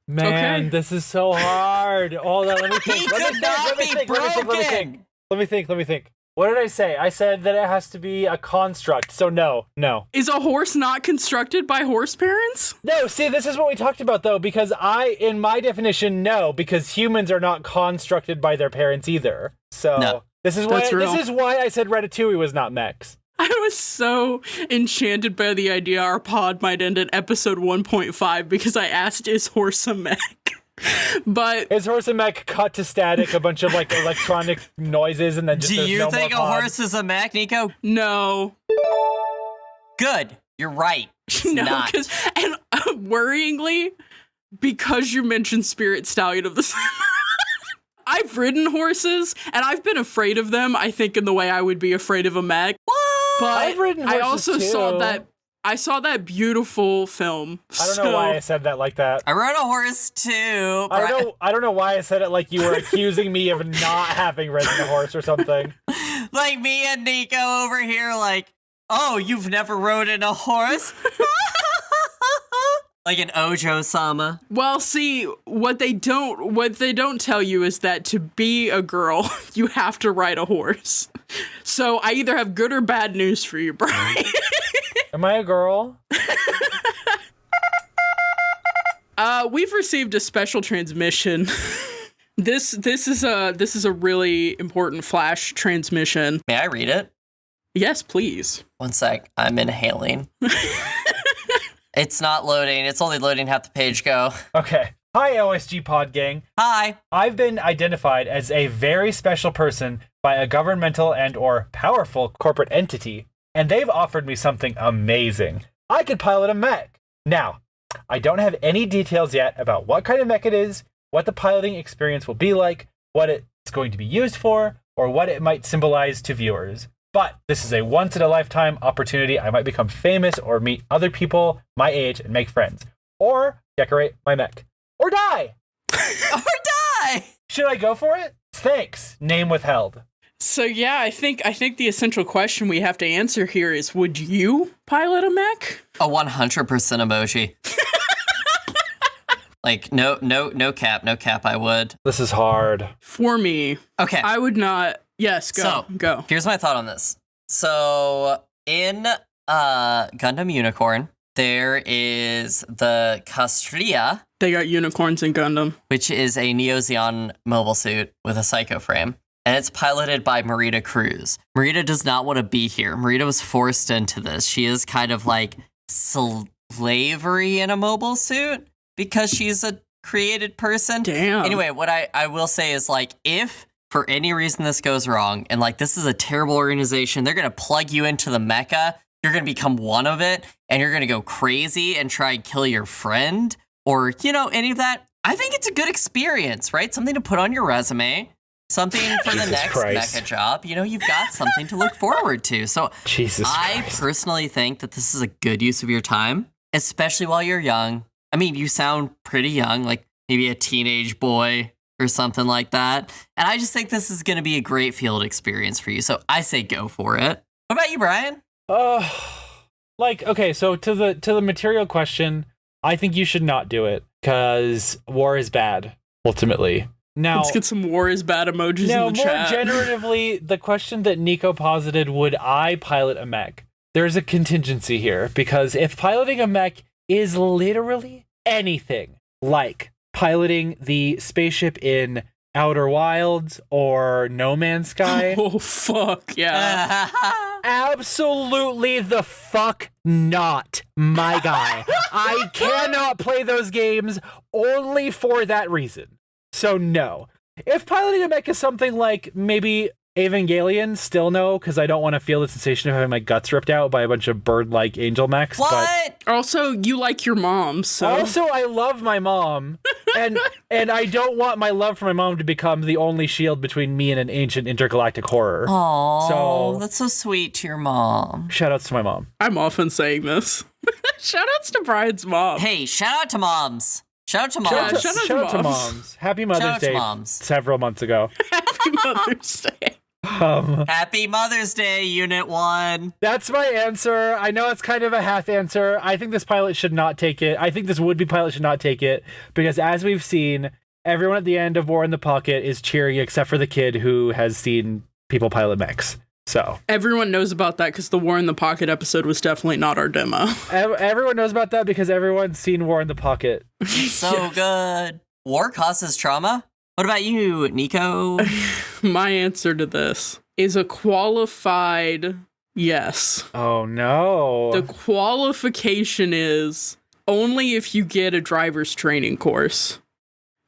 Man, Okay. this is so hard. Hold on, let me think. He could not be broken! Let me think. What did I say? I said that it has to be a construct. So no. Is a horse not constructed by horse parents? No, see, this is what we talked about though, because in my definition, no, because humans are not constructed by their parents either. So No. this is why That's real. this is why I said Ratatouille was not mechs. I was so enchanted by the idea our pod might end at episode 1.5 because I asked, is horse a mech? But Is horse and mech cut to static, a bunch of like electronic noises, and then just Do there's you no think a more pod? horse is a mech, Nico? no. Good. You're right. It's No, not. and worryingly, because you mentioned Spirit Stallion of the I've ridden horses, and I've been afraid of them, I think, in the way I would be afraid of a mech. But I've ridden I horses, also too. saw that beautiful film. I don't know why I said that like that. I rode a horse too. I don't know why I said it like you were accusing me of not having ridden a horse or something. Like me and Nico over here, like, oh, you've never rode in a horse? Like an Ojo-sama. Well, see, what they don't tell you is that to be a girl, you have to ride a horse. So I either have good or bad news for you, Brian. Am I a girl? We've received a special transmission. This is a really important flash transmission. May I read it? Yes, please. One sec. I'm inhaling. It's not loading. It's only loading half the page. Go. Okay. Hi, OSG Pod Gang. Hi. I've been identified as a very special person by a governmental and or powerful corporate entity, and they've offered me something amazing. I could pilot a mech. Now, I don't have any details yet about what kind of mech it is, what the piloting experience will be like, what it's going to be used for, or what it might symbolize to viewers. But this is a once-in-a-lifetime opportunity. I might become famous or meet other people my age and make friends. Or decorate my mech. Or die! Or die! Should I go for it? Thanks. Name withheld. So yeah, I think the essential question we have to answer here is, would you pilot a mech? A 100% emoji. Like, no cap, I would. This is hard. For me, Okay. I would not. Yes, go. Here's my thought on this. So, in Gundam Unicorn, there is the Castria, They got unicorns in Gundam. which is a Neo Zeon mobile suit with a psycho frame. And it's piloted by Marita Cruz. Marita does not want to be here. Marita was forced into this. She is kind of like slavery in a mobile suit because she's a created person. Damn. Anyway, what I will say is, like, if for any reason this goes wrong, and like this is a terrible organization, they're going to plug you into the mecha, you're going to become one of it, and you're going to go crazy and try and kill your friend, or, you know, any of that, I think it's a good experience, right? Something to put on your resume, something for the Jesus next Christ. mecha job. You know, you've got something to look forward to. So Jesus I Christ. personally think that this is a good use of your time, especially while you're young. I mean, you sound pretty young, like maybe a teenage boy or something like that. And I just think this is going to be a great field experience for you. So I say go for it. What about you, Brian? Okay, so to the material question, I think you should not do it because war is bad, ultimately. Now, Let's get some war is bad emojis now in the more chat. generatively, the question that Nico posited, would I pilot a mech? There's a contingency here, because if piloting a mech is literally anything like piloting the spaceship in Outer Wilds or No Man's Sky, Oh fuck yeah. absolutely the fuck not, my guy. I cannot play those games only for that reason. So no. If piloting a mech is something like maybe Evangelion, still no, because I don't want to feel the sensation of having my guts ripped out by a bunch of bird-like angel mechs. What? But Also, you like your mom, so... also, I love my mom, and I don't want my love for my mom to become the only shield between me and an ancient intergalactic horror. Aw, So- that's so sweet to your mom. Shoutouts to my mom. I'm often saying this. Shoutouts to Brian's mom. Hey, shout out to moms. Shout out to moms. Yeah, shout out to moms. Happy Shout Mother's out to Day moms. several months ago. Happy Mother's Day. Happy Mother's Day, Unit 1. That's my answer. I know it's kind of a half answer. I think this pilot should not take it. I think this would-be pilot should not take it because as we've seen, everyone at the end of War in the Pocket is cheering except for the kid who has seen people pilot mechs. So Everyone knows about that because the War in the Pocket episode was definitely not our demo. everyone knows about that because everyone's seen War in the Pocket. It's so good. War causes trauma? What about you, Nico? My answer to this is a qualified yes. Oh no. The qualification is only if you get a driver's training course.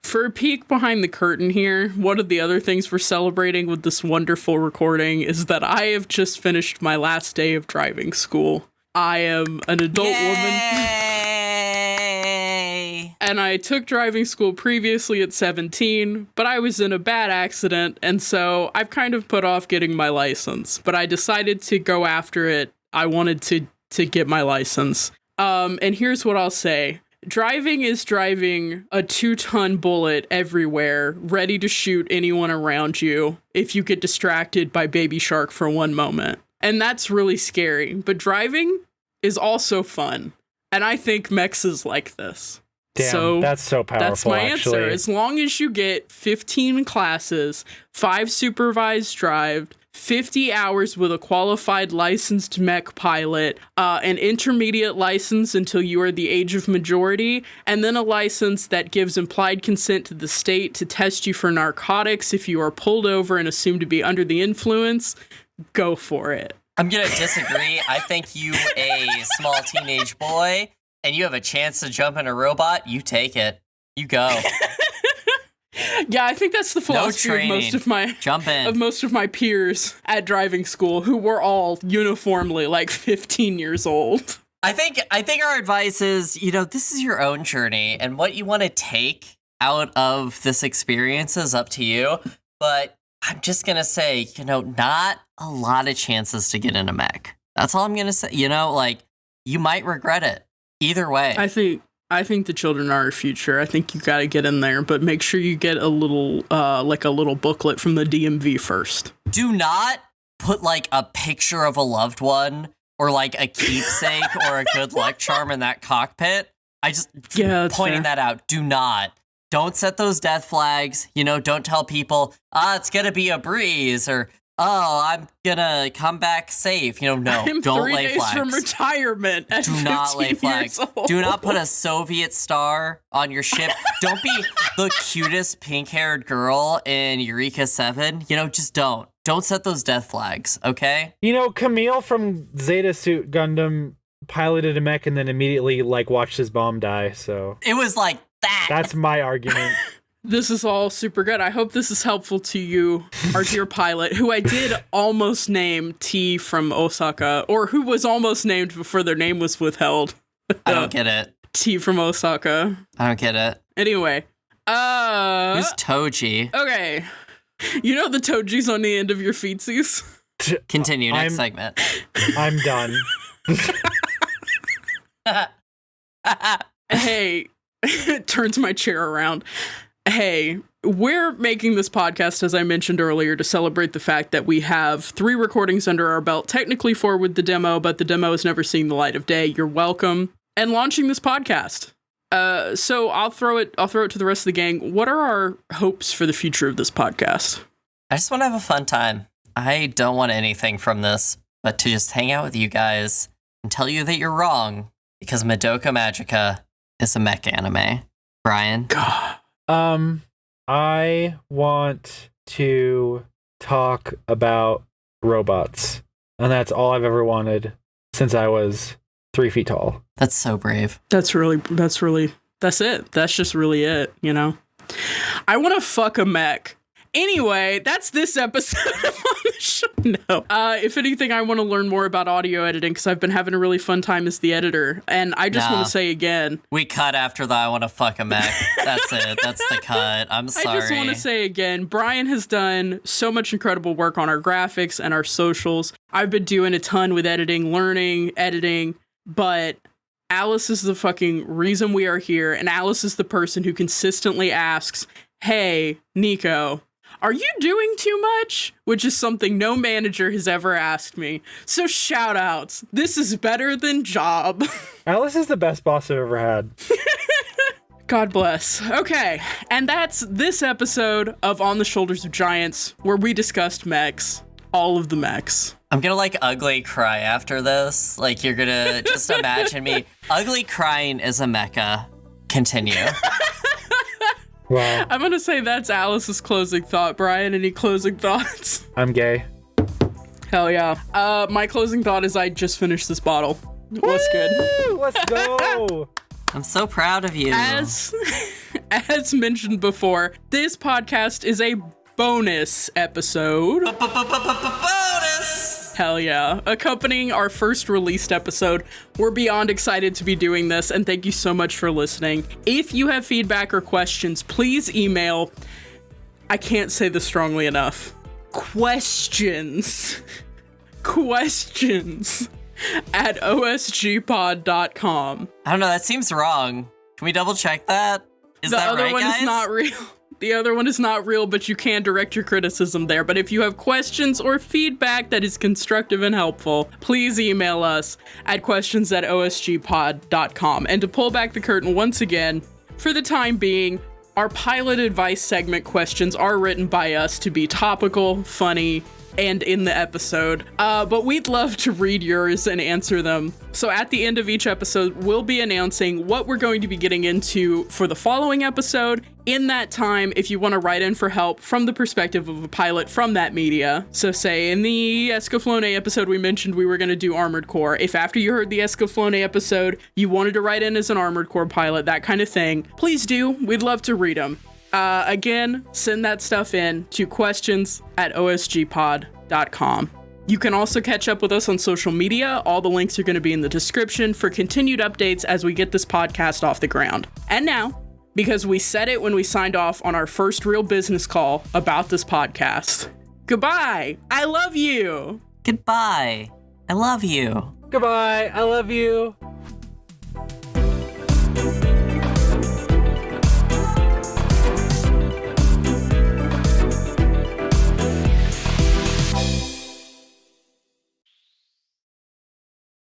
For a peek behind the curtain here, one of the other things we're celebrating with this wonderful recording is that I have just finished my last day of driving school. I am an adult woman. And I took driving school previously at 17, but I was in a bad accident, and so I've kind of put off getting my license. But I decided to go after it. I wanted to get my license. And here's what I'll say. Driving is driving a 2-ton bullet everywhere, ready to shoot anyone around you if you get distracted by Baby Shark for one moment. And that's really scary. But driving is also fun. And I think mechs is like this. Damn, so that's so powerful. that's my actually. answer. As long as you get 15 classes, 5 supervised drive, 50 hours with a qualified licensed mech pilot, an intermediate license until you are the age of majority, and then a license that gives implied consent to the state to test you for narcotics if you are pulled over and assumed to be under the influence, go for it. I'm gonna disagree. I think you, a small teenage boy, and you have a chance to jump in a robot, you take it. You go. Yeah, I think that's the philosophy of most of my peers at driving school, who were all uniformly like 15 years old. I think our advice is, this is your own journey, and what you want to take out of this experience is up to you. But I'm just gonna say, not a lot of chances to get in a mech. That's all I'm gonna say. You might regret it. Either way. I think the children are our future. I think you got to get in there, but make sure you get a little booklet from the DMV first. Do not put a picture of a loved one or a keepsake or a good luck charm in that cockpit. Pointing that out. Do not. Don't set those death flags. Don't tell people, it's gonna be a breeze, or I'm gonna come back safe. No, I'm don't 3 lay days flags. from retirement at Do not lay 15 flags. years old. Do not put a Soviet star on your ship. Don't be the cutest pink-haired girl in Eureka 7. Just don't. Don't set those death flags, okay? Camille from Zeta Suit Gundam piloted a mech and then immediately watched his bomb die, so it was like that. That's my argument. This is all super good. I hope this is helpful to you, our dear pilot, who I did almost name T from Osaka, or who was almost named before their name was withheld. I don't get it. T from Osaka. I don't get it. Anyway. Who's Toji? Okay. You know the Toji's on the end of your feetsies? Continue, next segment. I'm done. Hey, turns my chair around. Hey, we're making this podcast, as I mentioned earlier, to celebrate the fact that we have 3 recordings under our belt, technically 4 with the demo, but the demo has never seen the light of day. You're welcome. And launching this podcast. So I'll throw it to the rest of the gang. What are our hopes for the future of this podcast? I just want to have a fun time. I don't want anything from this, but to just hang out with you guys and tell you that you're wrong, because Madoka Magica is a mech anime. Brian? God. I want to talk about robots, and that's all I've ever wanted since I was 3 feet tall. That's so brave. That's it. That's just really it, I want to fuck a mech Anyway, that's this episode of On the Show. No. If anything, I want to learn more about audio editing because I've been having a really fun time as the editor. And I just want to say again. We cut after the I want to fuck a mech. That's it. That's the cut. I'm sorry. I just want to say again, Brian has done so much incredible work on our graphics and our socials. I've been doing a ton with editing, learning, editing, but Alice is the fucking reason we are here. And Alice is the person who consistently asks, hey, Nico, are you doing too much? Which is something no manager has ever asked me. So shout outs. This is better than job. Alice is the best boss I've ever had. God bless. Okay, and that's this episode of On the Shoulders of Giants, where we discussed mechs. All of the mechs. I'm gonna like ugly cry after this. Like you're gonna just imagine me ugly crying as a mecha. Continue. Wow. I'm gonna say that's Alice's closing thought. Brian, any closing thoughts? I'm gay. Hell yeah. My closing thought is I just finished this bottle. What's good? Let's go. I'm so proud of you. As mentioned before, this podcast is a bonus episode. Bonus! Hell yeah. Accompanying our first released episode. We're beyond excited to be doing this, and thank you so much for listening. If you have feedback or questions, please email, I can't say this strongly enough, questions at osgpod.com. I don't know, that seems wrong. Can we double check that? Is that right, guys? The other one is not real. The other one is not real, but you can direct your criticism there. But if you have questions or feedback that is constructive and helpful, please email us at questions@osgpod.com. And to pull back the curtain once again, for the time being, our pilot advice segment questions are written by us to be topical, funny, and in the episode. But we'd love to read yours and answer them. So at the end of each episode, we'll be announcing what we're going to be getting into for the following episode. In that time, if you want to write in for help from the perspective of a pilot from that media, so say in the Escaflowne episode we mentioned we were going to do Armored Core. If after you heard the Escaflowne episode, you wanted to write in as an Armored Core pilot, that kind of thing, please do. We'd love to read them. Again, send that stuff in to questions@osgpod.com. You can also catch up with us on social media. All the links are going to be in the description for continued updates as we get this podcast off the ground. And now, because we said it when we signed off on our first real business call about this podcast, goodbye. I love you. Goodbye. I love you. Goodbye. I love you.